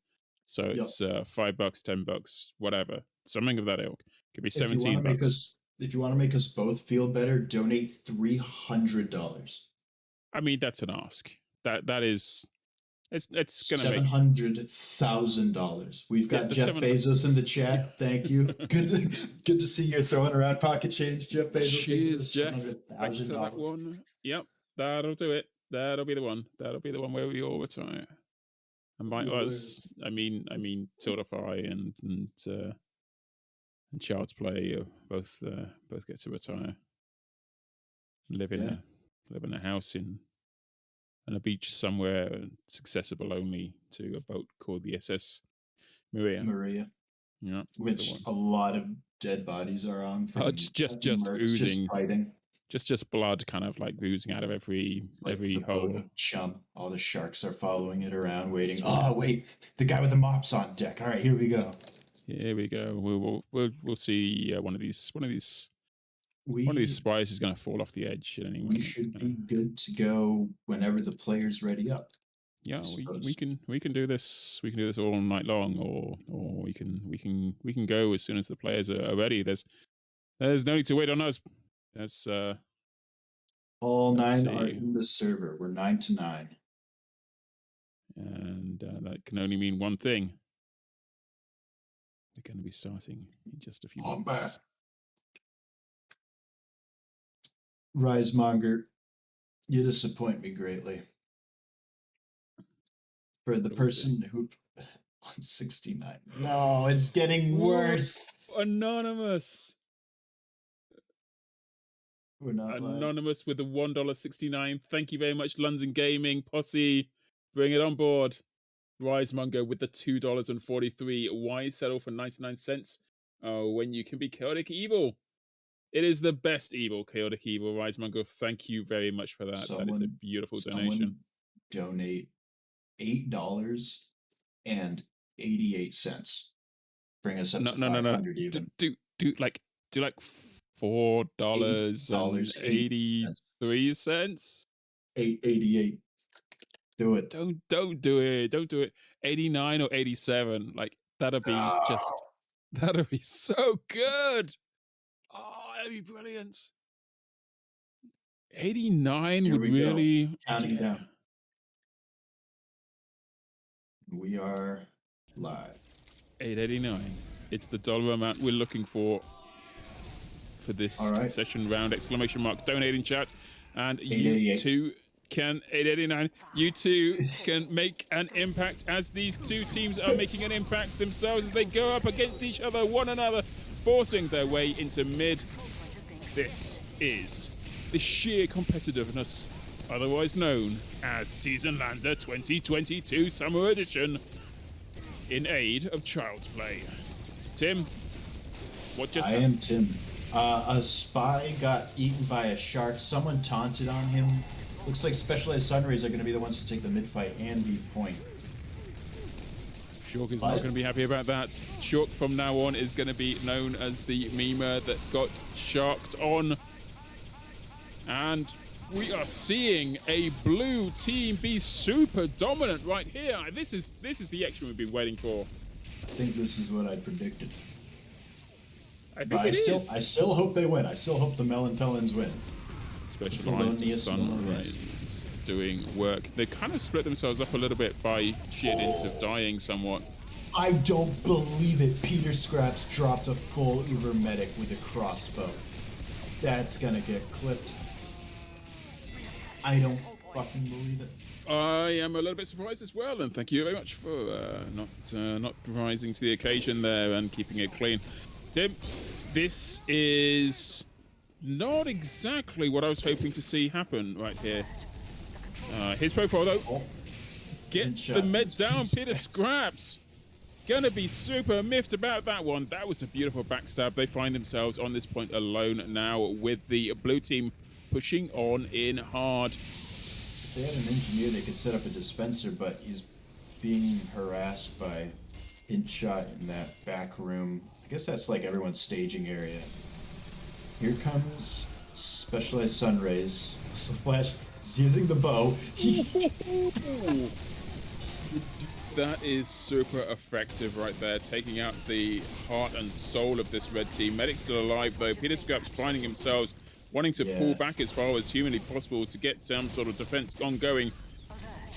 So it's $5, $10, whatever, something of that ilk. Could be $17. If you want to make us both feel better, donate $300. I mean, that's an ask. That is. It's going to make $700,000. We've got Jeff Bezos in the chat. Thank you. Good to see you're throwing around pocket change, Jeff Bezos. Cheers, Jeff. Thanks for that one. Yep, that'll do it. That'll be the one. That'll be the one where we all retire. And by us, I mean Tiltify and Child's Play both get to retire. Live in a house in. On a beach somewhere, it's accessible only to a boat called the SS Maria. Yeah, which a lot of dead bodies are on. From just oozing, just blood, kind of like oozing out of every hole. Of chum. All the sharks are following it around, waiting. Oh wait, the guy with the mop's on deck. All right, here we go. Here we go. We'll see one of these spies is going to fall off the edge. We should be good to go whenever the player's ready up. Yeah, we can do this. We can do this all night long, or we can go as soon as the players are ready. There's no need to wait on us. That's all 9 are in the server. We're 9 to 9, and that can only mean one thing. We're going to be starting in just a few minutes. Risemonger, you disappoint me greatly. For the person who 169. No, it's getting worse. Anonymous. We're not anonymous live. With the $1.69. Thank you very much, London Gaming Posse. Bring it on board. Risemonger with the $2.43. Why settle for 99 cents when you can be chaotic evil? It is the best evil, chaotic evil, Risemonger. Thank you very much for that. That is a beautiful donation. Donate $8.88. Bring us up to 500 even. Do like $4.83. $8.88. Do it. Don't do it. Don't do it. 89 or 87. Like that'll be just That'll be so good. Oh, that'd be brilliant. 89 Here would we go. really Counting down. We are live. 889. It's the dollar amount we're looking for this Alright. session round. Exclamation mark. Donate in chat. And you 888. too can 889. You too can make an impact as these two teams are making an impact themselves as they go up against each other, one another, forcing their way into mid. This is the sheer competitiveness, otherwise known as Seasonalander 2022 Summer Edition, in aid of Child's Play. Tim, what just happened? I am Tim. A spy got eaten by a shark. Someone taunted on him. Looks like Specialized Sunrays are going to be the ones to take the mid-fight and leave point. Shork is not going to be happy about that. Shork from now on is going to be known as the memer that got sharked on. And we are seeing a blue team be super dominant right here. This is the action we've been waiting for. I think this is what I predicted. I still hope they win. I still hope the Felons win. Specialized Sunrays doing work. They kind of split themselves up a little bit by sheer dint of dying somewhat. I don't believe it. Peter Scraps dropped a full Uber medic with a crossbow. That's gonna get clipped. I don't fucking believe it. I am a little bit surprised as well, and thank you very much for not rising to the occasion there and keeping it clean. Tim, this is not exactly what I was hoping to see happen right here. His profile, though, gets the med down. Peter Scraps. Gonna be super miffed about that one. That was a beautiful backstab. They find themselves on this point alone now with the blue team pushing on in hard. If they had an engineer, they could set up a dispenser, but he's being harassed by Hintshot in that back room. I guess that's like everyone's staging area. Here comes Specialized Sunrays. So Flash is using the bow. That is super effective right there, taking out the heart and soul of this red team. Medic's still alive though. Peter Scraps finding themselves wanting to pull back as far as humanly possible to get some sort of defense ongoing.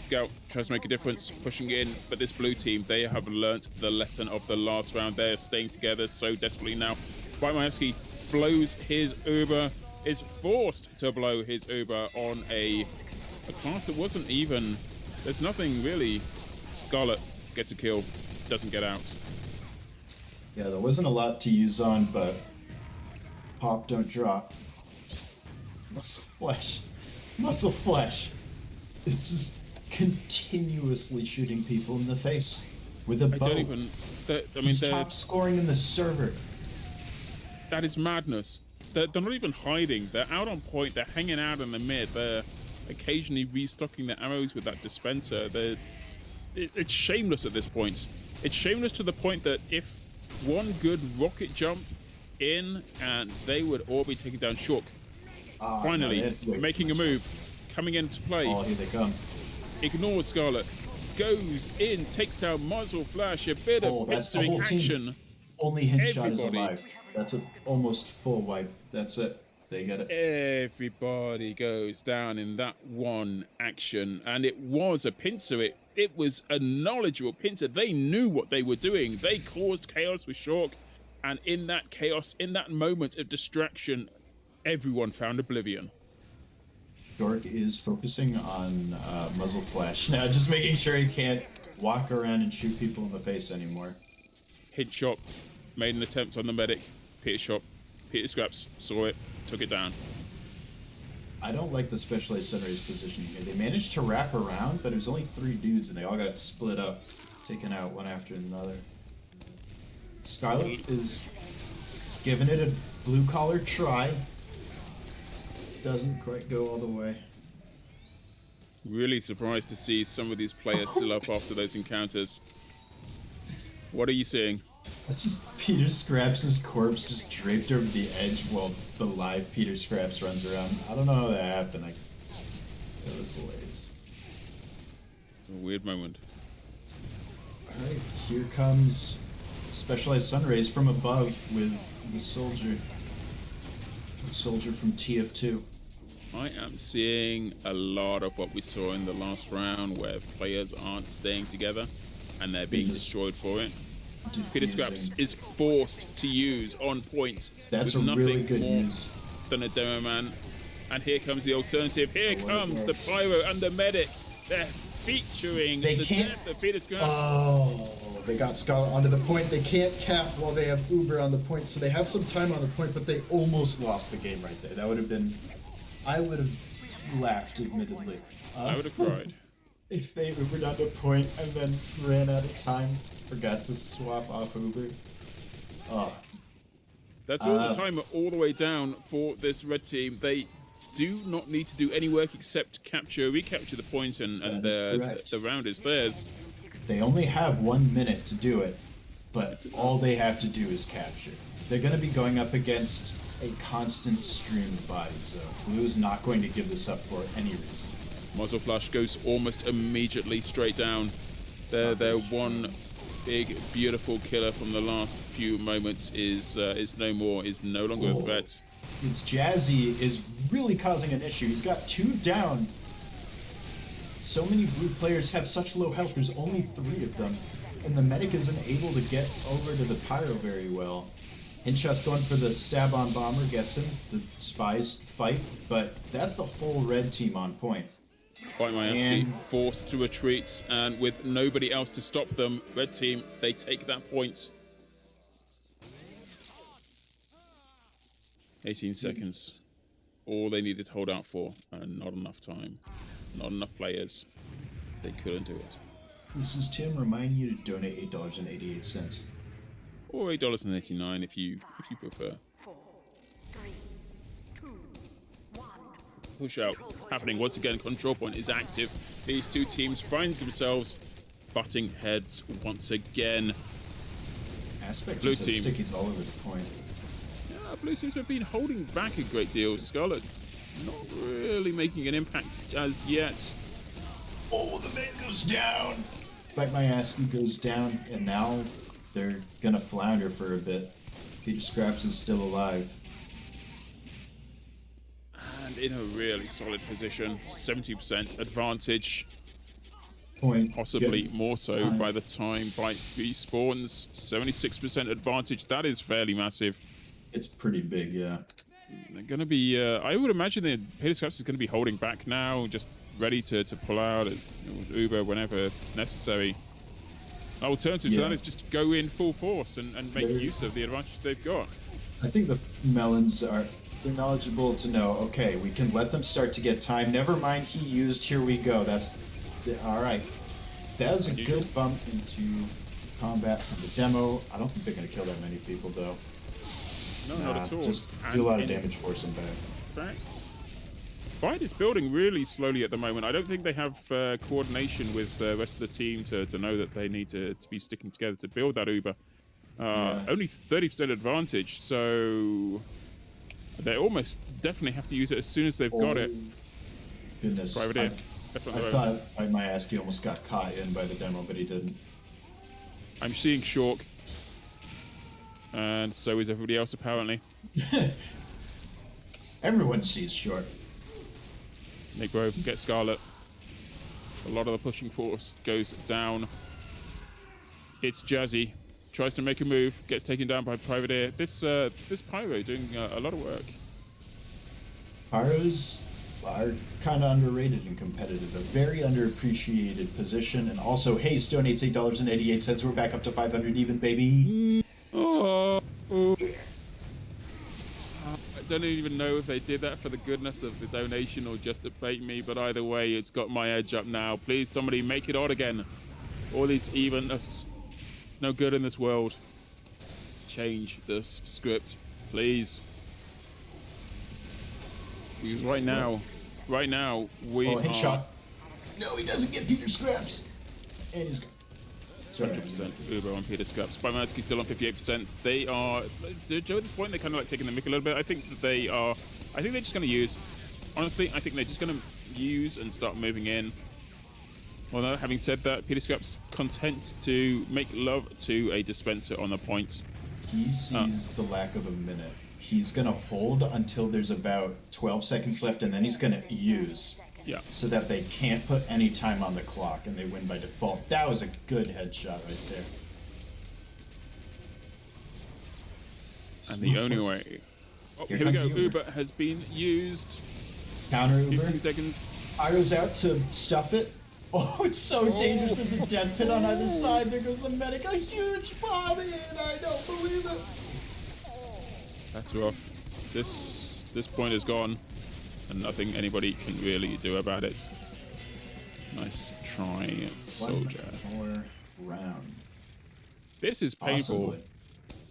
Scout tries to make a difference, pushing in, but this blue team, they have learnt the lesson of the last round. They are staying together so desperately now. Bajmajeski blows his Uber, is forced to blow his Uber on a class that wasn't even, there's nothing really. Scarlet gets a kill, doesn't get out. Yeah, there wasn't a lot to use on, but pop don't drop. Muscle flesh is just continuously shooting people in the face with a bow. He's top scoring in the server. That is madness. They're not even hiding. They're out on point. They're hanging out in the mid. They're occasionally restocking their arrows with that dispenser. It's shameless at this point. It's shameless to the point that if one good rocket jump in and they would all be taken down. Shork finally making a move, coming into play. Oh, here they come. Ignores Scarlet, goes in, takes down Muzzle Flash, a bit of pincer action. Only Hintshot is alive. That's an almost full wipe. That's it. They get it. Everybody goes down in that one action, and it was a pincer. It was a knowledgeable pincer. They knew what they were doing. They caused chaos with Shork, and in that chaos, in that moment of distraction, everyone found oblivion. Shork is focusing on Muzzle Flash now, just making sure he can't walk around and shoot people in the face anymore. Hintshot made an attempt on the medic. Peter Scraps saw it, took it down. I don't like the Specialized Sunrays position here. They managed to wrap around, but it was only 3 dudes, and they all got split up, taken out one after another. Scarlet is giving it a blue-collar try. Doesn't quite go all the way. Really surprised to see some of these players still up after those encounters. What are you seeing? That's just Peter Scraps' corpse just draped over the edge while the live Peter Scraps runs around. I don't know how that happened. It was hilarious. A weird moment. Alright, here comes specialized Sunrays from above with the soldier. The soldier from TF2. I am seeing a lot of what we saw in the last round where players aren't staying together and they're being destroyed for it. Peter Scraps is forced to use on point. That's a really good use than a demo man. And here comes the alternative. Here comes the pyro and the medic. They're featuring the death of Peter Scraps. Oh, they got Scarlet onto the point. They can't cap while they have Uber on the point, so they have some time on the point, but they almost lost the game right there. That would have been... I would have laughed, admittedly. I would have cried. If they Ubered onto point and then ran out of time, forgot to swap off Uber. Oh. That's all the timer all the way down for this red team. They do not need to do any work except recapture the point, and the round is theirs. They only have 1 minute to do it, but all they have to do is capture. They're going to be going up against a constant stream of bodies, though. Blue's not going to give this up for any reason. Muzzle Flash goes almost immediately straight down. Their one big, beautiful killer from the last few moments is no more, is no longer a threat. It's Jazzy is really causing an issue. He's got 2 down. So many blue players have such low health. There's only 3 of them. And the medic isn't able to get over to the pyro very well. Hinshot's going for the stab on bomber, gets him. The spies fight, but that's the whole red team on point. Quite Mayaski forced to retreat, and with nobody else to stop them, red team, they take that point. 18 seconds. All they needed to hold out for, and not enough time. Not enough players. They couldn't do it. This is Tim reminding you to donate $8.88. Or $8.89 if you prefer. 4, 3, 2, 1. Push out happening once again. Control point is active. These two teams find themselves butting heads once again. Aspect Blue just has team stickies all over the point. Yeah, Blue seems to have been holding back a great deal. Scarlet not really making an impact as yet. Oh, the man goes down. Bite My Asking goes down, and now they're gonna flounder for a bit. Peter Scraps is still alive. And in a really solid position. 70% advantage. Point. Possibly more so by the time Bite respawns. 76% advantage. That is fairly massive. It's pretty big, yeah. They're going to be... I would imagine that Peter Scraps is going to be holding back now, just ready to pull out with Uber whenever necessary. Alternative to that is just go in full force and make use of the advantage they've got. I think the Melons are... They're knowledgeable to know, okay, we can let them start to get time. Never mind, he used, here we go. That's... All right. That was a good bump into combat from the demo. I don't think they're going to kill that many people, though. No, not at all. Just do a lot of damage, force them back. Bite is building really slowly at the moment. I don't think they have coordination with the rest of the team to know that they need to be sticking together to build that Uber. Only 30% advantage, so they almost definitely have to use it as soon as they've got it. Goodness. Private Ear. I thought my Asky almost got caught in by the demo, but he didn't. I'm seeing Shork. And so is everybody else, apparently. Everyone sees Short. Negro gets Scarlet. A lot of the pushing force goes down. It's Jazzy. Tries to make a move. Gets taken down by Private Ear. This Pyro doing a lot of work. Pyros are kind of underrated and competitive. A very underappreciated position. And also, Haste donates $8.88. We're back up to 500 even, baby. I don't even know if they did that for the goodness of the donation or just to bait me, but either way, it's got my edge up now. Please, somebody make it odd again. All these evenness. It's no good in this world. Change this script, please. Because right now, we are... Headshot. No, he doesn't get Peter Scraps. And he's... 100% Uber on Peter Scraps. Spymarsky still on 58%. They are, Joe, at this point, they're kind of like taking the mick a little bit. I think that they are, I think they're just going to use, honestly, I think they're just going to use and start moving in. Well, no, having said that, Peter Scrap's content to make love to a dispenser on the point. He sees the lack of a minute. He's going to hold until there's about 12 seconds left, and then he's going to use. Yeah. So that they can't put any time on the clock, and they win by default. That was a good headshot right there. And the only way... Oh, here we go. Uber has been used. Counter Uber. 15 seconds. Pyro's out to stuff it. Oh, it's so dangerous. There's a death pit on either side. There goes the medic. A huge bomb in. I don't believe it. That's rough. This point is gone, and nothing anybody can really do about it. Nice try, soldier. One more round. This is painful. Possibly.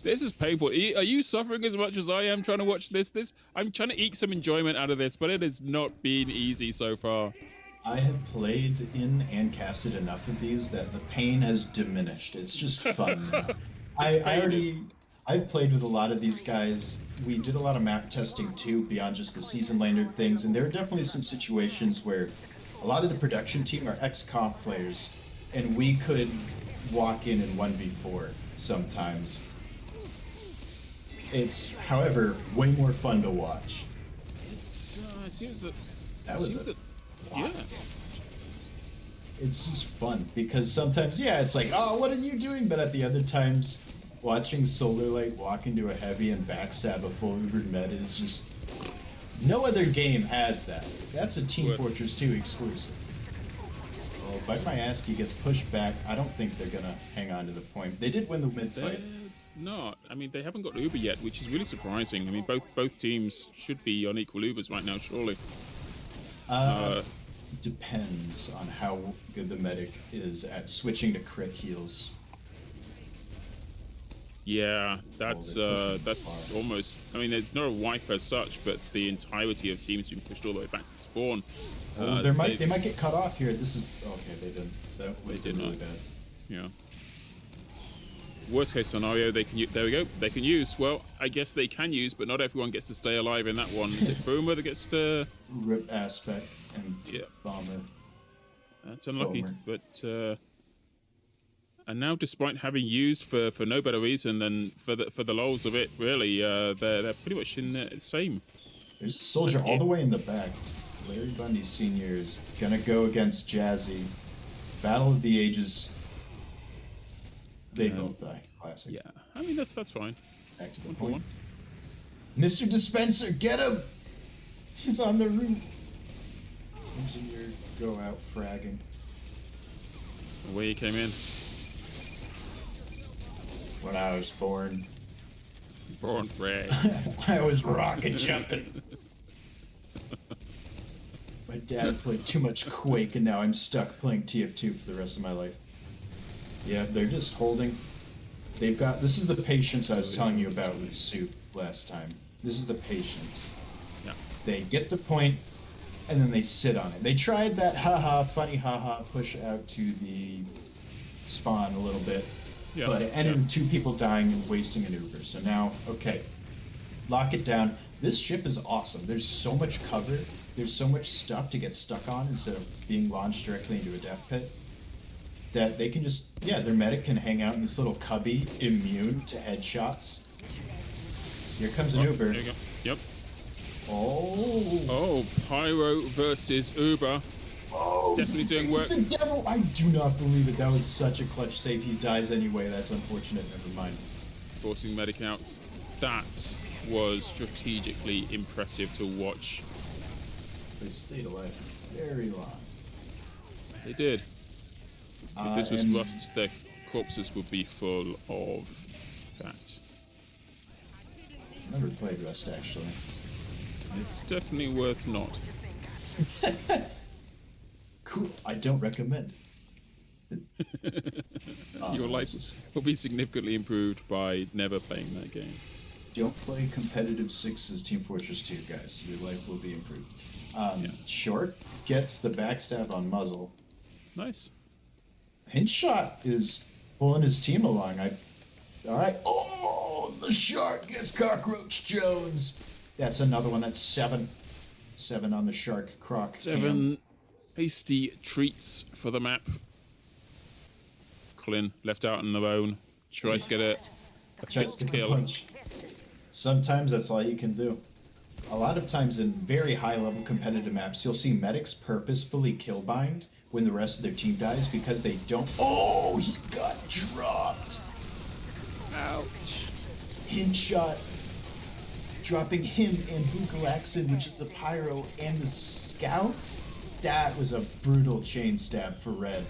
This is painful. Are you suffering as much as I am trying to watch this? I'm trying to eke some enjoyment out of this, but it has not been easy so far. I have played in and casted enough of these that the pain has diminished. It's just fun now. I've played with a lot of these guys. We did a lot of map testing too, beyond just the Seasonalander things, and there are definitely some situations where a lot of the production team are ex-comp players, and we could walk in 1v4 sometimes. It's, however, way more fun to watch. It seems that... Yeah. It's just fun, because sometimes, yeah, it's like, oh, what are you doing? But at the other times, watching Solar Light walk into a heavy and backstab a full Ubered meta is just... No other game has that. That's a Team Fortress 2 exclusive. Oh, Bite My Ass Key gets pushed back. I don't think they're going to hang on to the point. They did win the mid-fight. Not. I mean, they haven't got Uber yet, which is really surprising. I mean, both teams should be on equal Ubers right now, surely. Depends on how good the medic is at switching to crit heals. Yeah, that's almost... I mean, it's not a wipe as such, but the entirety of teams being pushed all the way back to spawn. They might get cut off here. This is... Okay, they didn't. They did really bad. Yeah. Worst case scenario, they can there we go. They can use. Well, I guess they can use, but not everyone gets to stay alive in that one. Is it Boomer that gets to... Rip Aspect and Bomber. That's unlucky, Boomer. but... And now, despite having used for no better reason than for the lols of it, really, they're pretty much in the same. There's a soldier all the way in the back. Larry Bundy Sr. is gonna go against Jazzy. Battle of the Ages. They both die. Classic. Yeah, I mean that's fine. Back to the point. Mr. Dispenser, get him! He's on the roof. Engineer go out fragging. Away he came in. When I was born. Born frag. I was rockin' jumping. My dad played too much Quake, and now I'm stuck playing TF2 for the rest of my life. Yeah, they're just holding. They've got... This is the patience I was telling you about with Soup last time. This is the patience. Yeah. They get the point, and then they sit on it. They tried that funny haha push out to the spawn a little bit. Yeah, but it ended in two people dying and wasting an Uber. So now, okay, lock it down. This ship is awesome. There's so much cover. There's so much stuff to get stuck on instead of being launched directly into a death pit that they can just, their medic can hang out in this little cubby, immune to headshots. Here comes an Uber. There you go. Yep. Oh, Pyro versus Uber. Oh, definitely doing work. The devil! I do not believe it. That was such a clutch save. He dies anyway. That's unfortunate. Never mind. Forcing medic out. That was strategically impressive to watch. They stayed alive very long. They did. If this was Rust, their corpses would be full of that. Never played Rust, actually. It's definitely worth not. Cool. I don't recommend it. Your life will be significantly improved by never playing that game. Don't play competitive sixes Team Fortress 2, guys. Your life will be improved. Short gets the backstab on muzzle. Nice. Hinshot is pulling his team along. All right. Oh, the shark gets Cockroach Jones. That's another one. That's 7. 7 on the shark croc. 7. Tasty treats for the map. Colin left out on their own. Tries to get a Tries to fixed get the kill. punch. Sometimes that's all you can do. A lot of times in very high-level competitive maps, you'll see medics purposefully killbind when the rest of their team dies because they don't... Oh, he got dropped. Ouch. Hint shot. Dropping him and Bukalaxin, which is the pyro, and the scout. That was a brutal chain stab for red.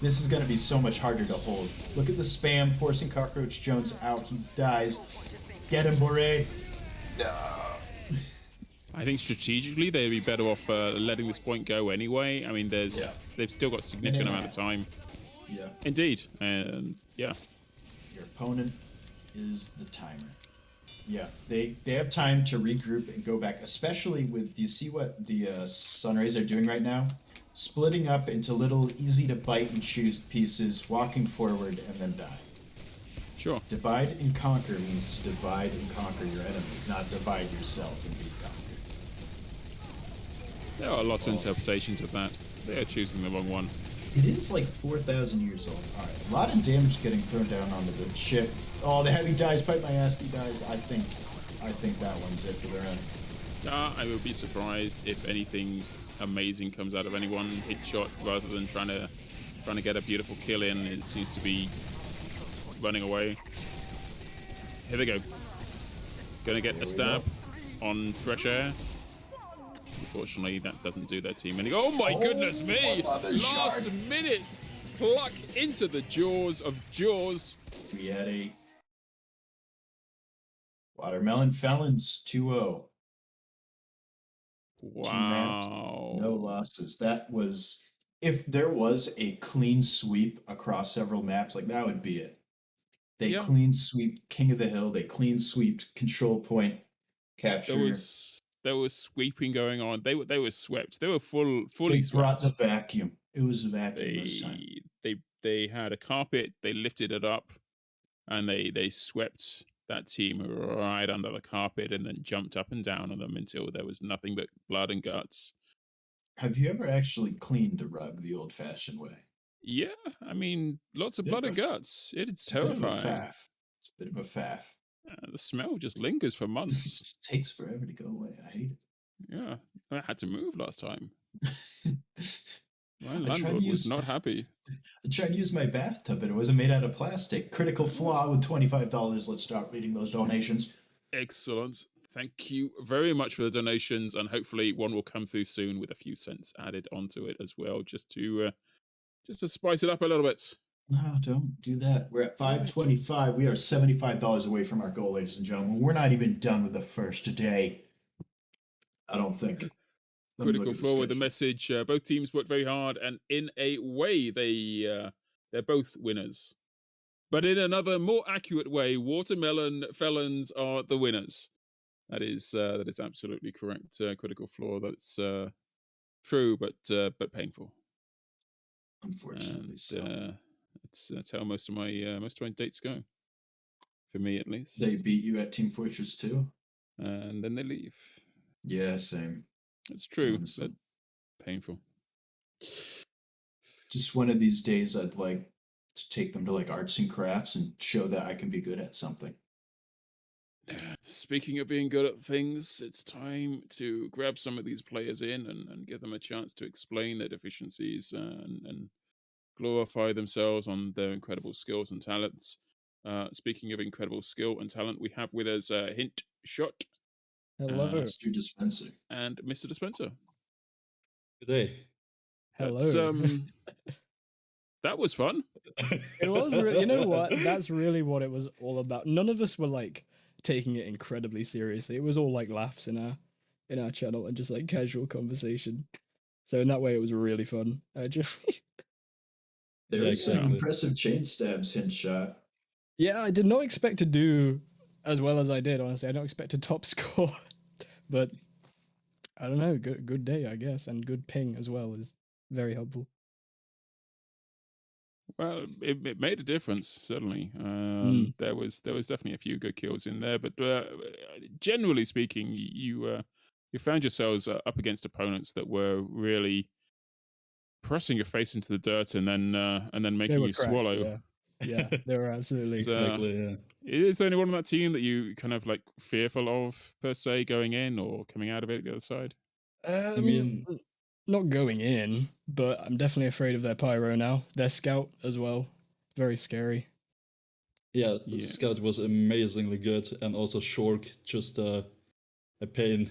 This is going to be so much harder to hold. Look at the spam, forcing Cockroach Jones out. He dies. Get him, Bore. No. I think strategically they'd be better off letting this point go anyway. I mean, they've still got a significant amount of time. Yeah. Indeed, and yeah. Your opponent is the timer. Yeah, they have time to regroup and go back, especially with, do you see what the Sunrays are doing right now? Splitting up into little easy to bite and chew pieces, walking forward, and then die. Sure. Divide and conquer means to divide and conquer your enemy, not divide yourself and be conquered. There are lots of interpretations of that. They are choosing the wrong one. It is like 4,000 years old. Alright, a lot of damage getting thrown down onto the ship. Oh, the heavy dies, bite my ass, he dies. I think that one's it for their end. I would be surprised if anything amazing comes out of anyone hit shot rather than trying to get a beautiful kill in. It seems to be running away. Here they go. Gonna get a stab on fresh air. Unfortunately, that doesn't do their team any. Oh my goodness me! Last minute pluck into the jaws of Jaws. We had a Watermelon Felons 2-0. Wow. 2 maps, no losses. That was, if there was a clean sweep across several maps, like that would be it. They clean sweep King of the Hill. They clean sweeped Control Point capture. There was sweeping going on. They were swept. They were fully They swept. brought the vacuum. It was a vacuum this time. They had a carpet. They lifted it up, and they swept that team right under the carpet, and then jumped up and down on them until there was nothing but blood and guts. Have you ever actually cleaned a rug the old-fashioned way? Yeah, I mean, lots of blood and guts. It's terrifying. It's a bit of a faff. The smell just lingers for months. It just takes forever to go away. I hate it. Yeah, I had to move last time. My landlord was not happy. I tried to use my bathtub, and it wasn't made out of plastic. Critical flaw with $25. Let's start reading those donations. Excellent. Thank you very much for the donations, and hopefully one will come through soon with a few cents added onto it as well, just to spice it up a little bit. No, don't do that. We're at 525. We are $75 away from our goal, ladies and gentlemen. We're not even done with the first day. I don't think. Critical Flaw with the message. Both teams worked very hard, and in a way, they're both winners. But in another, more accurate way, Watermelon Felons are the winners. That is absolutely correct. Critical Flaw. That's true, but painful. Unfortunately, so. That's how most of my dates go. For me, at least. They beat you at Team Fortress 2? And then they leave. Yeah, same. It's true, but painful. Just one of these days, I'd like to take them to like arts and crafts and show that I can be good at something. Speaking of being good at things, it's time to grab some of these players in and give them a chance to explain their deficiencies and glorify themselves on their incredible skills and talents. Speaking of incredible skill and talent, we have with us Hint Shot. Hello. Mr. Dispenser. And Mr. Dispenser. Good day. Hello. That was fun. It was you know what? That's really what it was all about. None of us were like taking it incredibly seriously. It was all like laughs in our channel and just like casual conversation. So in that way, it was really fun. There was some impressive chain stabs, Hint Shot. Yeah, I did not expect to do as well as I did, honestly. I don't expect a top score. But I don't know, good day, I guess, and good ping as well is very helpful. Well, it made a difference, certainly. There was definitely a few good kills in there, but generally speaking, you found yourselves up against opponents that were really pressing your face into the dirt and then making you cracked, swallow. Yeah, they were absolutely Exactly, yeah. Is there anyone on that team that you kind of like fearful of per se going in or coming out of it the other side? I mean, not going in, but I'm definitely afraid of their pyro now. Their scout as well, very scary. yeah, Scout was amazingly good, and also Shork, just a pain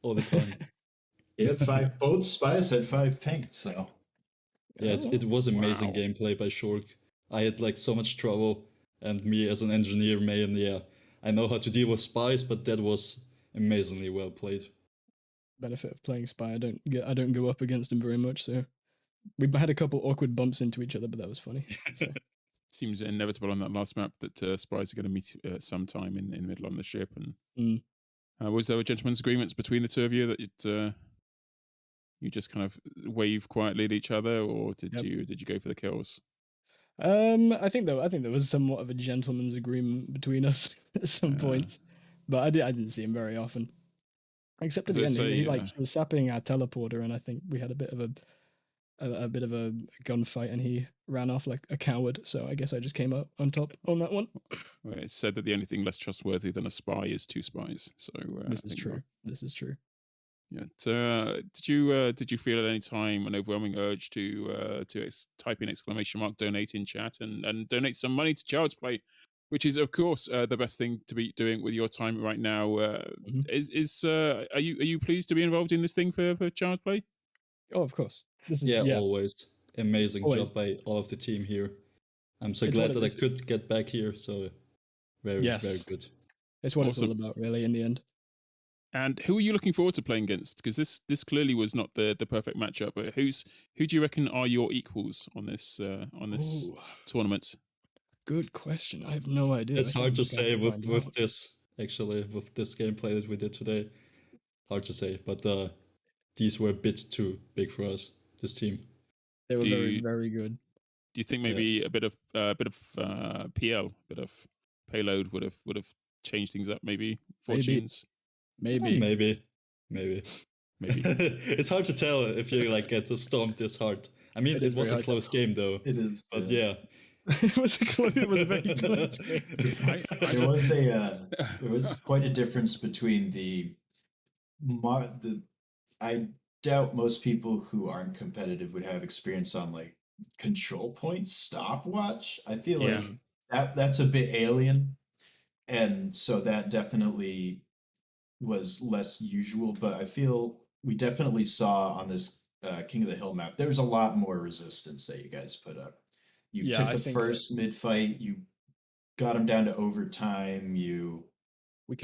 all the time. He had 5. Both spies had 5 ping, so. Yeah, it was amazing gameplay by Shork. I had like so much trouble, and me as an engineer main, yeah, I know how to deal with spies, but that was amazingly well played. Benefit of playing spy, I don't go up against him very much, so we had a couple awkward bumps into each other, but that was funny. So. Seems inevitable on that last map that spies are going to meet sometime in the middle on the ship. And was there a gentleman's agreement between the two of you that you just kind of wave quietly at each other, or did you go for the kills? I think there was somewhat of a gentleman's agreement between us at some points, but I didn't see him very often, except at the end. He was sapping our teleporter, and I think we had a bit of a gunfight, and he ran off like a coward. So I guess I just came up on top on that one. Well, it's said that the only thing less trustworthy than a spy is 2 spies. So this is true. This is true. Yeah. Did you feel at any time an overwhelming urge to type in !donate in chat and donate some money to Child's Play, which is of course the best thing to be doing with your time right now? Are you pleased to be involved in this thing for Child's Play? Oh, of course. Always amazing job by all of the team here. I'm so glad that I could get back here. So very good. It's what it's all about, really, in the end. And who are you looking forward to playing against? Because this clearly was not the perfect matchup. But who do you reckon are your equals on this tournament? Good question. I have no idea. It's hard to say with this gameplay that we did today. Hard to say, but these were a bit too big for us. This team. They were very, very good. Do you think maybe a bit of PL, a bit of payload would have changed things up? Maybe fortunes. Maybe. It's hard to tell if you like get stomped this hard. I mean, it was a close game though. It is, but yeah. It was a very close game. There was quite a difference between I doubt most people who aren't competitive would have experience on like control points stopwatch. I feel like that's a bit alien, and so that definitely was less usual, but I feel we definitely saw on this King of the Hill map, there was a lot more resistance that you guys put up. You took the first mid-fight, you got them down to overtime, it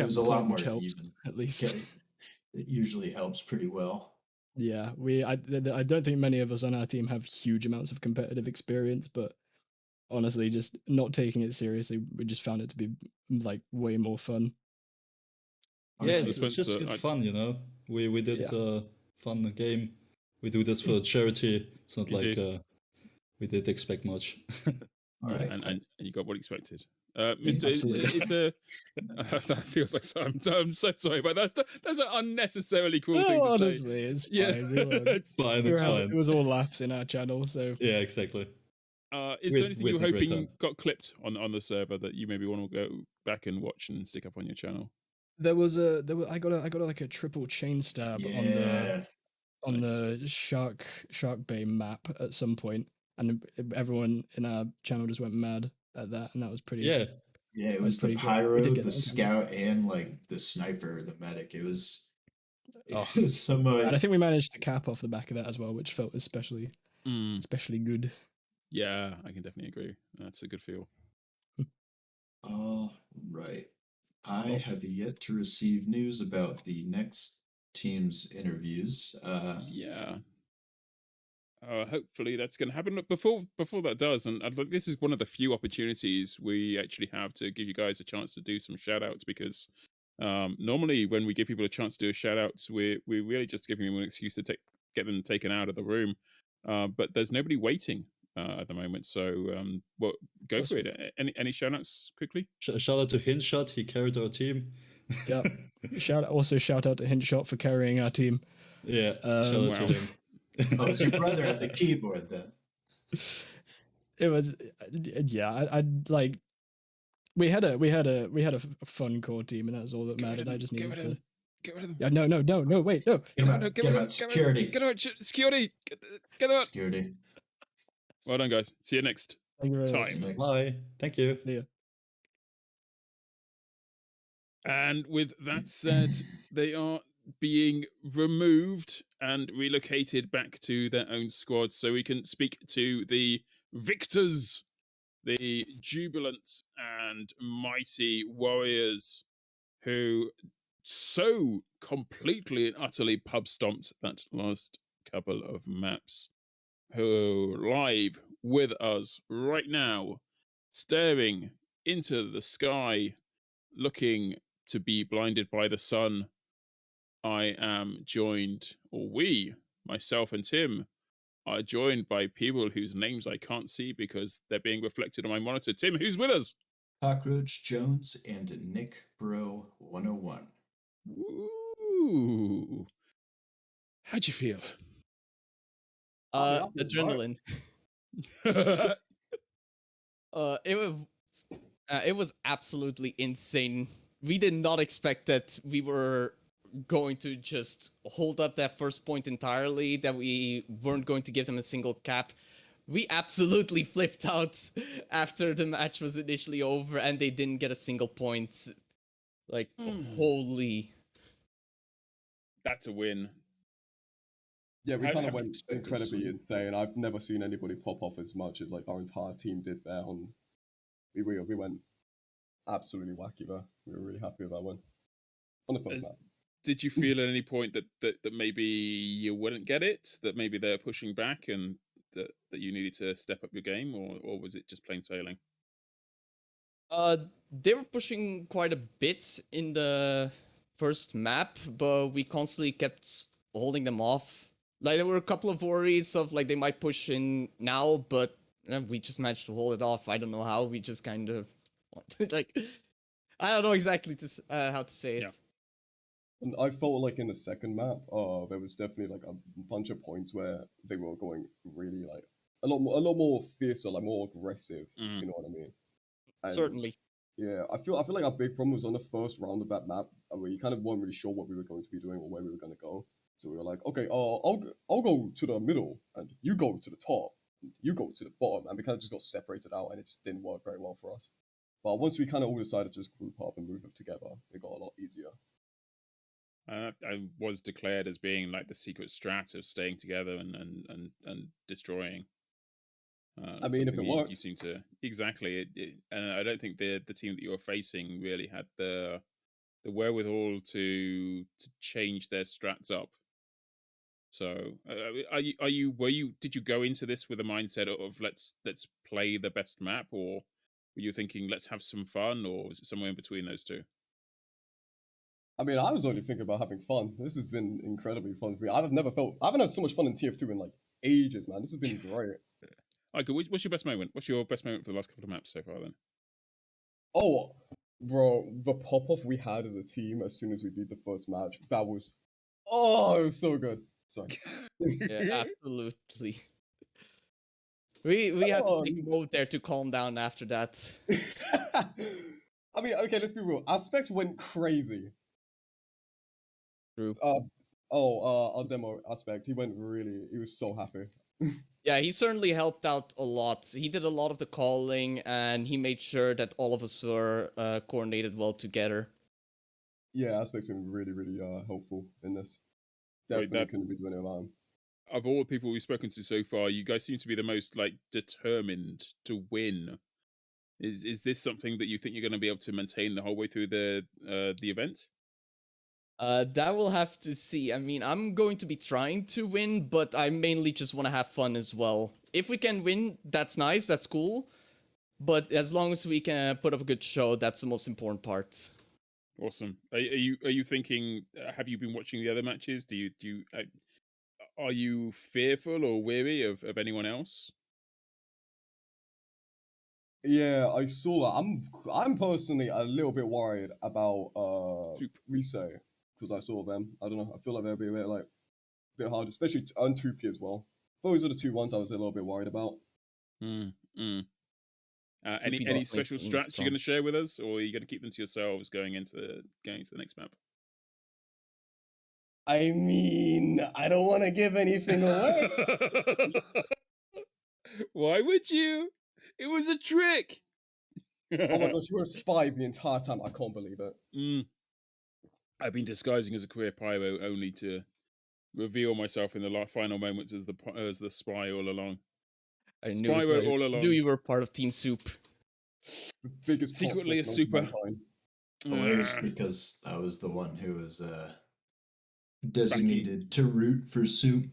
was a lot more even. At least. It usually helps pretty well. Yeah, I don't think many of us on our team have huge amounts of competitive experience, but honestly, just not taking it seriously, we just found it to be like way more fun. Yeah, it's just good fun, you know. We did a fun game. We do this for charity. It's not like we did expect much. All right, and you got what you expected. Mr. Is there? That feels like I'm so sorry, but that's an unnecessarily cruel thing to honestly, it's fine. It's fine. It's fine. It was all laughs in our channel, so yeah, exactly. Is there anything you're hoping got clipped on the server that you maybe want to go back and watch and stick up on your channel? I got like a triple chain stab on the Sharkbay map at some point, and everyone in our channel just went mad at that, and that was pretty. Yeah, it was the pyro, the scout, and like the sniper, the medic. It was somewhat. And I think we managed to cap off the back of that as well, which felt especially good. Yeah, I can definitely agree. That's a good feel. All right. I have yet to receive news about the next team's interviews. Hopefully that's going to happen. Look, before that does, and this is one of the few opportunities we actually have to give you guys a chance to do some shout outs, because normally when we give people a chance to do a shout outs, we're really just giving them an excuse to get them taken out of the room. But there's nobody waiting at the moment, so go for it. Any shout outs quickly? Shout out to Hintshot, he carried our team. Yeah. Shout out to Hintshot for carrying our team. Yeah, shout out to him. Oh, it was your brother at the keyboard then. It was, yeah. I like. We had a fun core team, and that was all that mattered. I just needed to. Get rid of them. Yeah, no, wait, no. Get him out. Get him out. Security. Get out. Security. Get them out. Security. Well done, guys. See you next Thank you very time. much. Bye. Thank you. Yeah. And with that said, they are being removed and relocated back to their own squads, so we can speak to the victors, the jubilant and mighty warriors, who so completely and utterly pub stomped that last couple of maps, who are live with us right now, staring into the sky, looking to be blinded by the sun. I am joined, or we, myself and Tim, are joined by people whose names I can't see because they're being reflected on my monitor. Tim, who's with us? Cockroach Jones and Nick Bro 101. Ooh. How'd you feel? Adrenaline. It was absolutely insane. We did not expect that we were going to just hold up that first point entirely, that we weren't going to give them a single cap. We absolutely flipped out after the match was initially over and they didn't get a single point. Like, holy. That's a win. Yeah, we kind of went incredibly insane. I've never seen anybody pop off as much as like our entire team did there. We went absolutely wacky there. We were really happy with that one on the first map. Did you feel at any point that maybe you wouldn't get it? That maybe they're pushing back and that you needed to step up your game, or was it just plain sailing? They were pushing quite a bit in the first map, but we constantly kept holding them off. Like, there were a couple of worries of like they might push in now, but we just managed to hold it off. I don't know how. We just kind of like, I don't know exactly how to say it. Yeah. And I felt like in the second map, there was definitely like a bunch of points where they were going really like a lot more fiercer, like more aggressive. You know what I mean? And certainly. Yeah, I feel like our big problem was on the first round of that map, where you kind of weren't really sure what we were going to be doing or where we were going to go. So we were like, okay, I'll go to the middle, and you go to the top, and you go to the bottom, and we kind of just got separated out, and it just didn't work very well for us. But once we kind of all decided to just group up and move up together, it got a lot easier. I was declared as being like the secret strat of staying together and destroying. I mean, if it works, you seem to exactly. And I don't think the team that you were facing really had the wherewithal to change their strats up. So, did you go into this with a mindset of let's play the best map, or were you thinking let's have some fun, or was it somewhere in between those two? I mean, I was only thinking about having fun. This has been incredibly fun for me. I haven't had so much fun in TF2 in like ages, man. This has been great. Okay, what's your best moment? What's your best moment for the last couple of maps so far then? Oh, bro, the pop-off we had as a team as soon as we beat the first match, it was so good. Sorry. Yeah, absolutely. We had to take a moment there to calm down after that. I mean, okay, let's be real. Aspect went crazy. True. Our demo Aspect, he was so happy. Yeah, he certainly helped out a lot. He did a lot of the calling, and he made sure that all of us were coordinated well together. Yeah, Aspect's been really, really helpful in this. Definitely couldn't be doing it without him. Of all the people we've spoken to so far, you guys seem to be the most like determined to win. Is this something that you think you're going to be able to maintain the whole way through the event? That we'll have to see. I mean, I'm going to be trying to win, but I mainly just want to have fun as well. If we can win, that's nice, that's cool. But as long as we can put up a good show, that's the most important part. Awesome. Are you thinking? Have you been watching the other matches? Are you fearful or weary of anyone else? Yeah, I saw that. I'm personally a little bit worried about Risei, because I saw them. I don't know. I feel like they'll be a bit like bit hard, especially on 2P as well. Those are the two ones I was a little bit worried about. Any special strats you're going to share with us, or are you going to keep them to yourselves going into the next map? I mean, I don't want to give anything away. Why would you? It was a trick. Oh my gosh, you were a spy the entire time. I can't believe it. I've been disguising as a career pyro only to reveal myself in the final moments as the spy all along. I knew you were part of Team Soup. The biggest secretly a super. Hilarious because I was the one who was designated to root for Soup.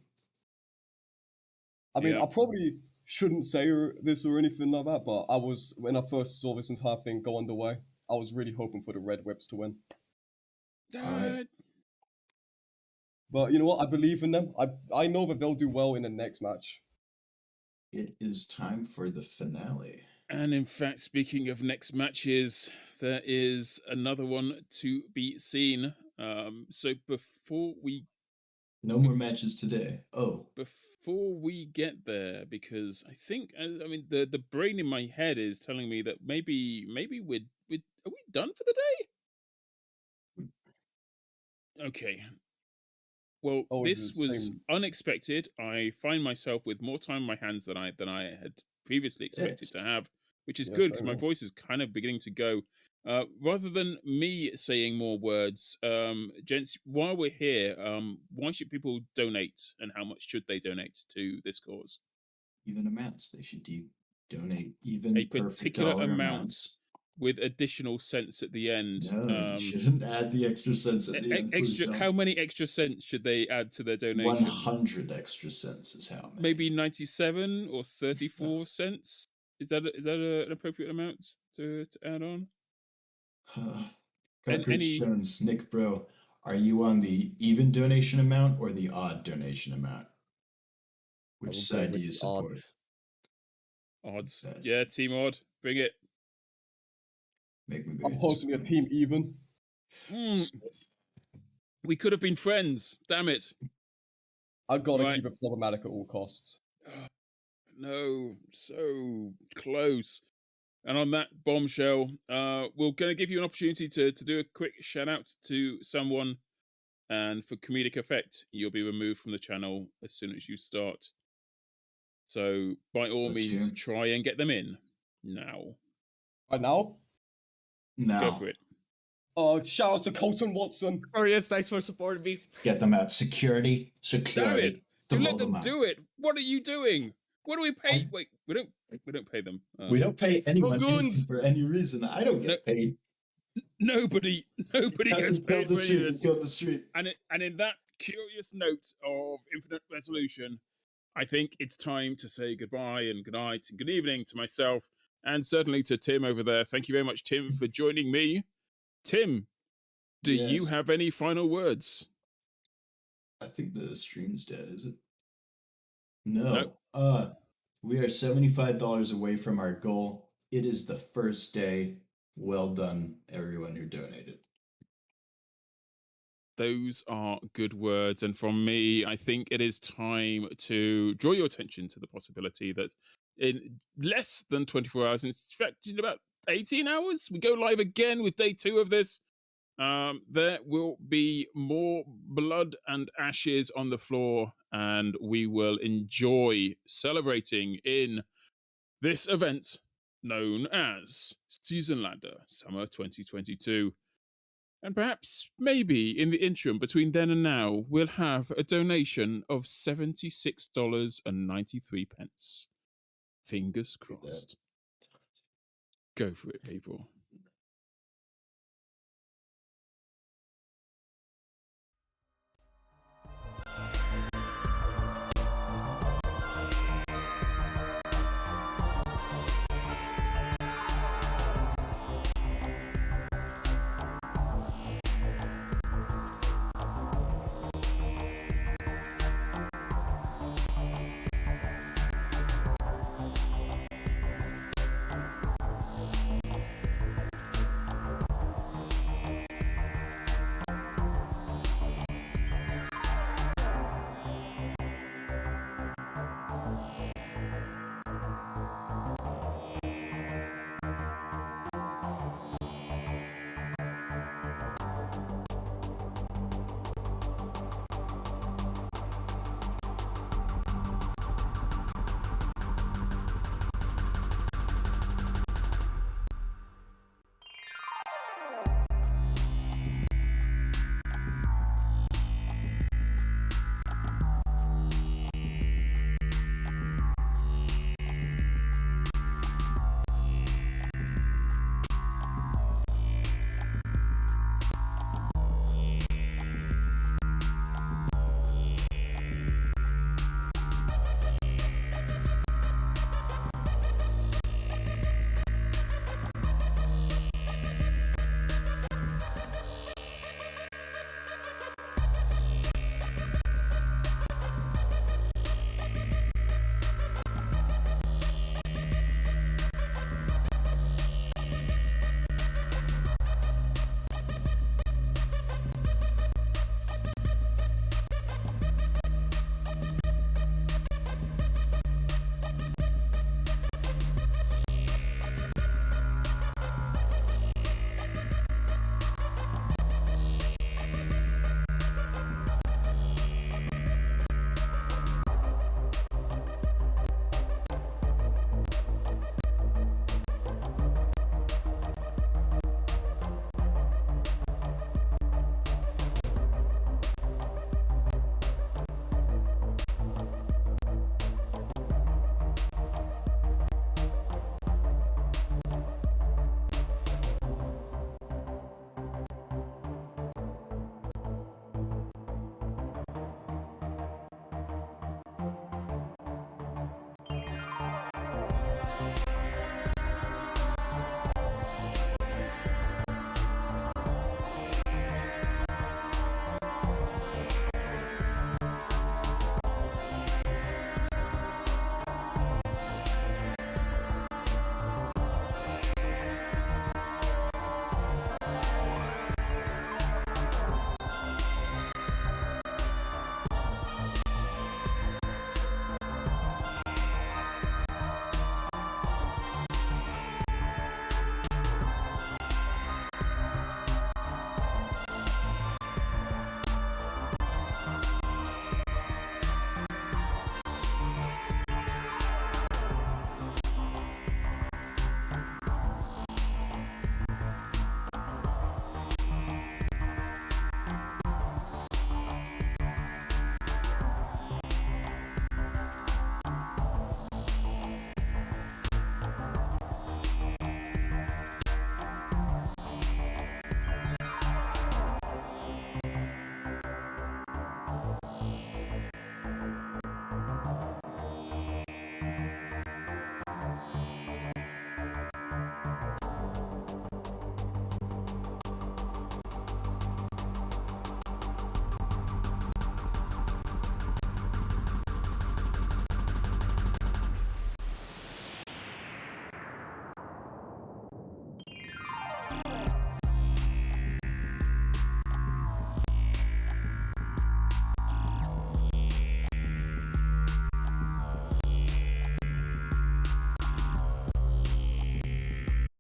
I mean, I probably shouldn't say this or anything like that, but when I first saw this entire thing go underway, I was really hoping for the Red Whips to win. But you know what? I believe in them. I know that they'll do well in the next match. It is time for the finale. And in fact, speaking of next matches, there is another one to be seen. So before we... No more matches today. Oh. Before we get there, because I think, I mean, the brain in my head is telling me that maybe are we done for the day? Okay. Well, this was unexpected. I find myself with more time in my hands than I had previously expected to have, which is good because my voice is kind of beginning to go. Rather than me saying more words, gents, while we're here, why should people donate, and how much should they donate to this cause? Even amounts. They should donate even a particular amount with additional cents at the end. No, you shouldn't add the extra cents at the end. How many extra cents should they add to their donation? 100 extra cents is how many. Maybe 97 or 34 cents. Is that an appropriate amount to add on? Chris Jones, Nick Bro, are you on the even donation amount or the odd donation amount? Which side do you support? Odds. Yeah, team odd. Bring it. I'm posting a team even. We could have been friends. Damn it. I've got to keep it problematic at all costs. No, so close. And on that bombshell, we're going to give you an opportunity to do a quick shout out to someone. And for comedic effect, you'll be removed from the channel as soon as you start. So by all means, try and get them in now. Right now? Now. Go for it. Oh, shout out to Colton Watson. Oh, yes, thanks for supporting me. Get them out. Security. Damn it. You let them do it. What are you doing? What do we pay? Wait, we don't pay them. We don't pay anyone for any reason. I don't get paid. Nobody gets paid for any of this. Kill the street. And in that curious note of infinite resolution, I think it's time to say goodbye and good night and good evening to myself and certainly to Tim over there. Thank you very much, Tim, for joining me. Tim, do you have any final words? I think the stream's dead, is it? No. We are $75 away from our goal. It is the first day. Well done, everyone who donated. Those are good words. And from me, I think it is time to draw your attention to the possibility that in less than 24 hours, in fact, in about 18 hours, we go live again with day 2 of this. There will be more blood and ashes on the floor, and we will enjoy celebrating in this event known as Seasonalander Summer 2022. And perhaps, maybe, in the interim between then and now, we'll have a donation of $76.93. Fingers crossed. Go for it, people.